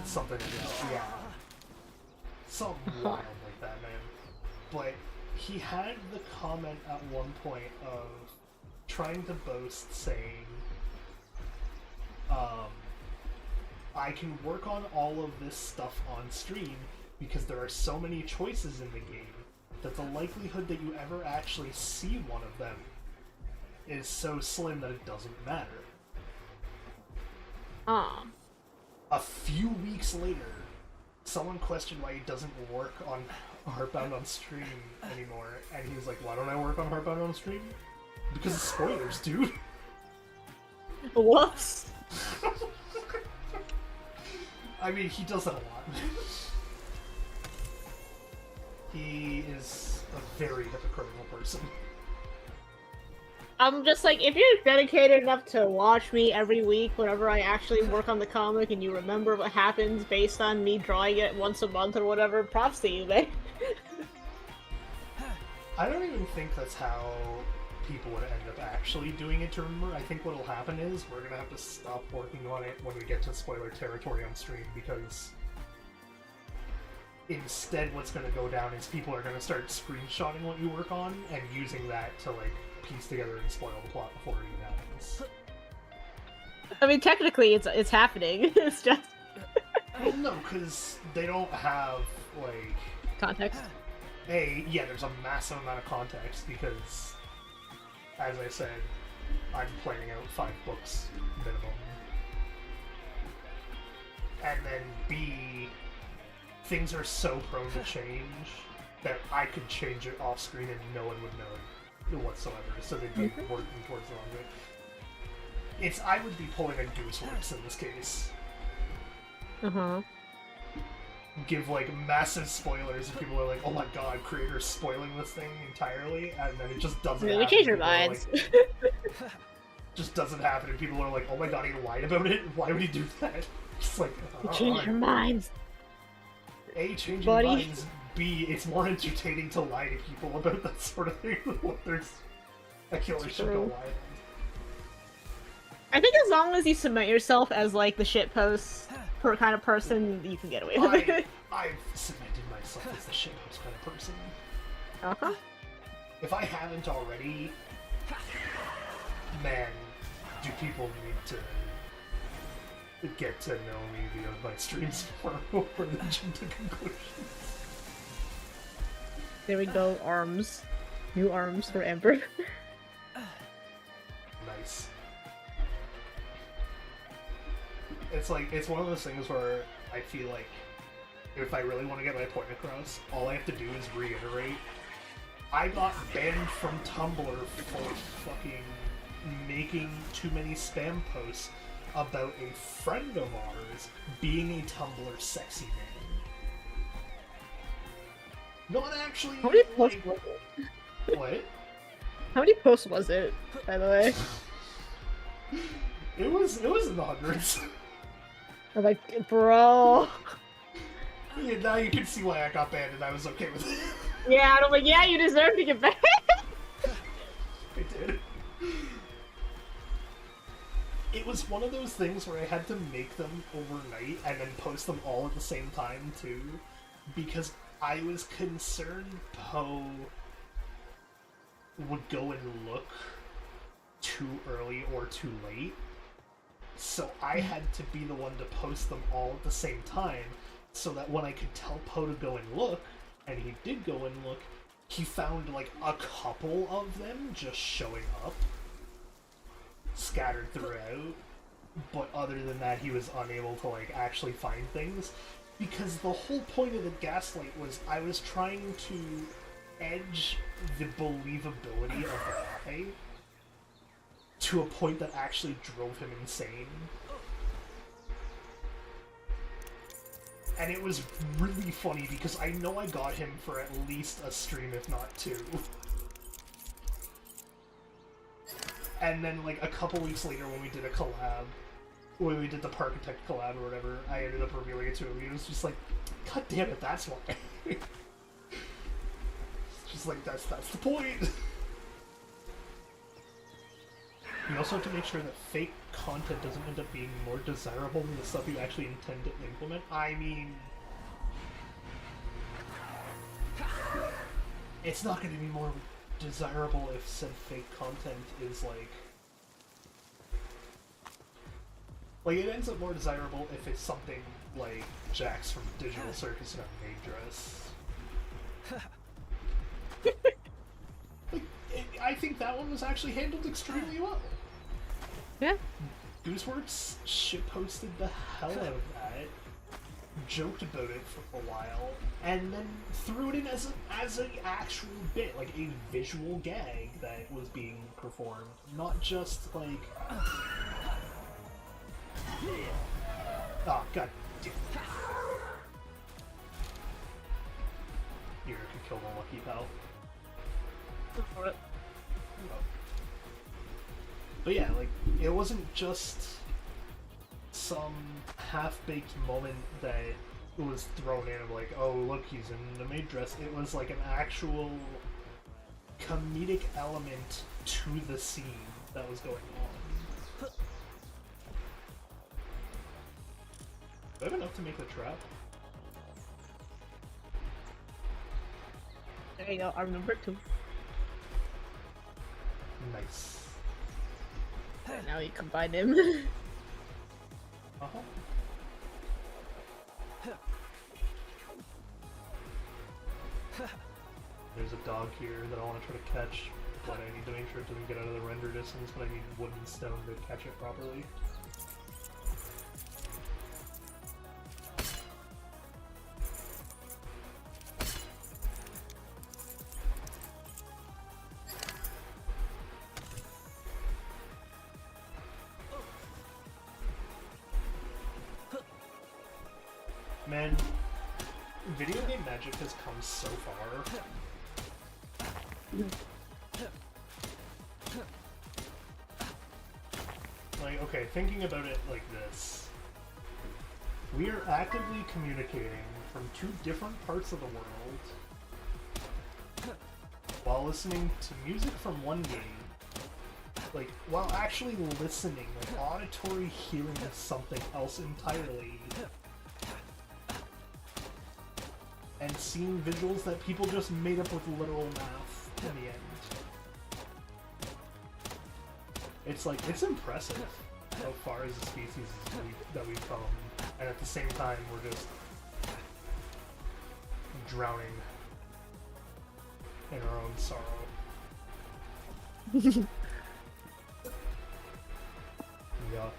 It's something like yeah. Something wild like that, man. But he had the comment at one point of trying to boast, saying, I can work on all of this stuff on stream because there are so many choices in the game that the likelihood that you ever actually see one of them is so slim that it doesn't matter. A few weeks later, someone questioned why he doesn't work on Heartbound on stream anymore, and he was like, why don't I work on Heartbound on stream? Because of spoilers, dude. Whoops. I mean, he does that a lot. He is a very hypocritical person. I'm just like, if you're dedicated enough to watch me every week whenever I actually work on the comic and you remember what happens based on me drawing it once a month or whatever, props to you, man. I don't even think that's how people would end up actually doing it to remember. I think what'll happen is we're gonna have to stop working on it when we get to spoiler territory on stream, because instead what's gonna go down is people are gonna start screenshotting what you work on and using that to, like, piece together and spoil the plot before it even happens. I mean, technically, it's happening. It's just... Well, no, because they don't have, like... Context? Yeah, there's a massive amount of context, because, as I said, I'm planning out 5 books minimum. And then B, things are so prone to change that I could change it off screen and no one would know whatsoever, so they'd be working towards the wrong way. I would be pulling a Gooseworks in this case. Give, like, massive spoilers if people are like, oh my god, creator's spoiling this thing entirely, and then it just doesn't happen. We change your minds. Like, just doesn't happen, and people are like, oh my god, he lied about it? Why would he do that? Just like, Change your minds. A, changing Buddy. minds. B, it's more entertaining to lie to people about that sort of thing than what there's a killer should go lie. I think as long as you submit yourself as, like, the shitpost kind of person, you can get away with it. I've submitted myself as the shitpost kind of person. Uh-huh. If I haven't already, man, do people need to get to know me via my streams before they jump to conclusions? There we go, arms. New arms for Ember. Nice. It's like, it's one of those things where I feel like if I really want to get my point across, all I have to do is reiterate. I got banned from Tumblr for fucking making too many spam posts about a friend of ours being a Tumblr sexy man. Not actually. How many posts was it? What? How many posts was it, by the way? It was in the hundreds. I'm like, bro. Yeah, now you can see why I got banned, and I was okay with it. Yeah, and I'm like, yeah, you deserve to get banned. I did. It was one of those things where I had to make them overnight and then post them all at the same time, too, because I was concerned Poe would go and look too early or too late. So I had to be the one to post them all at the same time, so that when I could tell Poe to go and look, and he did go and look, he found like a couple of them just showing up, scattered throughout, but other than that he was unable to like actually find things, because the whole point of the gaslight was I was trying to edge the believability of the lie to a point that actually drove him insane. And it was really funny because I know I got him for at least a stream, if not 2. And then, like, a couple weeks later when we did a collab, when we did the Parkitect collab or whatever, I ended up revealing it to him. He was just like, God damn it, that's why. It's just like, that's the point. You also have to make sure that fake content doesn't end up being more desirable than the stuff you actually intend to implement. I mean, it's not going to be more desirable if said fake content is like it ends up more desirable if it's something like Jax from Digital Circus in a maid dress. I think that one was actually handled extremely well. Yeah. Gooseworks shitposted the hell out of that, joked about it for a while, and then threw it in as an actual bit, like a visual gag that was being performed, not just like. Oh god damn. You could kill the lucky pal. But yeah, like, it wasn't just some half-baked moment that was thrown in of like, oh, look, he's in the maid dress. It was like an actual comedic element to the scene that was going on. Do I have enough to make the trap? There you go, I remember too. Nice. Now you combine him. Uh-huh. There's a dog here that I want to try to catch, but I need to make sure it doesn't get out of the render distance, but I need wood and stone to catch it properly. Man, video game magic has come so far. Like, okay, thinking about it like this. We are actively communicating from two different parts of the world while listening to music from one game. Like, while actually listening, like auditory hearing of something else entirely. And seeing visuals that people just made up with literal math in the end. It's like, it's impressive how far as a species that we've come, and at the same time we're just drowning in our own sorrow. Yeah.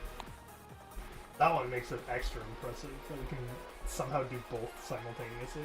That one makes it extra impressive that we can somehow do both simultaneously.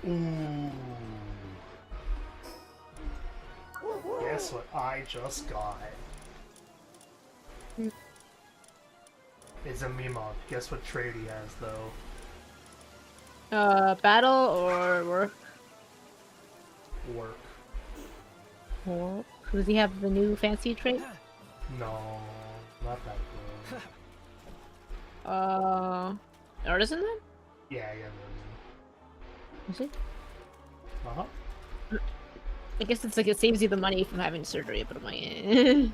Ooh. Guess what I just got? It's a Mimok. Guess what trait he has, though? Battle or work? Work. Or does he have the new fancy trait? No, not that good. Artisan then? Yeah. Is he? Uh-huh. I guess it's like it saves you the money from having surgery, but I'm like,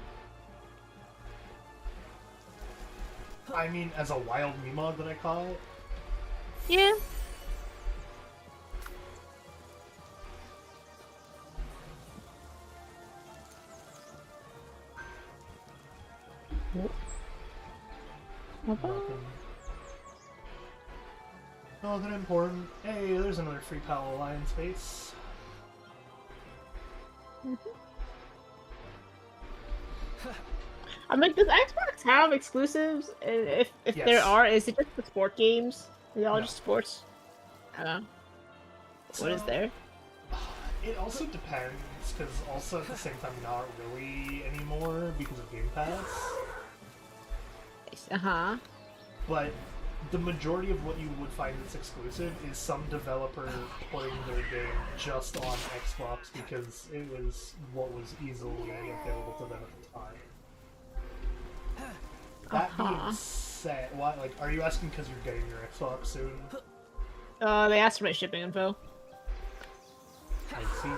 I mean, as a wild Mimog that I caught. yeah. Nothing important. Hey, there's another free Palworld I in space. I'm like, does Xbox have exclusives? And if Yes. there are, is it just the sport games? Are they all No. just sports? I don't know. So, What is there? It also depends, because also at the same time not really anymore because of Game Pass. Uh-huh. But the majority of what you would find that's exclusive is some developer putting their game just on Xbox because it was what was easily available to them at the time. That being said, why? Like, are you asking because you're getting your Xbox soon? They asked for my shipping info. I see.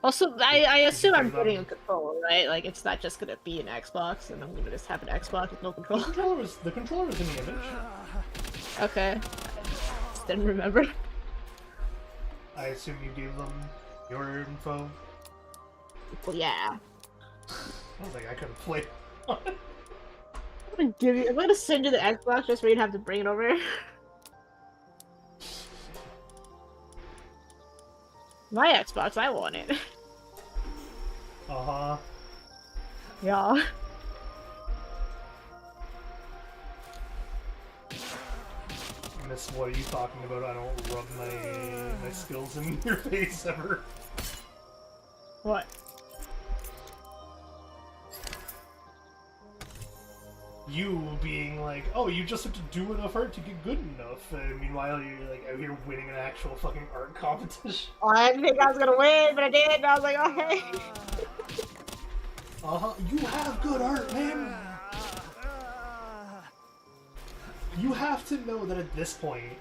Also, I assume I'm turn putting on- a controller, right? Like, it's not just gonna be an Xbox, and I'm gonna just have an Xbox with no The controller. controller was in the image. Okay. Just didn't remember. I assume you gave them your info. Well, yeah. I was like, I couldn't play. I'm gonna send you the Xbox just for you to have to bring it over here. My Xbox, I want it. Uh-huh. Yeah. Miss, what are you talking about? I don't rub my skills in your face ever. What? You being like, oh, you just have to do enough art to get good enough. And meanwhile, you're like out here winning an actual fucking art competition. I didn't think I was gonna win, but I did, and I was like, okay. Uh-huh. You have good art, man. You have to know that at this point,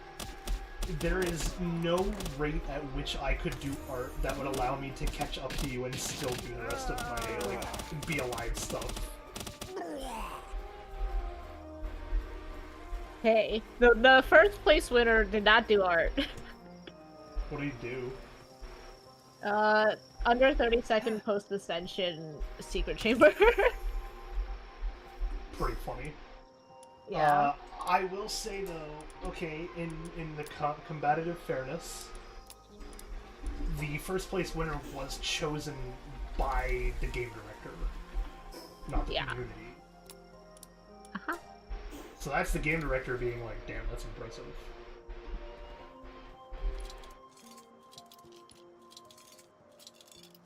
there is no rate at which I could do art that would allow me to catch up to you and still do the rest of my, like, be alive stuff. Hey, the first place winner did not do art. What do you do? Under 30-second post-ascension secret chamber. Pretty funny. Yeah. I will say though, okay, in the combative fairness, the first place winner was chosen by the game director, not the community. Uh-huh. So that's the game director being like, damn, that's impressive.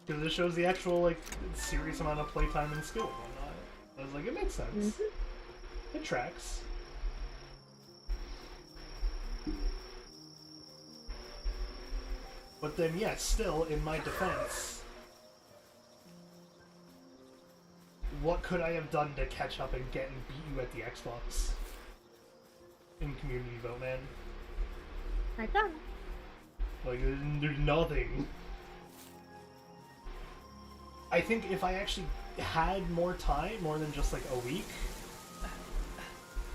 Because it shows the actual, like, serious amount of playtime and skill and whatnot. I was like, it makes sense. It tracks. But then, yeah, still, in my defense, what could I have done to catch up and get and beat you at the Xbox? In community vote, man. Right done. Like, there's nothing. I think if I actually had more time, more than just like a week,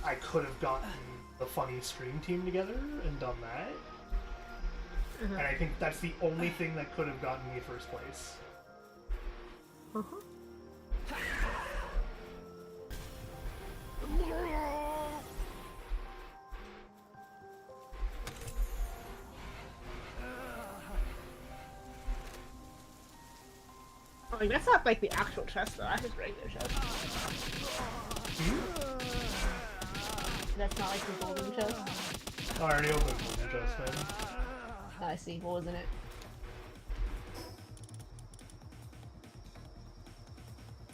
I could have gotten the funny stream team together and done that. And I think that's the only thing that could have gotten me first place. Like, that's not like the actual chest though, that's just regular chest. That's not like the golden chest. I already opened the chest, man. I see, what was in it?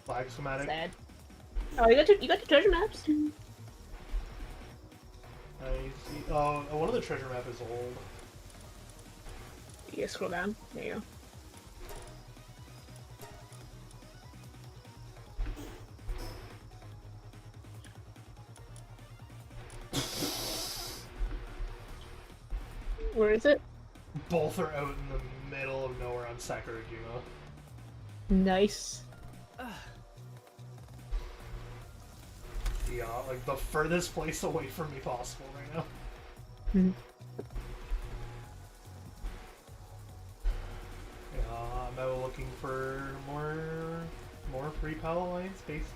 Flag schematic. Sad. Oh, you got the treasure maps? I see. Oh, one of the treasure map is old. You scroll down, there you go. Where is it? Both are out in the middle of nowhere on Sakurajima. Nice. Yeah, like the furthest place away from me possible right now. Yeah, I'm out looking for more free Pal Alliance bases.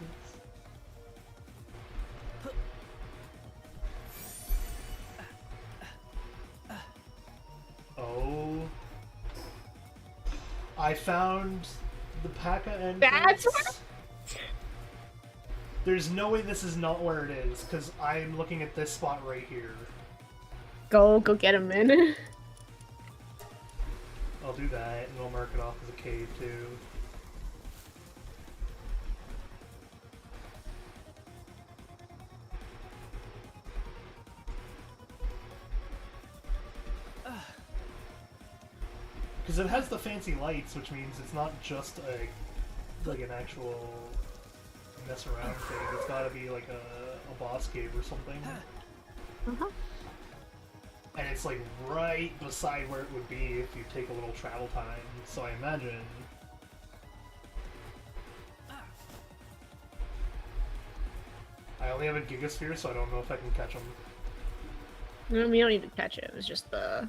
Oh, I found the P.A.K.A. entrance. That's what? There's no way this is not where it is, because I'm looking at this spot right here. Go get him in. I'll do that, and we'll mark it off as a cave, too. Because it has the fancy lights, which means it's not just like an actual mess around thing. It's gotta be like a boss cave or something. Uh-huh. And it's like right beside where it would be if you take a little travel time. So I imagine... I only have a Gigasphere, so I don't know if I can catch them. No, you don't need to catch him. It's just the...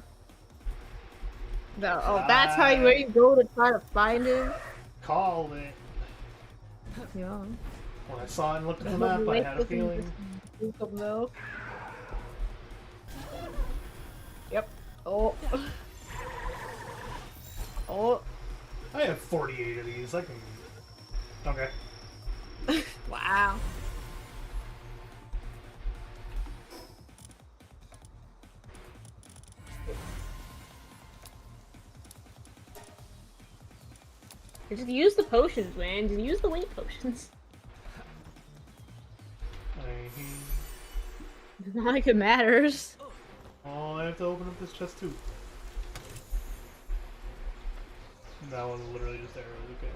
Oh, that's how where you go to try to find him? Called it. Yeah. When I saw it and looked at the map, I had a feeling. Yep. Oh. Oh. I have 48 of these. I can... Okay. Wow. Just use the potions, man. Just use the weight potions. It's not like it matters. Oh, I have to open up this chest too. That one's literally just arrows, okay.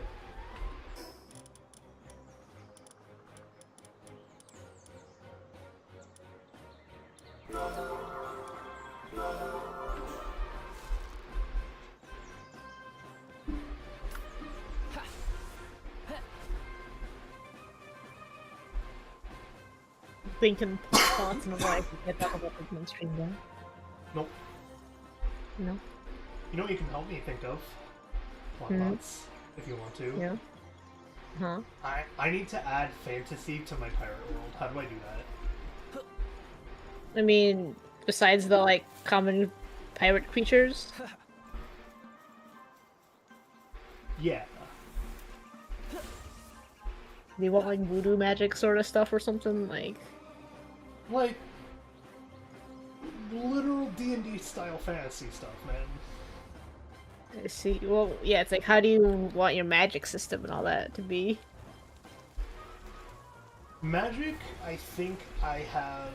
Thinking thoughts and what I can get back about the mainstream then. Nope. No. You know what you can help me think of? Thoughts, if you want to. Yeah. Huh? I need to add fantasy to my pirate world. How do I do that? I mean, besides the, like, common pirate creatures? Yeah. Do you want, like, voodoo magic sort of stuff or something? Like, literal D&D style fantasy stuff, man. I see. Well, yeah, it's like, how do you want your magic system and all that to be? Magic, I think I have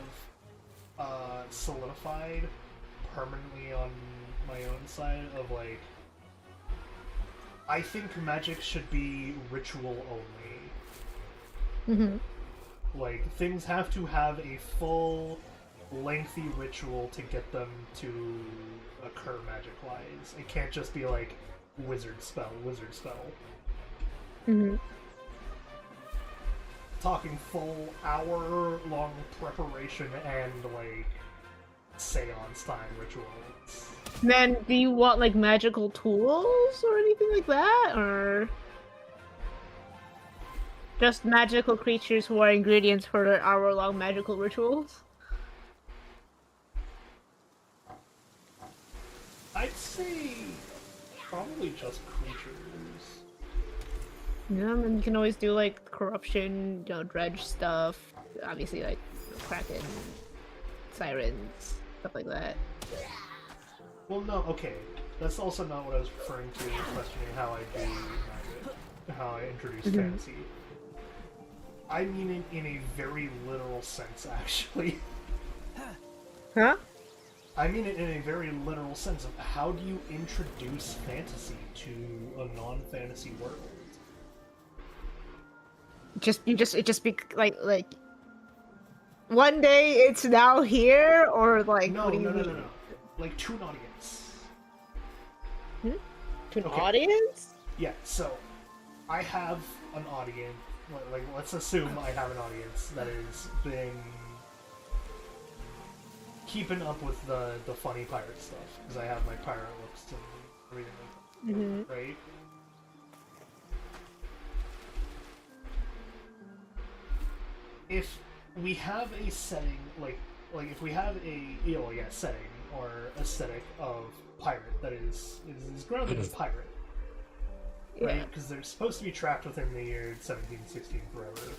solidified permanently on my own side of, like... I think magic should be ritual only. Mm-hmm. Like, things have to have a full, lengthy ritual to get them to occur magic-wise. It can't just be like, wizard spell, wizard spell. Mm-hmm. Talking full hour-long preparation and, like, seance time rituals. Then, do you want, like, magical tools or anything like that? Or just magical creatures who are ingredients for their hour-long magical rituals? I'd say probably just creatures. Yeah, and you can always do, like, corruption, you know, dredge stuff. Obviously, like, kraken, sirens, stuff like that. Well, no, okay. That's also not what I was referring to in questioning how I do magic, how I introduce fantasy. I mean it in a very literal sense, actually. Huh? I mean it in a very literal sense of how do you introduce fantasy to a non-fantasy world? It just be like one day it's now here, or like No, what do you no, no, mean? no, no. Like to an audience. To an Okay. audience? Yeah, so I have an audience. Like, let's assume I have an audience that is been keeping up with the funny pirate stuff because I have my pirate looks and everything like that, right? If we have a setting like if we have a setting or aesthetic of pirate that is grounded in pirate. Right? Because they're supposed to be trapped within the year 1716 forever.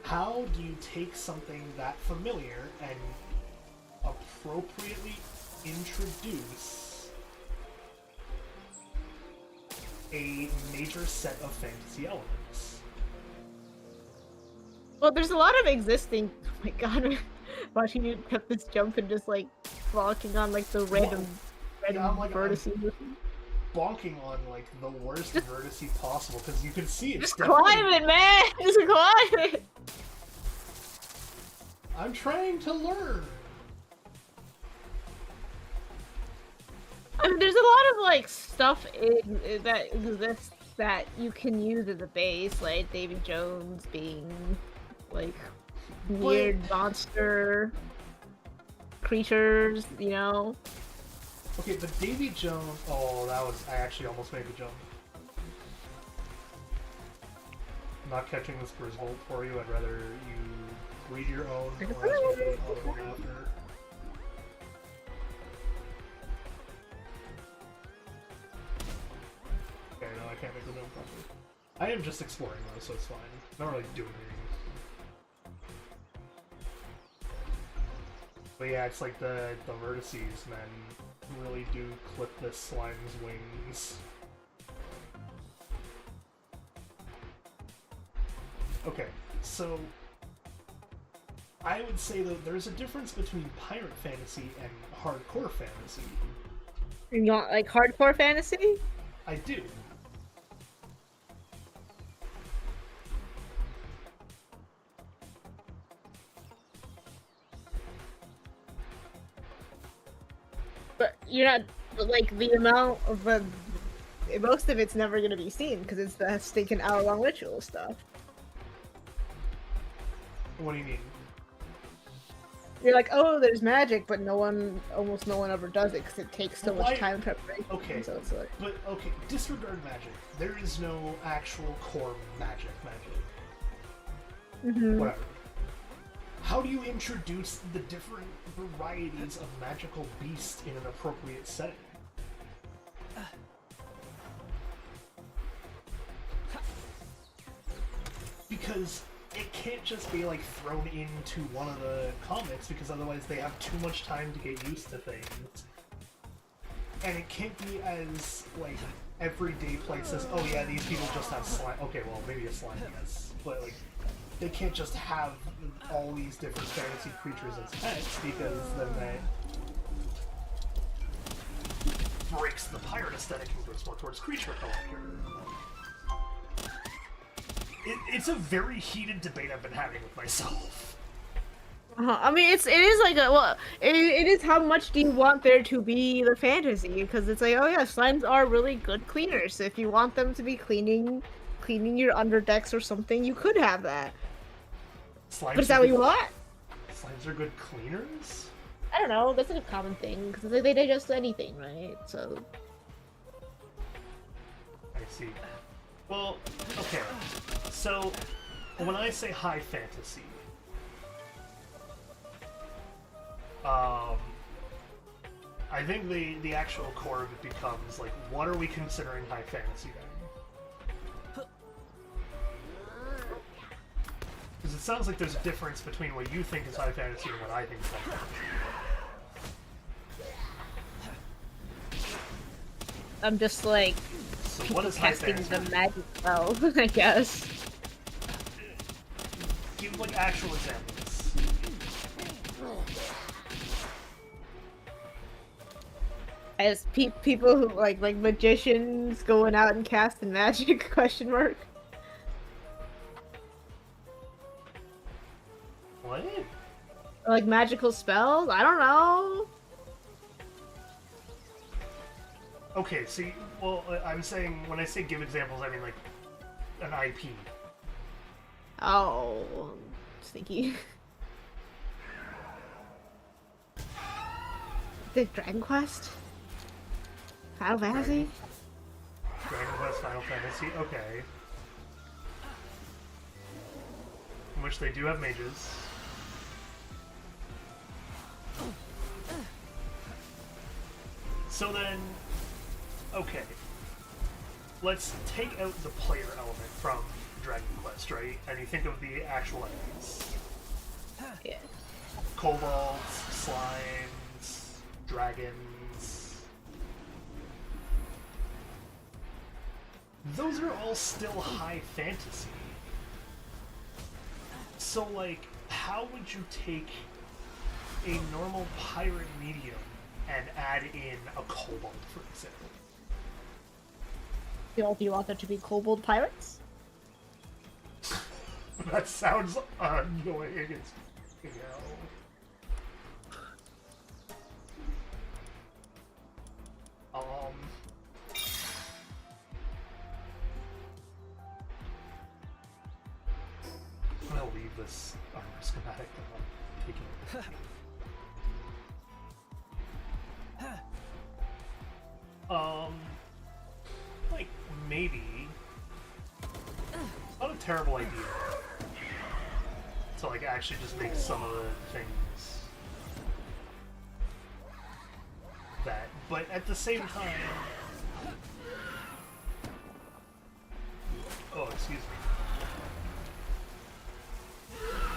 How do you take something that familiar and appropriately introduce a major set of fantasy elements? Well, there's a lot of existing. Oh my god, watching you cut this jump and just like walking on like the random vertices. Bonking on like the worst vertice possible because you can see it's just climb it, man. Just climb it. I'm trying to learn. I mean, there's a lot of like stuff that exists that you can use as a base, like Davy Jones being like weird monster creatures, you know. Okay, but Davy Jones. Oh, I actually almost made the jump. I'm not catching this result for you. I'd rather you read your own. Or else we'll do another one after. Okay, no, I can't make the jump properly. I am just exploring though, so it's fine. Not really doing anything. But yeah, it's like the vertices, man, really do clip this slime's wings. Okay, so I would say that there's a difference between pirate fantasy and hardcore fantasy. You want like hardcore fantasy? I do. But you're not like the amount of most of it's never gonna be seen because it's the stinking hour-long ritual stuff. What do you mean? You're like, oh, there's magic, but almost no one ever does it because it takes so much time preparation. Okay, so it's like... but okay, disregard magic. There is no actual core magic. Mm-hmm. Whatever. How do you introduce the different varieties of magical beasts in an appropriate setting? Because it can't just be like thrown into one of the comics because otherwise they have too much time to get used to things. And it can't be as like everyday play says, oh yeah, these people just have slime. Okay, well maybe a slime, yes. But like they can't just have all these different fantasy creatures as pets because then that breaks the pirate aesthetic and goes more towards creature collector. It's a very heated debate I've been having with myself. I mean, it is like it is how much do you want there to be the fantasy? Because it's like, oh yeah, slimes are really good cleaners. So if you want them to be cleaning your underdecks or something, you could have that. Slimes but is that what you want? Slimes are good cleaners? I don't know. That's like a common thing because they digest anything, right? So. I see. Well, okay. So, when I say high fantasy, I think the actual core of it becomes, like, what are we considering high fantasy then? Because it sounds like there's a difference between what you think is high fantasy and what I think is high fantasy. I'm just like... So what is high casting fantasy? the magic spell, I guess. Give, like, actual examples. As people who like magicians going out and casting magic? Question mark. What? Or, like magical spells? I don't know. Okay, see, well, I'm saying, when I say give examples, I mean, like, an IP. Oh, sneaky. The Dragon Quest? Final Fantasy? Dragon Quest, Final Fantasy, okay. In which they do have mages. So then, okay. Let's take out the player element from Dragon Quest, right? And you think of the actual enemies. Yeah. Kobolds, slimes, dragons. Those are all still high fantasy. So, like, how would you take a normal pirate medium and add in a kobold, for example? Do you want there to be kobold pirates? That sounds annoying as hell. I'm gonna leave this armor schematic that I'm taking. Like, maybe... It's not a terrible idea. To, like, actually just make some of the things... that. But at the same time... Oh, excuse me.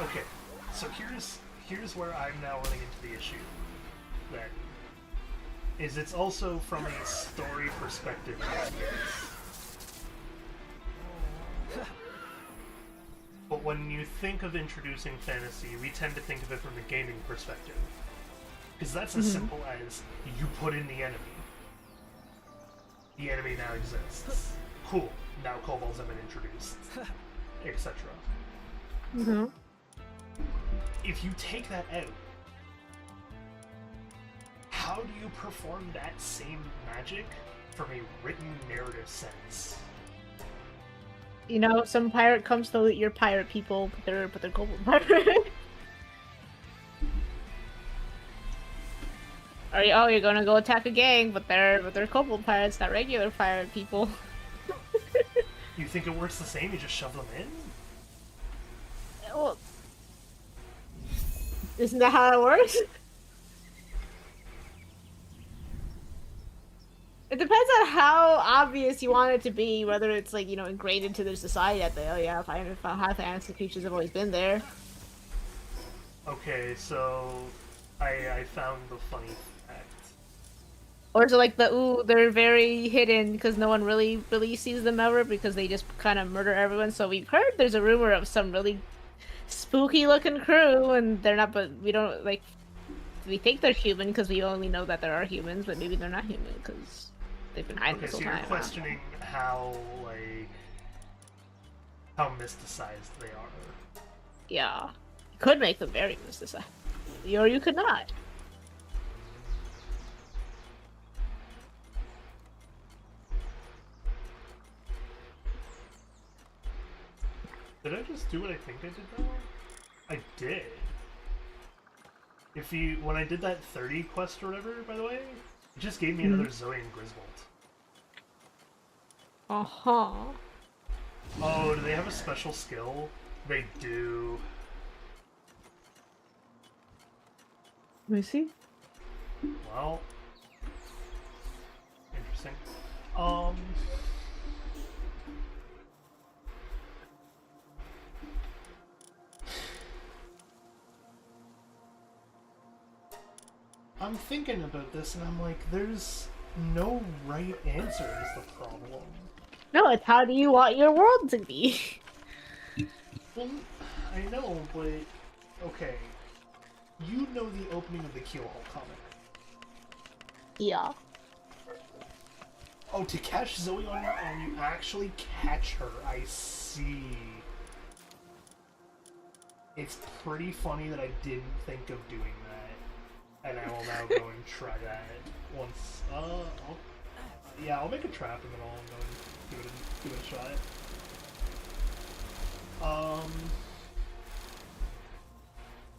Okay, so here's where I'm now running into the issue. That is, it's also from a story perspective. But when you think of introducing fantasy, we tend to think of it from the gaming perspective. Because that's as simple as you put in the enemy. The enemy now exists. Cool, now kobolds have been introduced. Etc. Mm-hmm. If you take that out, how do you perform that same magic from a written narrative sense? You know, some pirate comes to loot your pirate people, but they're kobold pirate. Or you're gonna go attack a gang, but they're kobold pirates, not regular pirate people. You think it works the same? You just shove them in? Well, isn't that how it works? It depends on how obvious you want it to be, whether it's like, you know, ingrained into their society that they, oh yeah, high fantasy creatures have always been there. Okay, so I found the funny fact. Or is it like they're very hidden because no one really sees them ever because they just kind of murder everyone? So we've heard there's a rumor of some really spooky looking crew, and they're not, but we don't, like, we think they're human because we only know that there are humans, but maybe they're not human because they've been hiding this whole Okay, so time. you're questioning how mysticized they are. Yeah. You could make them very mysticized. Or you could not. Did I just do what I think I did though? I did. When I did that 30 quest or whatever, by the way, it just gave me another Zoe and Griswold. Uh-huh. Oh, do they have a special skill? They do. Let me see. Well, interesting. I'm thinking about this and I'm like, there's no right answer is the problem. No, it's how do you want your world to be? Well, I know, but... Okay. You know the opening of the Keelhole comic. Yeah. Oh, to catch Zoe on your own, you actually catch her. I see. It's pretty funny that I didn't think of doing that. And I will now go and try that once. I'll make a trap and then I'll go and give it a shot.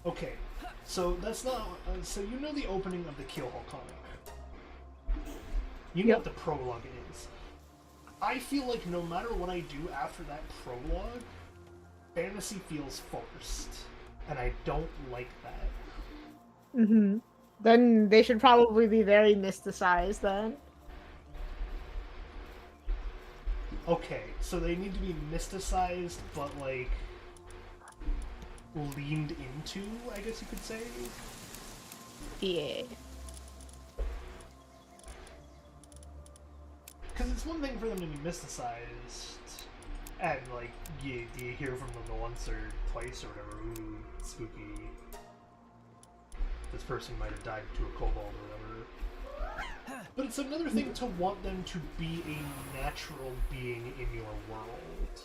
Okay, so that's not. So you know the opening of the Keelhole comic. You know what the prologue is. I feel like no matter what I do after that prologue, fantasy feels forced, and I don't like that. Mm-hmm. Then they should probably be very mysticized then. Okay, so they need to be mysticized, but like leaned into, I guess you could say. Yeah. Because it's one thing for them to be mysticized, and like you hear from them once or twice or whatever. Ooh, spooky. This person might have died to a kobold or whatever. But it's another thing to want them to be a natural being in your world.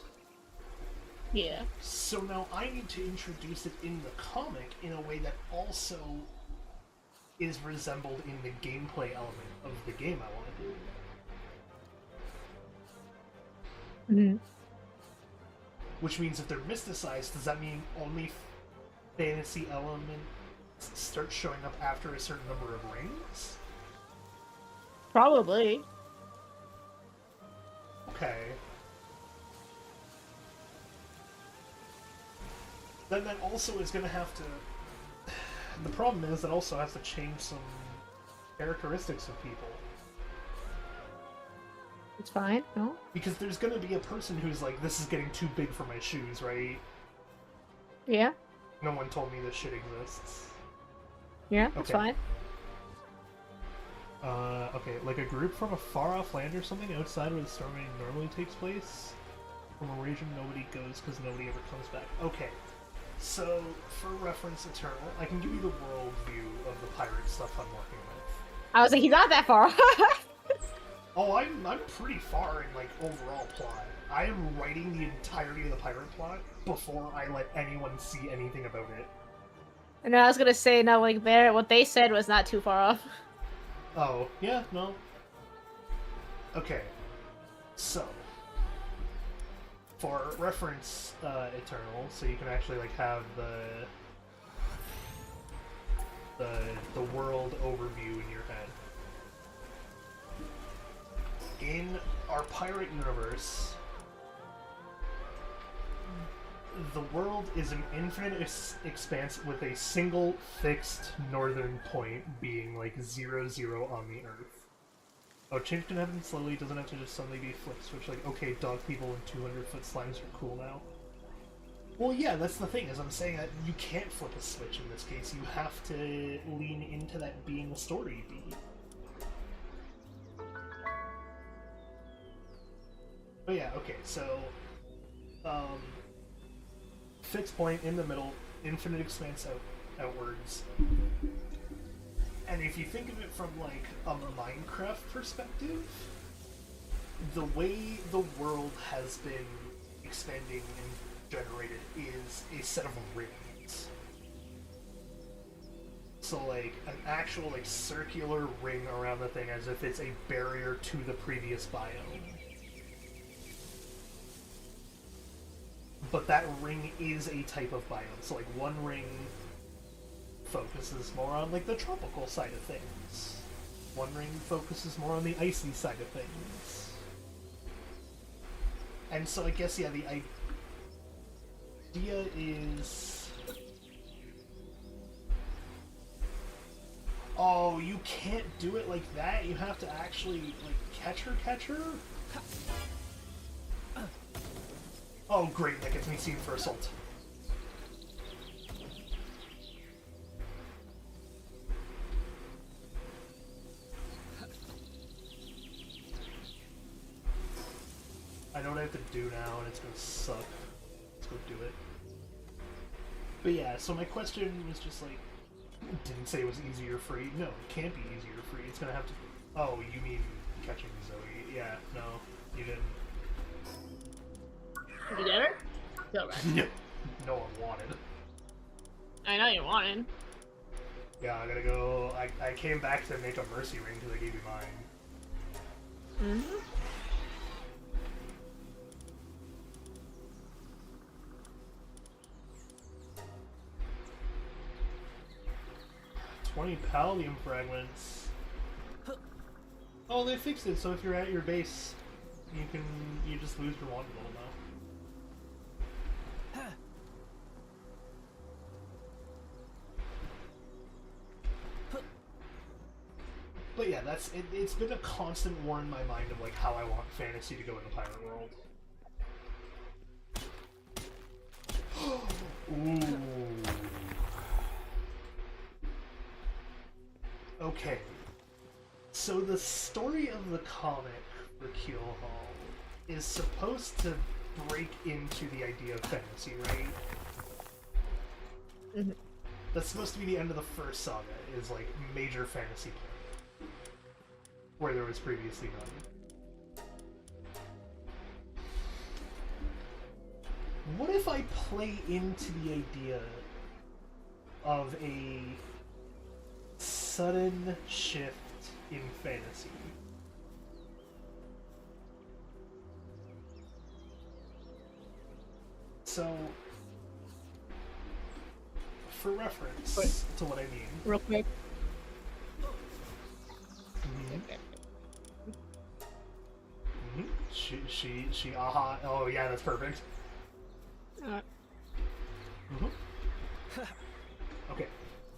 Yeah. So now I need to introduce it in the comic in a way that also is resembled in the gameplay element of the game I want to do. Mm-hmm. Which means if they're mysticized, does that mean only fantasy elements start showing up after a certain number of rings? Probably. Okay. Then that also is going to have to... The problem is that also has to change some characteristics of people. It's fine, no? Because there's going to be a person who's like, this is getting too big for my shoes, right? Yeah. No one told me this shit exists. Yeah, that's Okay. fine. Okay, like a group from a far-off land or something outside where the storming normally takes place. From a region nobody goes because nobody ever comes back. Okay, so for reference Eternal, I can give you the world view of the pirate stuff I'm working with. I was like, he's not that far. Oh, I'm pretty far in, like, overall plot. I am writing the entirety of the pirate plot before I let anyone see anything about it. And I was gonna say, no, like, what they said was not too far off. Oh, yeah, no. Okay, so, for reference, Eternal, so you can actually, like, have the world overview in your head. In our pirate universe, the world is an infinite expanse with a single fixed northern point being like 0, on the Earth. Oh, change can happen slowly, doesn't have to just suddenly be a flip switch like, okay, dog people and 200-foot slimes are cool now. Well, yeah, that's the thing, is I'm saying that you can't flip a switch in this case, you have to lean into that being a story beat. But yeah, okay, so, fixed point in the middle, infinite expanse outwards. And if you think of it from, like, a Minecraft perspective, the way the world has been expanding and generated is a set of rings. So, like, an actual, like, circular ring around the thing as if it's a barrier to the previous biome. But that ring is a type of biome. So, like, one ring focuses more on, like, the tropical side of things. One ring focuses more on the icy side of things. And so I guess, yeah, the idea is... Oh, you can't do it like that? You have to actually, like, catch her? Oh, great, that gets me seen for assault. I know what I have to do now, and it's gonna suck. Let's go do it. But yeah, so my question was just like, didn't say it was easy or free. No, it can't be easy or free. It's gonna have to... Oh, you mean catching Zoe. Yeah, no, you didn't. Did you get her? Still right. No, no one wanted. I know you wanted. Yeah, I gotta go... I came back to make a mercy ring because I gave you mine. Mm-hmm. $20 Pallium fragments. Oh, they fixed it, so if you're at your base, you just lose your water level now. But yeah, it's been a constant war in my mind of like how I want fantasy to go in the pirate world. Ooh. Okay. So the story of the comic for Keelhaul is supposed to break into the idea of fantasy, right? Mm-hmm. That's supposed to be the end of the first saga, is like major fantasy play, where there was previously none. What if I play into the idea of a sudden shift in fantasy? So, for reference to what I mean, Real quick. She, aha, oh yeah, that's perfect. Okay,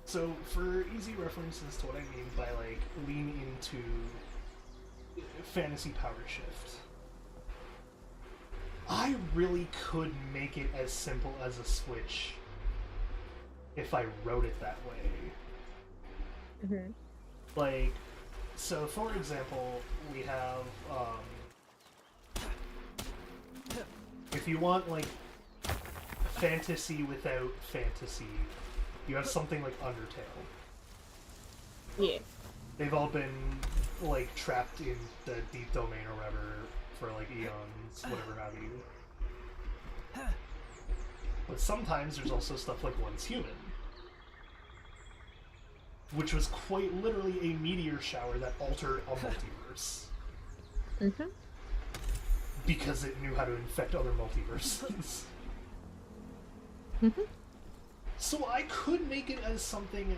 so for easy references to what I mean by like lean into fantasy power shift, I really could make it as simple as a switch if I wrote it that way. Mm-hmm. Like, so for example, we have, if you want like fantasy without fantasy, you have something like Undertale. Yeah. They've all been like trapped in the deep domain or whatever for like eons, whatever have you. But sometimes there's also stuff like Once Human, which was quite literally a meteor shower that altered a multiverse. Mm-hmm. Because it knew how to infect other multiverses. Mm-hmm. So I could make it as something.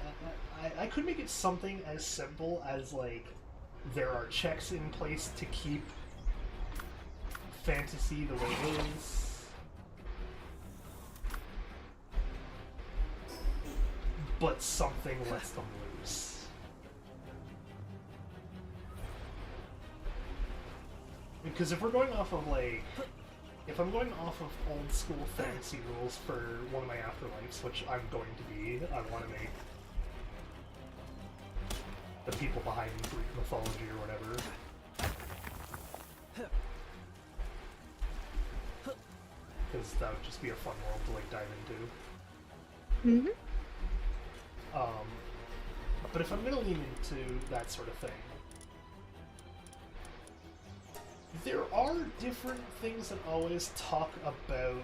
I could make it something as simple as like there are checks in place to keep fantasy the way it is, but something lets them loose. Because if we're going off of like, if I'm going off of old school fantasy rules for one of my afterlives, which I'm going to be, I want to make the people behind Greek mythology or whatever. Because that would just be a fun world to like dive into. Mm-hmm. But if I'm gonna lean into that sort of thing, there are different things that always talk about,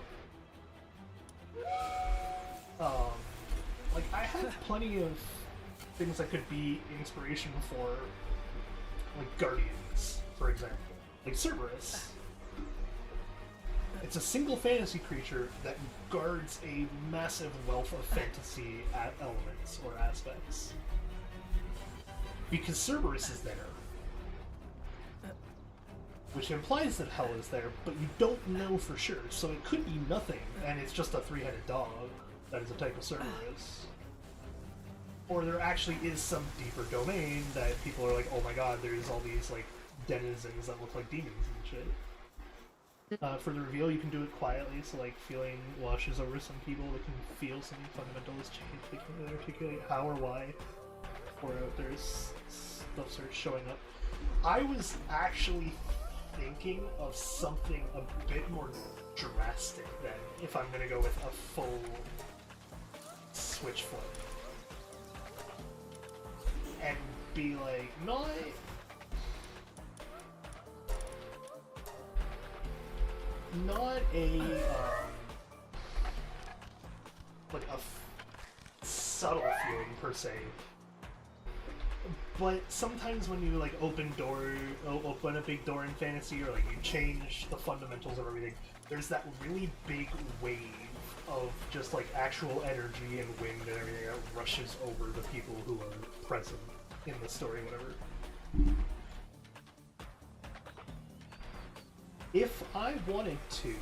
like I have plenty of things that could be inspiration for, like Guardians, for example, like Cerberus. It's a single fantasy creature that guards a massive wealth of fantasy elements or aspects. Because Cerberus is there. Which implies that hell is there, but you don't know for sure, so it could be nothing, and it's just a three-headed dog that is a type of Cerberus. Or there actually is some deeper domain that people are like, oh my god, there's all these like denizens that look like demons and shit. For the reveal, you can do it quietly, so like feeling washes over some people. They can feel something fundamental has changed. They can't articulate how or why, or there's stuff starts showing up. I was actually thinking of something a bit more drastic than if I'm gonna go with a full switch flip. And be like, not a like a subtle feeling per se, but sometimes when you like open a big door in fantasy, or like you change the fundamentals of everything, there's that really big wave of just like actual energy and wind and everything that rushes over the people who are present in the story, whatever. If I wanted to,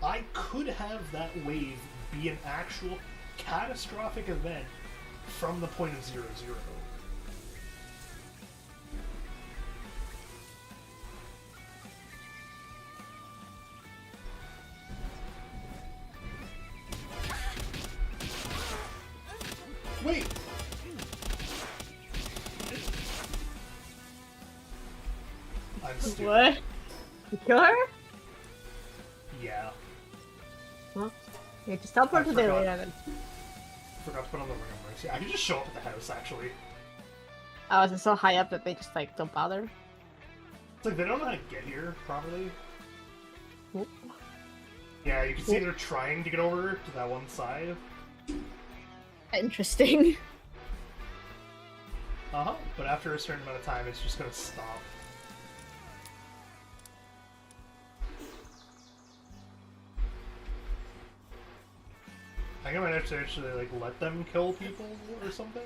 I could have that wave be an actual catastrophic event from the point of 0-0. stupid. What? You kill her? Yeah. Well, yeah, just teleport I to the forgot. arena then. Forgot to put on the Ring of Mercy. I could just show up at the house, actually. Oh, is it so high up that they just, like, don't bother? It's like, they don't know how to get here properly. Oop. Yeah, you can see they're trying to get over to that one side. Interesting. Uh-huh. But after a certain amount of time, it's just gonna stop. I think I might have to actually, like, let them kill people or something.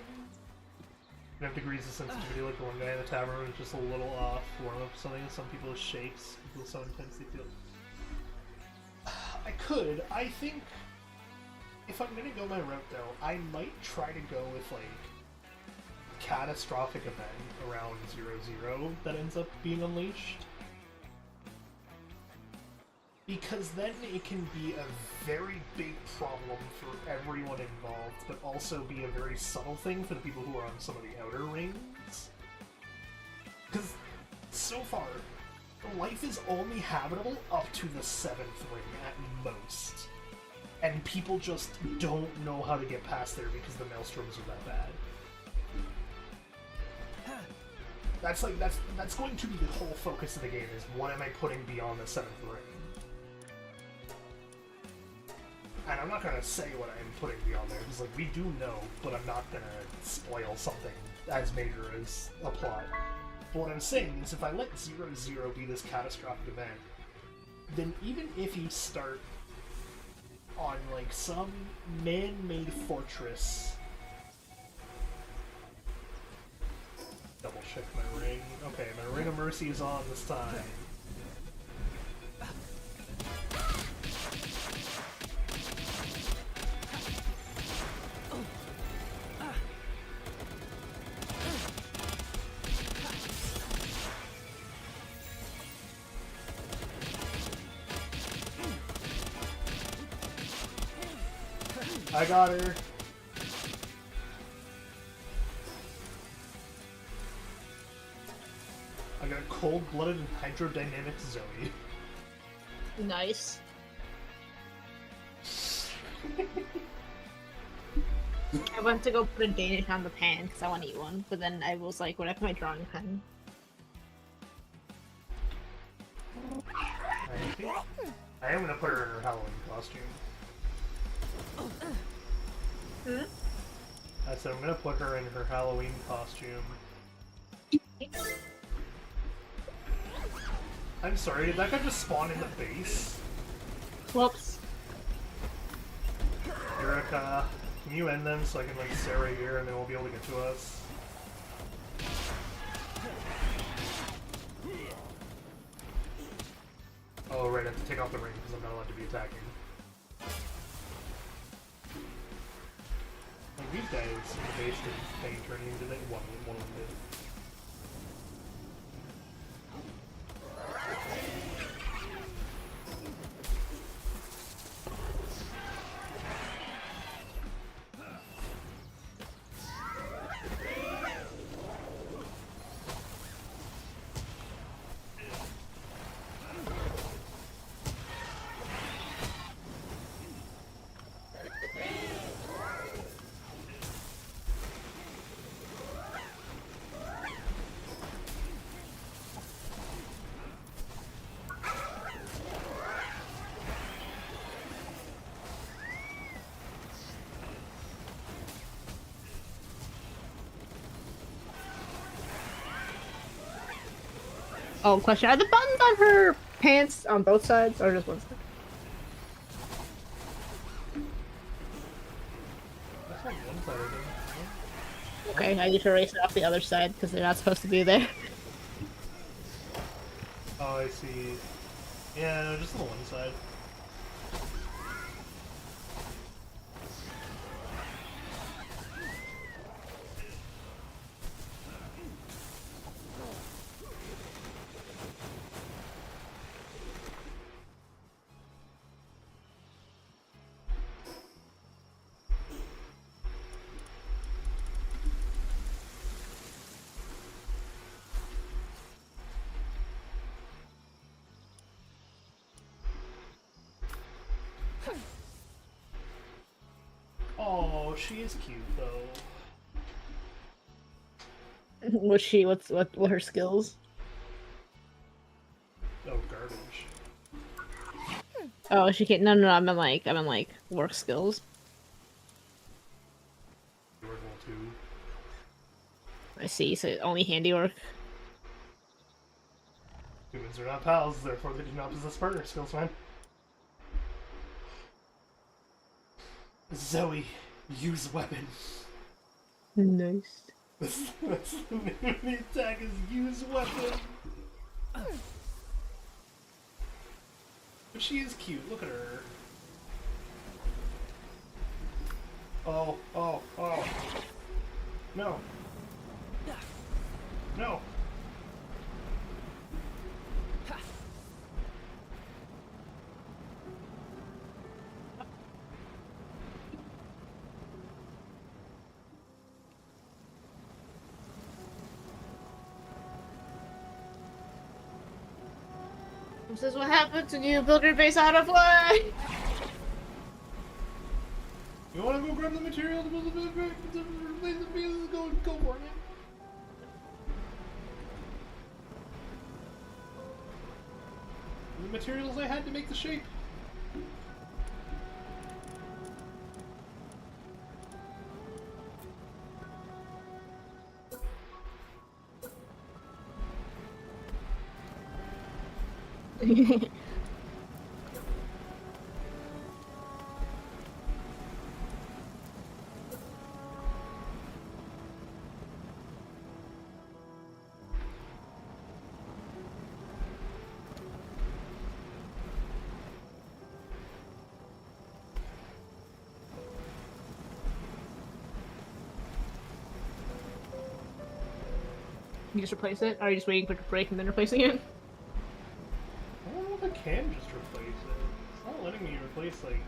You have degrees of sensitivity, like the one guy in the tavern was just a little off. Warm up something, some people shakes, feel so intense they feel. I could. I think if I'm gonna go my route though, I might try to go with like catastrophic event around 0-0 that ends up being unleashed. Because then it can be a very big problem for everyone involved, but also be a very subtle thing for the people who are on some of the outer rings. Because so far, life is only habitable up to the 7th ring at most. And people just don't know how to get past there because the maelstroms are that bad. That's going to be the whole focus of the game, is what am I putting beyond the 7th ring? And I'm not gonna say what I'm putting beyond there, because like we do know, but I'm not gonna spoil something as major as a plot. But what I'm saying is if I let 0-0 be this catastrophic event, then even if you start on like some man-made fortress. Double check my ring. Okay, my Ring of Mercy is on this time. I got her. I got a cold-blooded and hydrodynamic Zoe. Nice. I went to go put a Danish on the pan because I want to eat one, but then I was like, what if my drawing pen? I am gonna put her in her Halloween costume. Hmm? I said I'm gonna put her in her Halloween costume. I'm sorry, did that guy just spawn in the base? Whoops. Erica, can you end them so I can like Sarah here and they won't be able to get to us? Oh right, I have to take off the ring because I'm not allowed to be attacking. Like these guys in the base didn't pay turning, did they? One of them did. Oh, question. Are the buttons on her pants on both sides, or just one side? That's like one side of them. Okay, I need to erase it off the other side, because they're not supposed to be there. Oh, I see. Yeah, no, just on the one side. Oh, she is cute though. What's she? What her skills? Oh, garbage. Oh, she can't. No. I meant like work skills. Work level 2. I see. So only handiwork. Humans are not pals, therefore they do not possess partner skills, man. Zoe, use weapon. Nice. That's the name of the attack is use weapon. But she is cute, look at her. Oh. No. No. This is what happens when you build your base out of wood. You wanna go grab the material to build the base? Go for it, man. The materials I had to make the shape. You just replace it? Or are you just waiting for it to break and then replacing it? I don't know if I can just replace it. It's not letting me replace, like...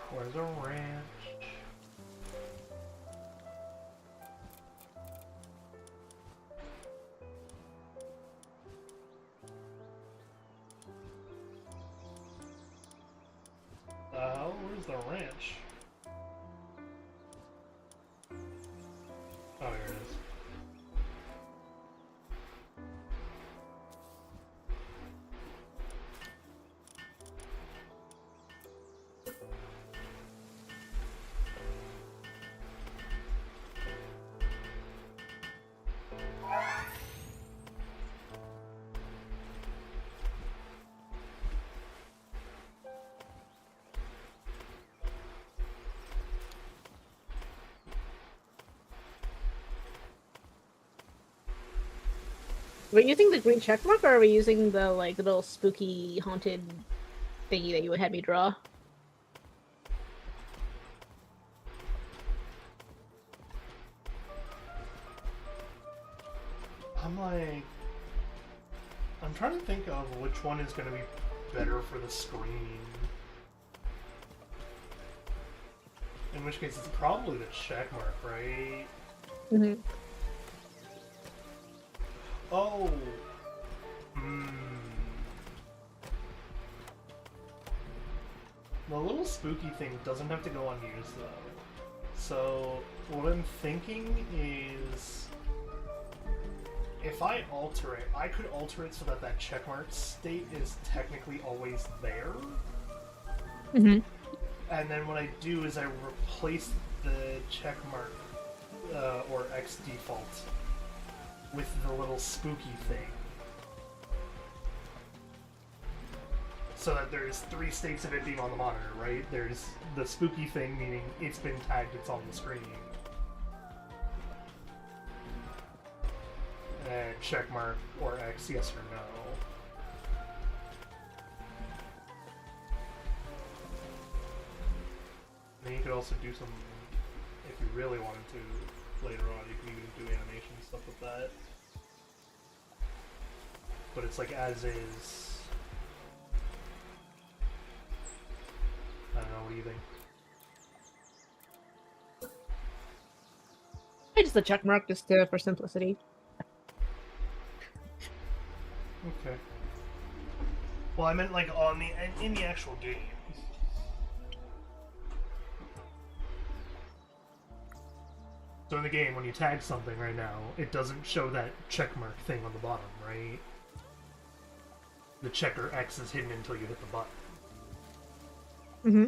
Where's the ranch? Where's the ranch? Oh, here it is. We're using the green checkmark, or are we using the like little spooky haunted thingy that you would have me draw? I'm trying to think of which one is going to be better for the screen. In which case, it's probably the checkmark, right? Mm-hmm. Oh. The little spooky thing doesn't have to go unused, though. So, what I'm thinking is, if I alter it, I could alter it so that that checkmark state is technically always there. Mm-hmm. And then what I do is I replace the checkmark, or X default, with the little spooky thing. So that there's 3 states of it being on the monitor, right? There's the spooky thing, meaning it's been tagged, it's on the screen. And checkmark or X, yes or no. Then you could also do some, if you really wanted to, later on, you can even do animation stuff with that. But it's like as is. I don't know, what do you think? I just the checkmark just for simplicity. Okay. Well, I meant like on the in the actual game. So in the game, when you tag something right now, it doesn't show that checkmark thing on the bottom, right? The checker X is hidden until you hit the button. Mm-hmm.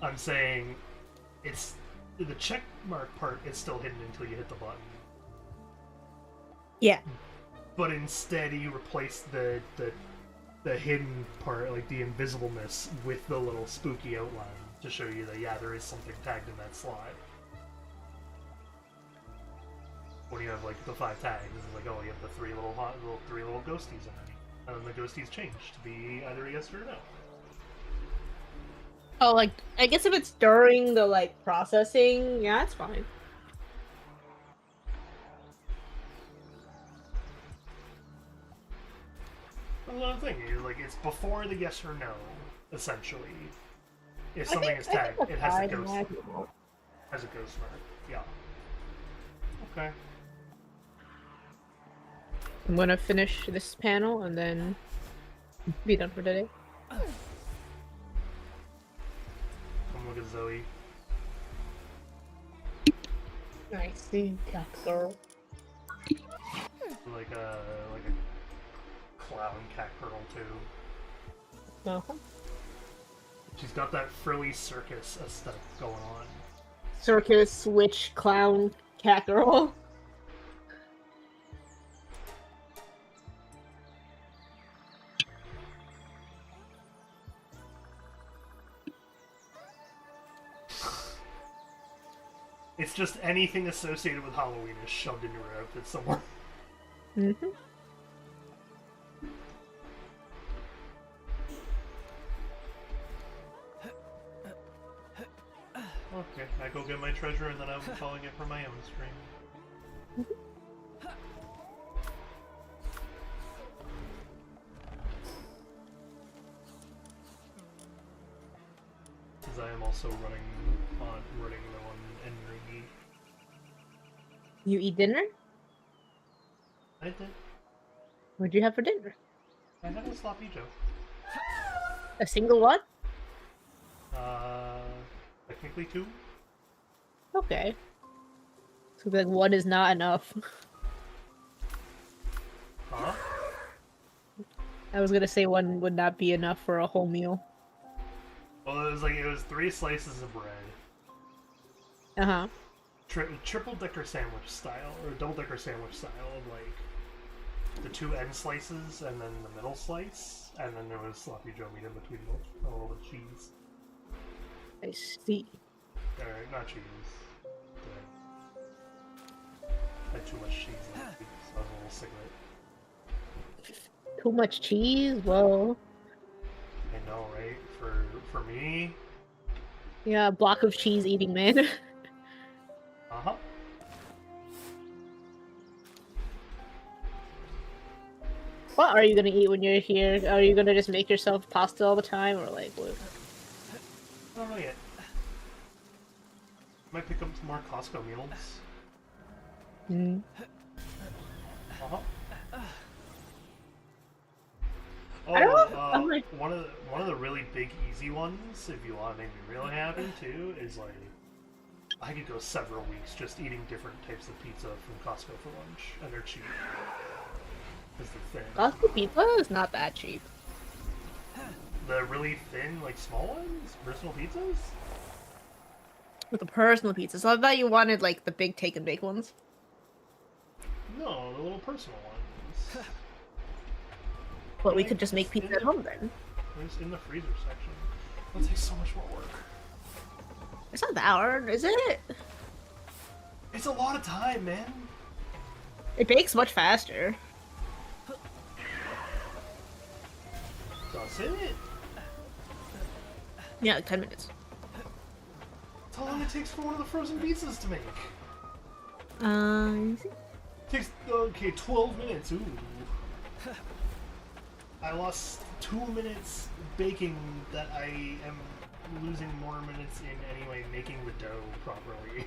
I'm saying it's the checkmark part is still hidden until you hit the button. Yeah. But instead, you replace the hidden part, like the invisibleness, with the little spooky outline to show you that yeah, there is something tagged in that slot. When you have like the 5 tags, it's like, oh, you have the 3 little ghosties underneath, and then the ghosties change to be either a yes or a no. Oh, like I guess if it's during the like processing, yeah, that's fine. Another thing is like it's before the yes or no, essentially. If something is tagged, it has a ghost. Has a ghost mark. Yeah. Okay. I'm gonna finish this panel and then be done for today. Come look at Zoe. Nice, cat girl. Like a clown cat girl too. No. She's got that frilly circus aesthetic going on. Circus, witch, clown, cat girl. It's just anything associated with Halloween is shoved into her outfit somewhere. Mm-hmm. Okay, I go get my treasure and then I'm calling it for my own stream. Because I am also running the one in Ringy. You eat dinner? I did. What'd you have for dinner? I had a sloppy Joe. A single one? Technically 2. Okay. So like 1 is not enough. Huh? I was gonna say 1 would not be enough for a whole meal. Well, it was 3 slices of bread. Uh-huh. Triple decker sandwich style, or double decker sandwich style, of like the 2 end slices and then the middle slice, and then there was sloppy Joe meat in between both, a little bit of cheese. I see. Alright, not cheese. I had too much cheese last week, so I was a little sick of it. Too much cheese? Whoa. I know, right? For me. Yeah, a block of cheese eating man. Uh-huh. What are you gonna eat when you're here? Are you gonna just make yourself pasta all the time, or like what? I don't know yet. Might pick up some more Costco meals. Mm. Uh-huh. I don't know, Oh, I'm like... one of the really big easy ones, if you want to make me really happy too, is like I could go several weeks just eating different types of pizza from Costco for lunch, and they're cheap. Is the thing. Costco pizza is not that cheap. The really thin, like small ones, personal pizzas. With the personal pizzas, I thought you wanted like the big take and bake ones. No, the little personal ones. But we could just make pizza at home then. It's in the freezer section. It'll take so much more work. It's not that hard, is it? It's a lot of time, man. It bakes much faster. Does it? Yeah, like 10 minutes. That's how long it takes for one of the frozen pizzas to make. It takes, okay, 12 minutes. Ooh. I lost 2 minutes baking that I am losing more minutes in anyway making the dough properly.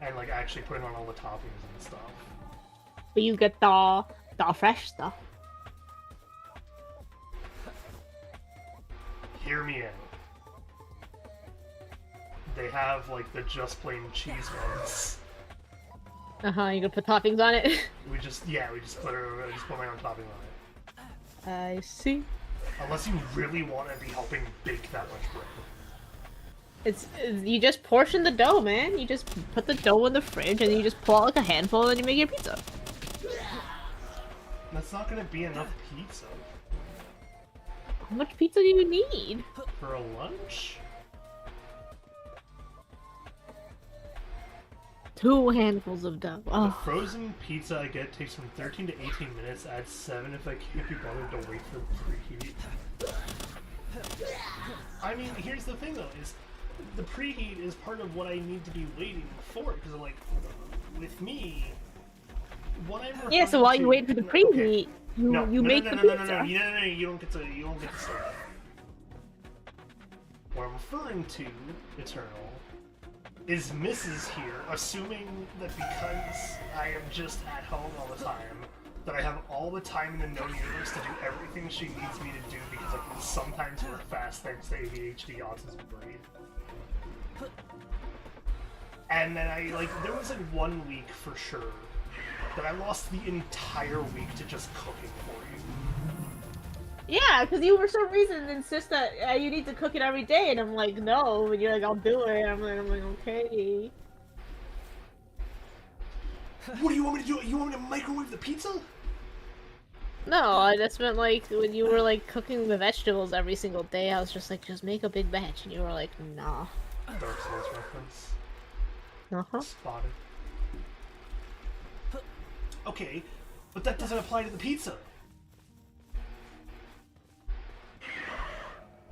And like actually putting on all the toppings and stuff. But you get the fresh stuff. Hear me out. They have like the just plain cheese ones. Uh-huh, you gonna put toppings on it? We just put my own topping on it. I see. Unless you really want to be helping bake that much bread. It's you just portion the dough, man. You just put the dough in the fridge and you just pull out like a handful and you make your pizza. That's not gonna be enough pizza. How much pizza do you need? For a lunch? 2 handfuls of dough. The Oh. frozen pizza I get takes from 13 to 18 minutes, add 7 if I can't be bothered to wait for the preheat. I mean, here's the thing though, is the preheat is part of what I need to be waiting for, because like, with me, what I'm Yeah, so while you wait for the preheat, you make the pizza. No, you don't get to start. What I'm referring to, Eternal, is Mrs. here, assuming that because I am just at home all the time, that I have all the time in the known universe to do everything she needs me to do because I can sometimes work fast thanks to ADHD autism brain. And then there was like 1 week for sure that I lost the entire week to just cooking for you. Yeah, because you for some reason insist that you need to cook it every day, and I'm like, no, and you're like, I'll do it. I'm like, okay. What do you want me to do? You want me to microwave the pizza? No, I just meant like when you were like cooking the vegetables every single day, I was just like, just make a big batch, and you were like, nah. Dark Souls reference. Uh-huh. Spotted. Okay, but that doesn't apply to the pizza.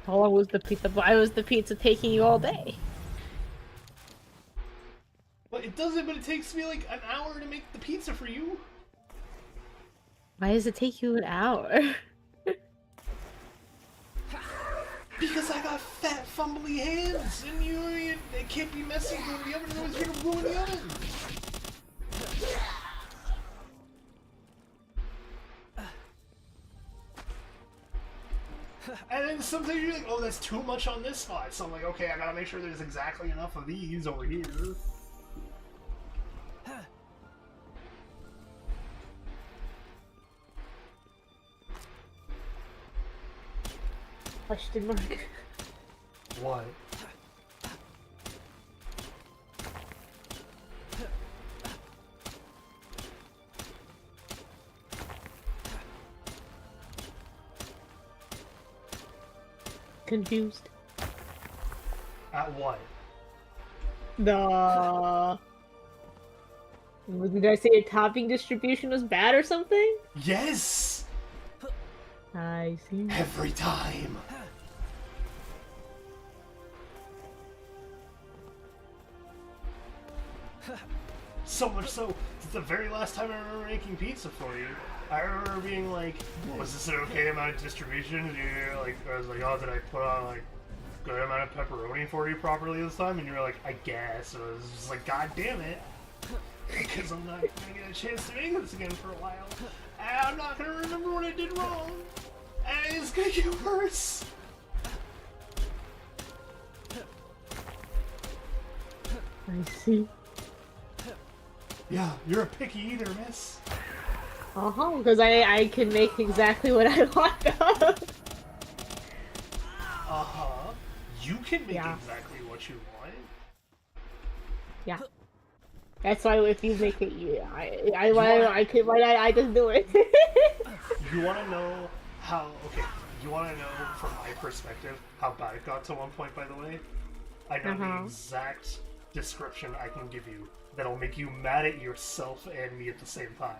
How long was the pizza? Why was the pizza taking you all day? Well, it doesn't, but it takes me like an hour to make the pizza for you. Why does it take you an hour? Because I got fat, fumbly hands, and it can't be messy going in the oven, otherwise you're gonna ruin the oven. And then sometimes you're like, oh, that's too much on this spot. So I'm like, okay, I gotta make sure there's exactly enough of these over here. Question mark. What? Confused. At what? Did I say your topping distribution was bad or something? Yes! I see. Every time. So much so, the very last time I remember making pizza for you, I remember being like, was this an okay amount of distribution? Did you, like, I was like, oh, did I put on, like, good amount of pepperoni for you properly this time? And you were like, I guess. And I was just like, god damn it. Because I'm not going to get a chance to make this again for a while. And I'm not going to remember what I did wrong. And it's going to get worse. I see. Yeah, you're a picky eater, miss. Uh-huh, because I can make exactly what I want. Uh-huh. You can make Yeah. exactly what you want. Yeah. That's why if you make it, I just do it. You want to know how... Okay, you want to know, from my perspective, how bad it got to one point, by the way? I know the exact description I can give you that'll make you mad at yourself and me at the same time.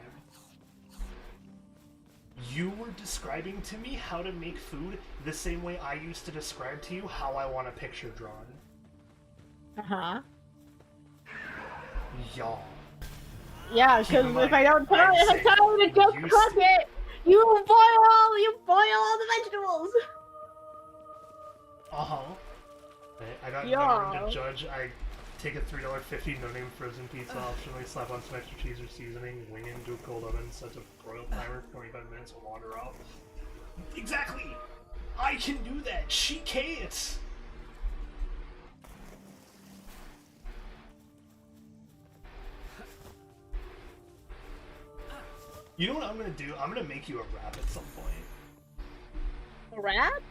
You were describing to me how to make food the same way I used to describe to you how I want a picture drawn. Uh-huh. Y'all. Yeah, because if I don't tell you to just used cook to. it, you boil all the vegetables. Uh-huh. I got Yeah. no room to judge. I take a $3.50 no-name frozen pizza, optionally slap on some extra cheese or seasoning, wing it into a cold oven, set to broil timer, 45 minutes, water off. Exactly! I can do that! She can't! You know what I'm gonna do? I'm gonna make you a wrap at some point. A wrap?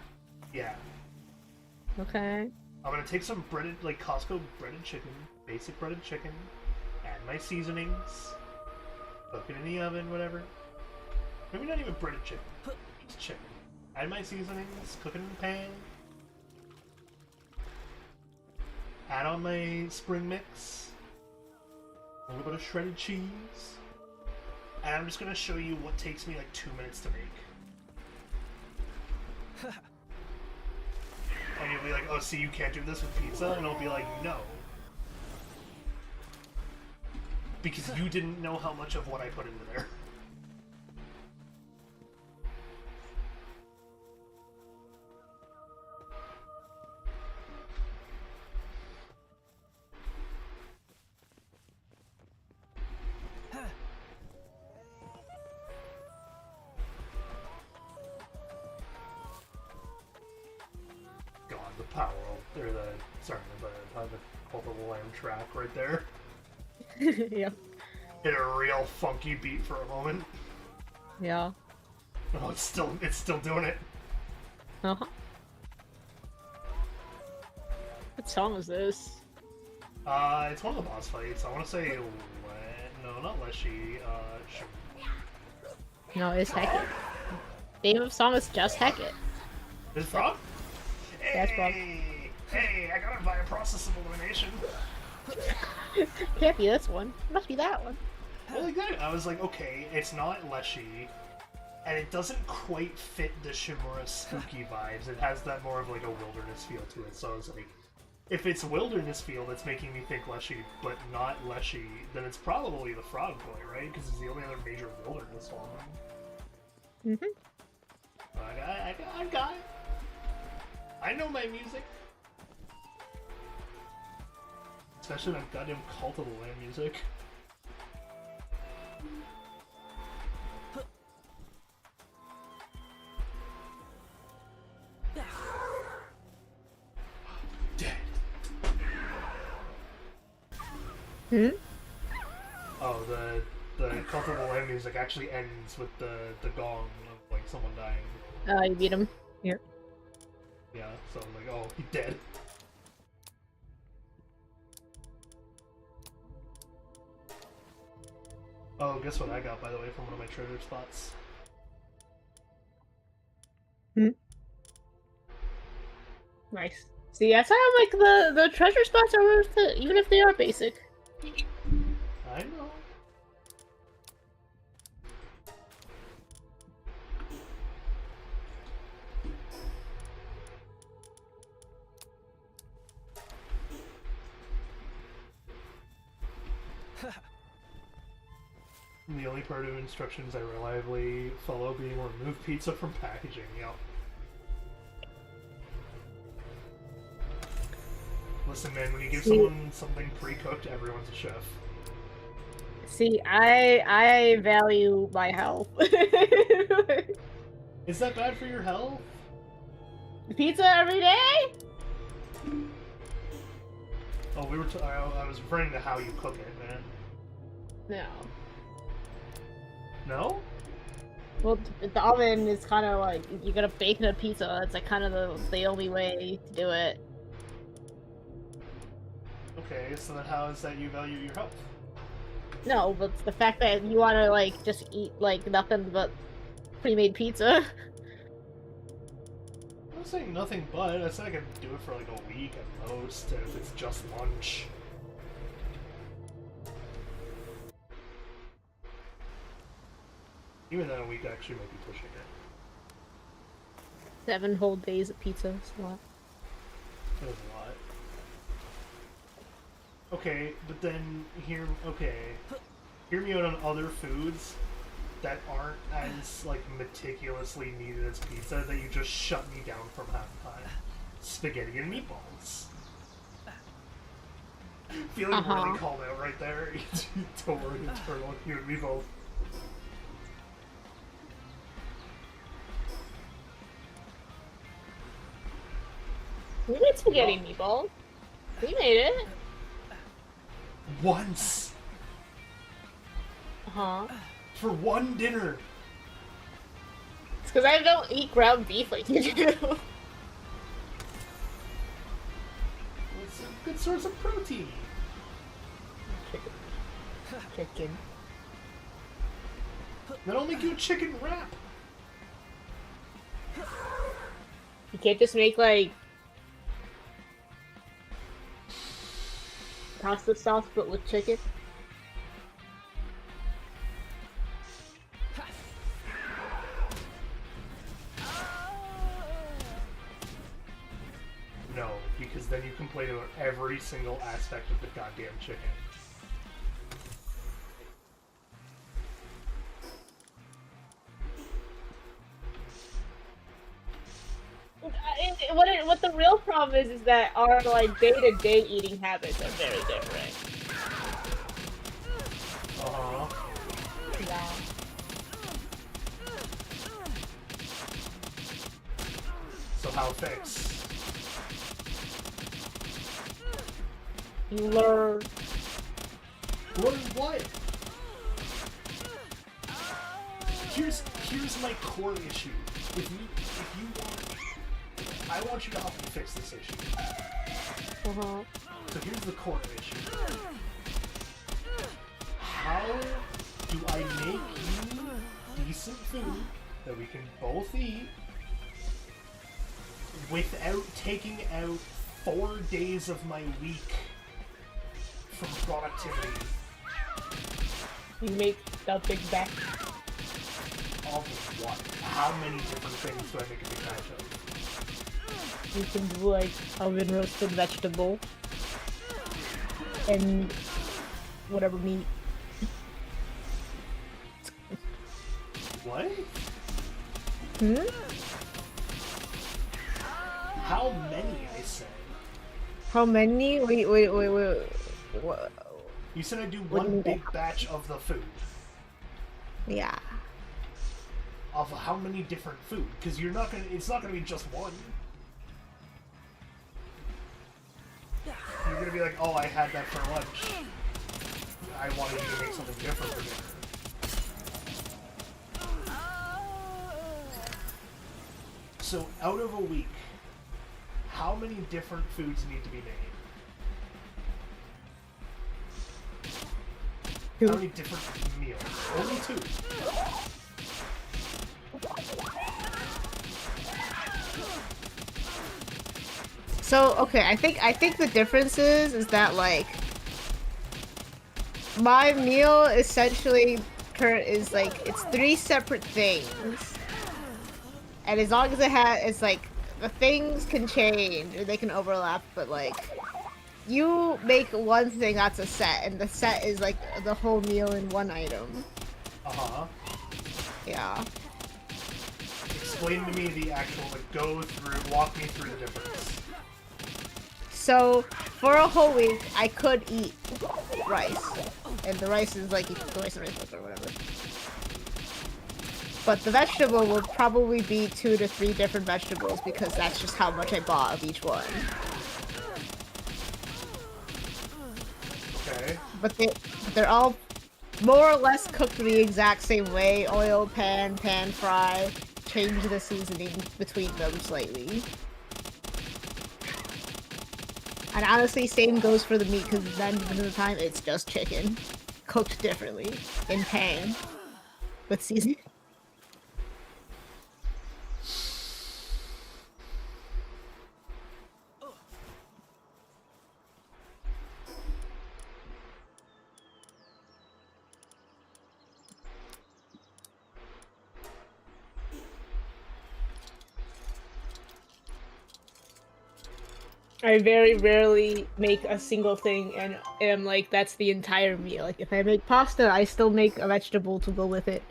Yeah. Okay. I'm gonna take some breaded, like Costco breaded chicken, basic breaded chicken, add my seasonings, cook it in the oven, whatever. Maybe not even breaded chicken, just chicken. Add my seasonings, cook it in the pan. Add on my spring mix, a little bit of shredded cheese, and I'm just gonna show you what takes me like 2 minutes to make. And you'll be like, oh, see, you can't do this with pizza? And I'll be like, no. Because you didn't know how much of what I put into there. God, the Palworld, or the culpable lamb track right there. Yep. Hit a real funky beat for a moment. Yeah. Oh, it's still doing it. Uh-huh. What song is this? It's one of the boss fights. I want to say, no, not Leshy. No, it's Hecate. Name of song is just Hecate. Is it Frog? That's Frog. Hey, I got it via process of elimination. Can't be this one. It must be that one. Well, exactly. I was like, okay, it's not Leshy, and it doesn't quite fit the Shimura spooky vibes. It has that more of like a wilderness feel to it. So I was like, if it's wilderness feel that's making me think Leshy, but not Leshy, then it's probably the Frog Boy, right? Because it's the only other major wilderness one. Mm-hmm. I got it. I know my music. Especially that goddamn Cult of the Lamb music. Dead. Hmm? Oh, the Cult of the Lamb music actually ends with the gong of like someone dying. You beat him. Here. Yeah, so I'm like, oh, he's dead. Oh, guess what I got, by the way, from one of my treasure spots? Hmm? Nice. See, that's how like the treasure spots are worth it, even if they are basic. I know. The only part of instructions I reliably follow being remove pizza from packaging. Yep. Listen, man, when you give someone something pre-cooked, everyone's a chef. See, I value my health. Is that bad for your health? Pizza every day? Oh, I was referring to how you cook it, man. No. No? Well, the oven is kind of like, you gotta bake a pizza. It's like kind of the only way to do it. Okay, so then how is that you value your health? No, but the fact that you want to like just eat like nothing but pre-made pizza. I'm not saying nothing but. I said I could do it for like a week at most, if it's just lunch. Even then, a week actually might be pushing it. 7 whole days of pizza. That's a lot. That was a lot. Okay, but then hear me out on other foods that aren't as like meticulously needed as pizza that you just shut me down from half the time. Spaghetti and meatballs. Feeling really called out right there. Don't worry, internal, you and me both. We made spaghetti and meatballs. We made it. Once! For one dinner! It's because I don't eat ground beef like you do. It's a good source of protein. Chicken. Then I'll make you a chicken wrap. You can't just make like pasta sauce but with chicken. No, because then you complain about every single aspect of the goddamn chicken. What the real problem is that our like day-to-day eating habits are very different. Yeah. So how fix? You learn. Learn what? Here's my core issue. If you want, I want you to help me fix this issue. So here's the core issue. How do I make you decent food that we can both eat without taking out 4 days of my week from productivity? You make the big batch. Of what? How many different things do I make a big batch of? You can do like oven roasted vegetable and whatever meat. What? How many, I say? How many? Wait. What? You said I do one big batch of the food. Yeah. Of how many different food? Because it's not gonna be just one. You're gonna be like, oh, I had that for lunch. I wanted you to make something different for dinner. So, out of a week, how many different foods need to be made? How many different meals? Only 2. So okay, I think the difference is that like my meal essentially is like it's 3 separate things, and as long as it's like the things can change or they can overlap, but like you make one thing that's a set, and the set is like the whole meal in one item. Uh-huh. Yeah. Explain to me the actual, like, walk me through the difference. So, for a whole week, I could eat rice. And the rice is like, the rice or whatever. But the vegetable will probably be 2 to 3 different vegetables because that's just how much I bought of each one. Okay. But they're all more or less cooked the exact same way. Oil, pan fry. Change the seasoning between them slightly. And honestly, same goes for the meat, because 90% of the time, it's just chicken. Cooked differently. In pan. With seasoning. I very rarely make a single thing and am like, that's the entire meal. Like, if I make pasta, I still make a vegetable to go with it.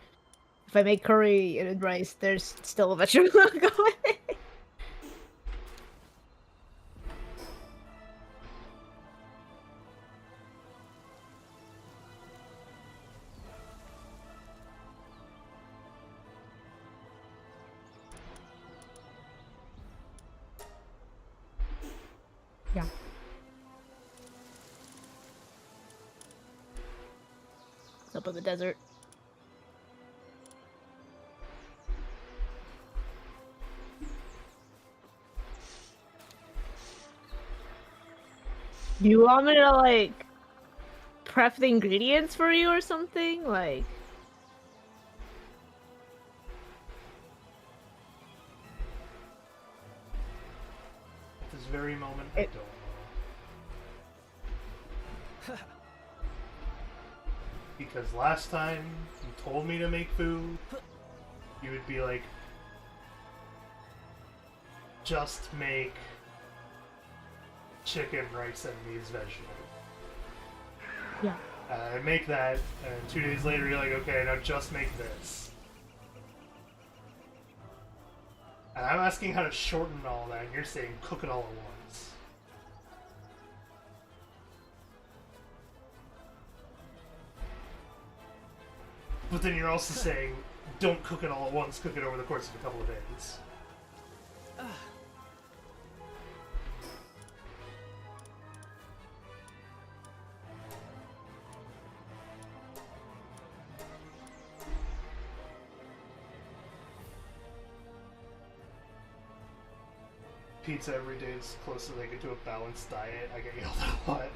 If I make curry and rice, there's still a vegetable to go with it. Yeah. It's up in the desert. Do you want me to, like, prep the ingredients for you or something? Like... At this very moment, I don't know. Because last time you told me to make food, you would be like, just make chicken, rice, and these vegetables. Yeah. I make that, and 2 days later you're like, okay, now just make this. And I'm asking how to shorten all that, and you're saying cook it all at once. But then you're also saying, don't cook it all at once, cook it over the course of a couple of days. Pizza every day is close as I get to a balanced diet. I get yelled at a lot.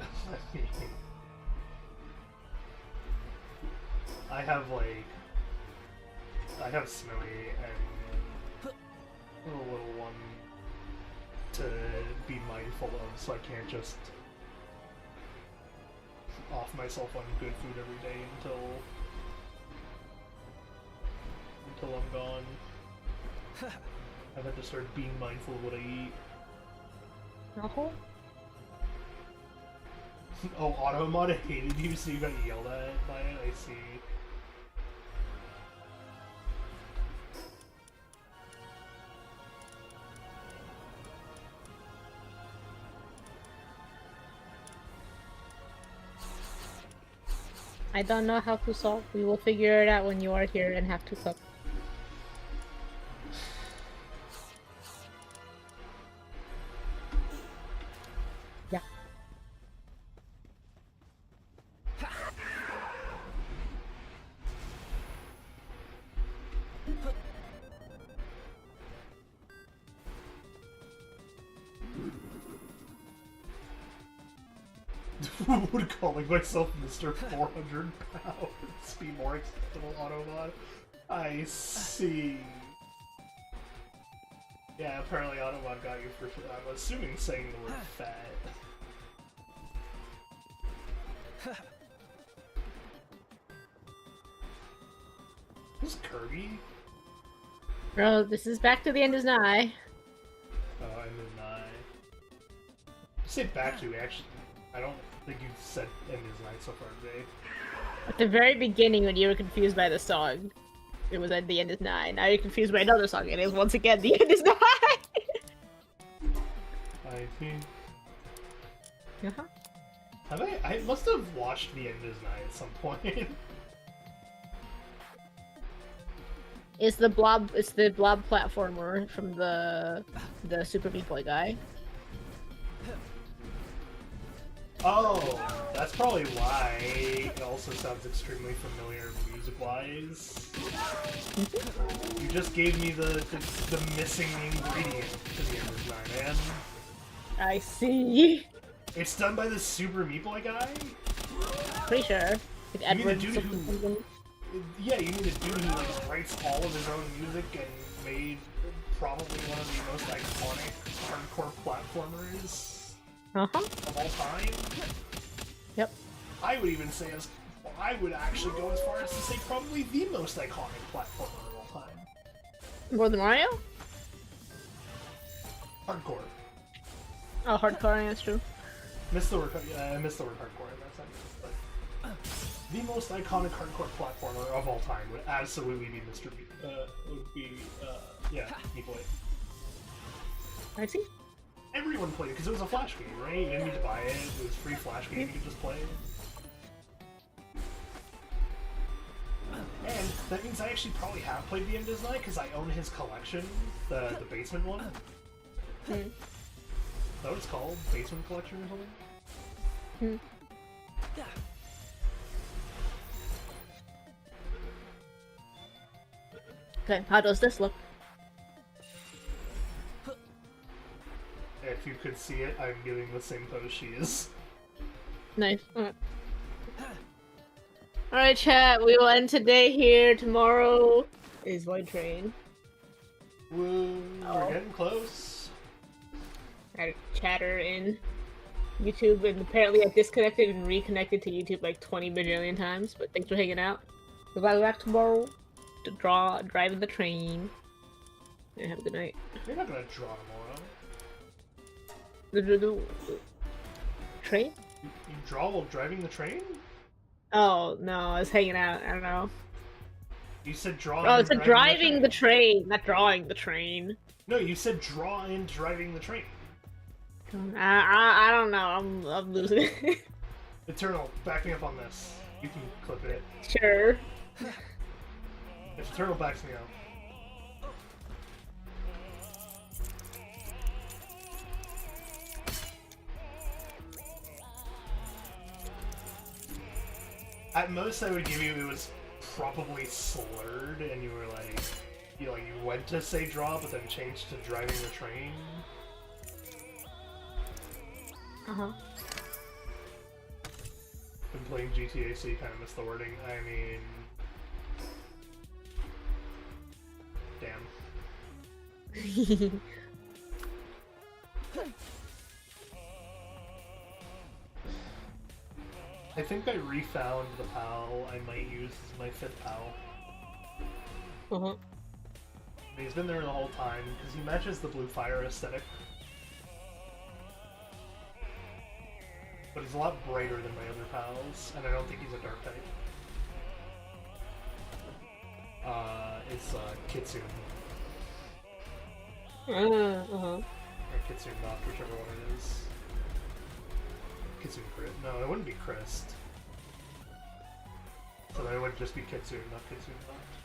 I have Snowy and a little one to be mindful of, so I can't just off myself on good food every day until I'm gone. I've had to start being mindful of what I eat. No? Oh, Automod hated you, so you got yelled at by it? I see. I don't know how to solve. We will figure it out when you are here and have to cook. Yeah. Would calling myself Mr. 400 pounds be more acceptable, Autobot? I see. Yeah, apparently Autobot got you for, I'm assuming, saying the word fat. Who's Kirby? Bro, this is back to the end is nigh. Oh, end is nigh. You say back to, actually. I don't think you've said end is nigh so far today. At the very beginning, when you were confused by the song, it was at the end is 9. Now you're confused by another song, and it's once again the end is 9. I think. Uh-huh. Have I must have watched The End is Nigh at some point. It's the blob platformer from the Super Meat Boy guy. Oh, that's probably why it also sounds extremely familiar music-wise. You just gave me the missing ingredient to The End is Nigh, man. I see. It's done by the Super Meat Boy guy? Pretty sure. Like You mean the Edward dude something. Yeah, you mean the dude who like writes all of his own music and made probably one of the most iconic hardcore platformers Uh-huh. of all time? Yep. I would even say I would actually go as far as to say probably the most iconic platformer of all time. More than Mario? Hardcore. Oh, hardcore, yeah, that's true. I missed the word hardcore in that sentence, but the most iconic hardcore platformer of all time would absolutely be Meat Boy. I see. Everyone played it because it was a flash game, right? You didn't need to buy it. It was a free flash game. You could just play it. And that means I actually probably have played The End is Nigh because I own his collection, the basement one. Hmm. Is that what it's called? Basement collection or something? Hmm. Okay, how does this look? If you could see it, I'm giving the same pose she is. Nice. Alright, chat, we will end today here. Tomorrow is Void Train. Woo, Oh. we're getting close. I had a chatter in YouTube, and apparently I disconnected and reconnected to YouTube like 20 bajillion times, but thanks for hanging out. We'll be back tomorrow to driving the train. And have a good night. You're not gonna draw tomorrow. The train? You draw while driving the train? Oh, no, I was hanging out. I don't know. You said draw. Oh, and it's a driving the train, not drawing the train. No, you said draw and driving the train. I don't know. I'm losing it. Eternal, back me up on this. You can clip it. Sure. If Eternal backs me up. At most, I would give you it was probably slurred, and you were like, you went to say draw, but then changed to driving the train. Uh-huh. Been playing GTA, so you kind of missed the wording. I mean, damn. I think I refound the PAL I might use as my 5th PAL. Uh-huh. He's been there the whole time, because he matches the blue fire aesthetic. But he's a lot brighter than my other pals, and I don't think he's a dark type. It's Kitsune. Uh-huh. Or Kitsune Knocked, whichever one it is. Kitsune Crit. No, it wouldn't be Crest. So then it would just be Kitsune, not Kitsune Knocked.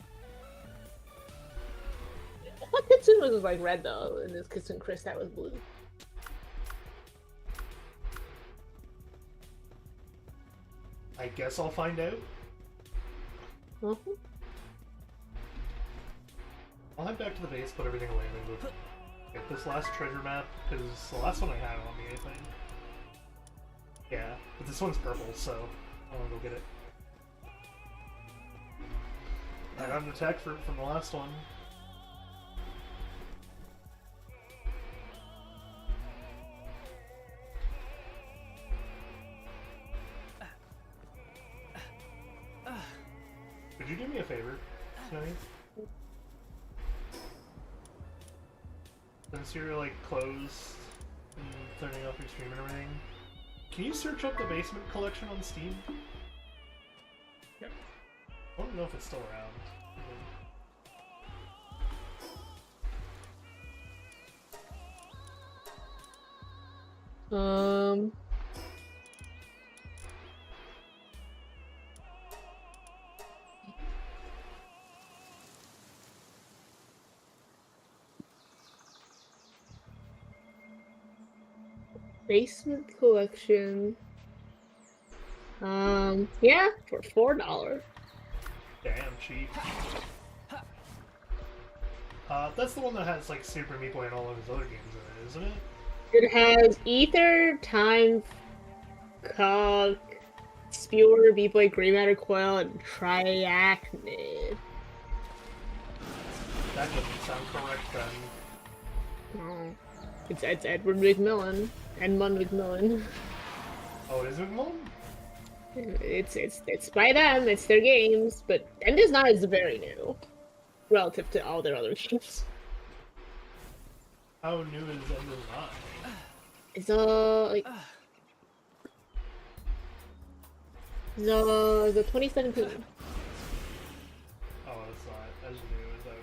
I thought Kitsune was like red though, and this Kitsune Chris that was blue. I guess I'll find out. Uh-huh. I'll head back to the base, put everything away, and then go get this last treasure map, because it's the last one I had on me, I think. Yeah, but this one's purple, so I want to go get it. I got an attack from the last one. Could you do me a favor, Snowy? Since you're like closed and turning off your stream and everything, can you search up the Basement collection on Steam? Yep. I don't know if it's still around. Basement collection. Yeah, for $4. Damn cheap. That's the one that has like Super Meat Boy and all of his other games in it, isn't it? It has Ether, Time, Cog, Spewer, Meat Boy, Grey Matter Coil, and Triachnid. That doesn't sound correct then. Oh. It's Edward McMillan. Edmund McMillan. Oh, it is McMillan? It's by them, it's their games, but End is not as very new. Relative to all their other games. How new is End is not? It's like the 2017. Oh, it's not as new as I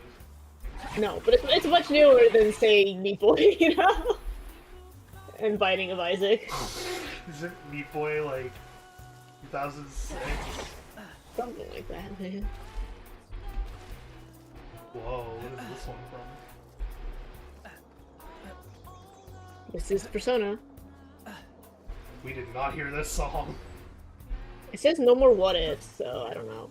was. No, but it's much newer than say Meat Boy, you know? And Binding of Isaac. Is it Meat Boy like 2006? Something like that, man. Whoa, what is this one from? This is Persona. We did not hear this song. It says no more what ifs, so I don't know.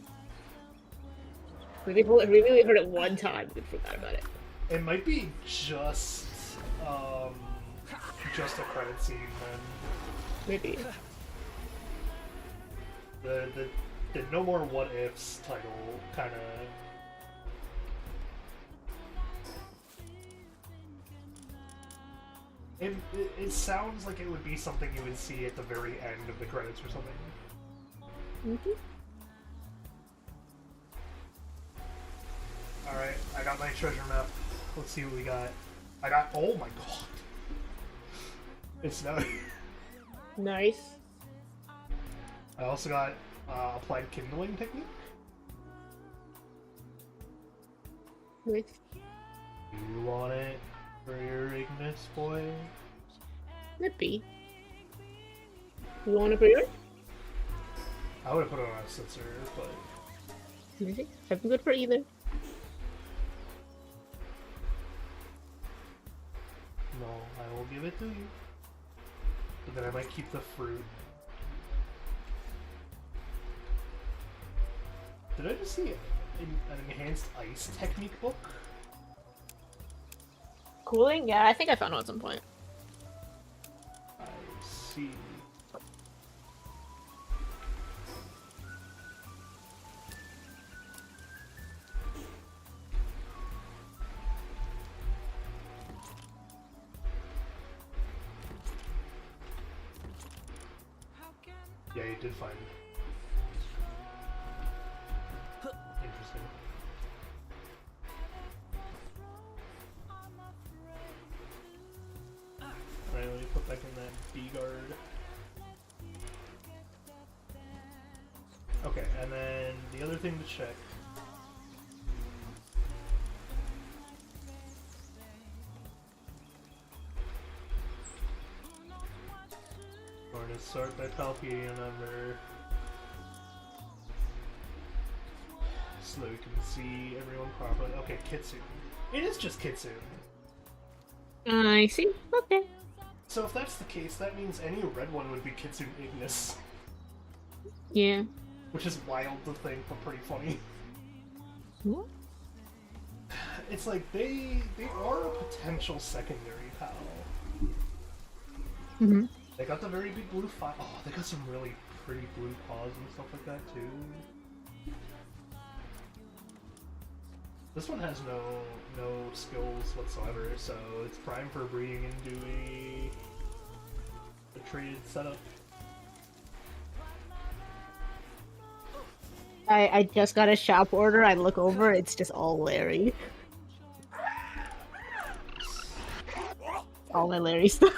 We really heard it one time and forgot about it. It might be just a credit scene then. Maybe. The No More What Ifs title kind of. It sounds like it would be something you would see at the very end of the credits or something. Alright, I got my treasure map. Let's see what we got. Oh my god. It's snowing. Nice. I also got applied kindling technique. Nice. You want it for your Ignis boy? Could be. You want to put yours? I would have put it on a sensor, but Maybe. I've been good for either. no, I will give it to you. But then I might keep the fruit. Did I just see an enhanced ice technique book? Cooling? Yeah, I think I found one at some point. I see. Yeah, you did find it. Interesting. Alright, let me put back in that B guard. Okay, and then the other thing to check. We're gonna start by palpating a number. So that we can see everyone properly. Okay, Kitsune. It is just Kitsune. I see. Okay. So if that's the case, that means any red one would be Kitsune Ignis. Yeah. Which is wild to think, but pretty funny. What? It's like, they are a potential secondary pal. Mm-hmm. They got the very big blue file. Oh, they got some really pretty blue paws and stuff like that, too. This one has no skills whatsoever, so it's prime for breeding into a traded setup. I just got a shop order. I look over, it's just all Larry. All my Larry stuff.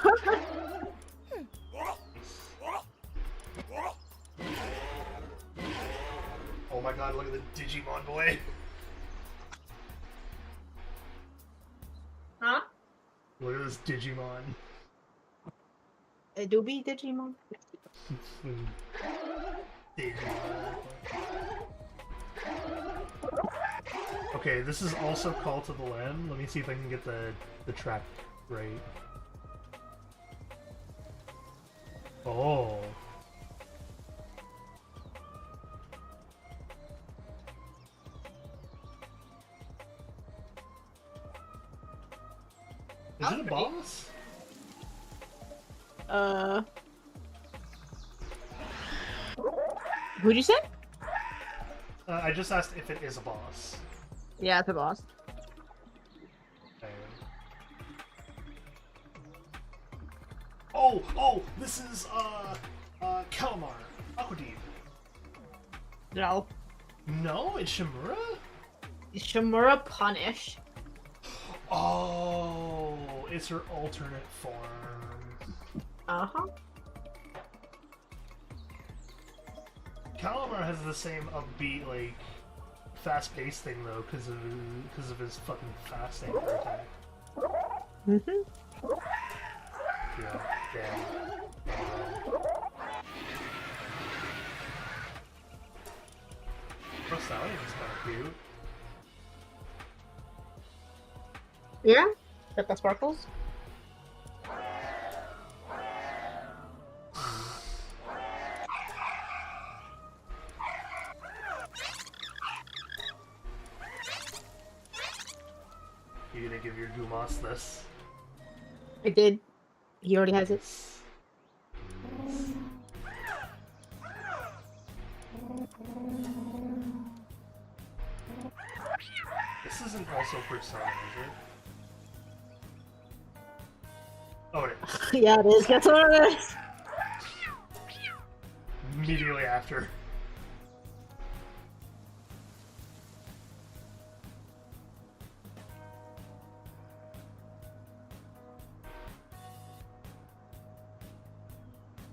my god, look at the Digimon boy. Huh? Look at this Digimon. It do be Digimon. Digimon. Okay, this is also Call to the Land. Let me see if I can get the track right. Oh. Is it a boss? Who'd you say? I just asked if it is a boss. Yeah, it's a boss. Okay. Oh, this is, Calamar. Aquadeep. No. No, it's Shimura? Shimura Punish. Oh, it's her alternate form. Uh-huh. Calamar has the same upbeat, like, fast-paced thing though, because of his fucking fast anchor attack. Mm-hmm. Yeah, damn. Stallion is kind of cute. Yeah? Got the sparkles? You gonna give your Gumas this? I did. He already has it. This isn't also Persona, is it? Oh, it is. Yeah, it is. That's what it is. Immediately after.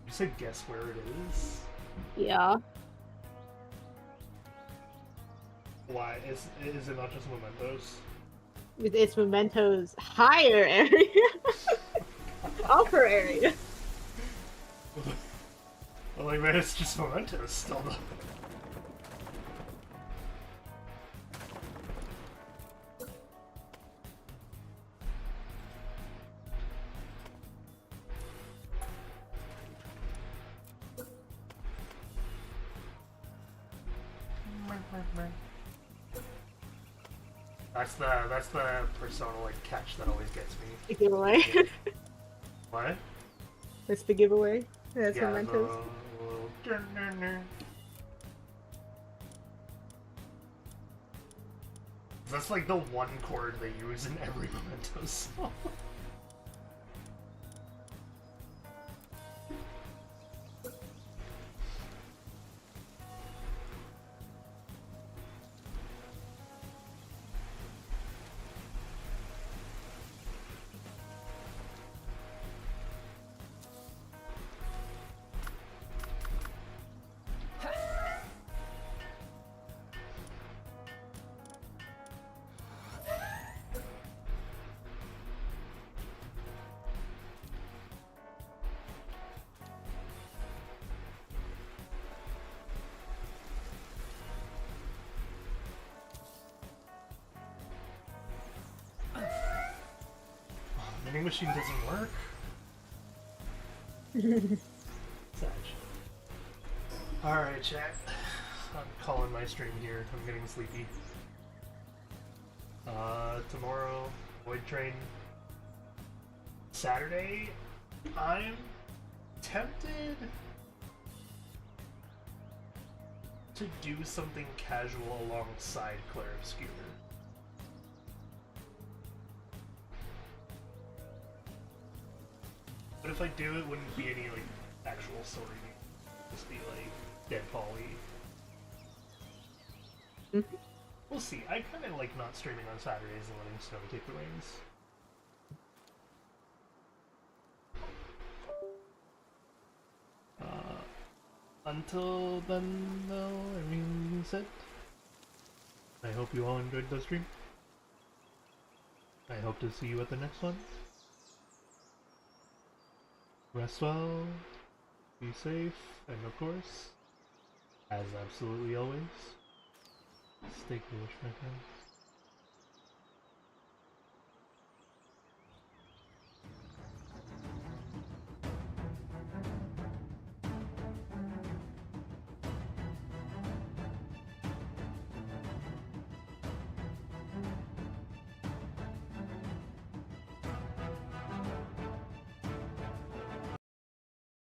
You said guess where it is? Yeah. Why? Is it not just Mementos? It's Memento's higher area. Upper area. Well, like, man, it's just Mementos still though. That's the Persona like catch that always gets me. The giveaway. What? That's the giveaway. That's Yeah, Mementos. That's like the one chord they use in every Mementos song. Vending machine doesn't work. Sag. Alright, chat. I'm calling my stream here. I'm getting sleepy. Tomorrow, Void Train. Saturday, I'm tempted to do something casual alongside Claire Obscure. But if I do, it wouldn't be any, like, actual story. Just be, like, Dead Polly. Mm-hmm. We'll see. I kind of like not streaming on Saturdays and letting Snow take the reins. until then, though, I mean, that's it. I hope you all enjoyed the stream. I hope to see you at the next one. Rest well, be safe, and of course, as absolutely always, stay foolish, my friend.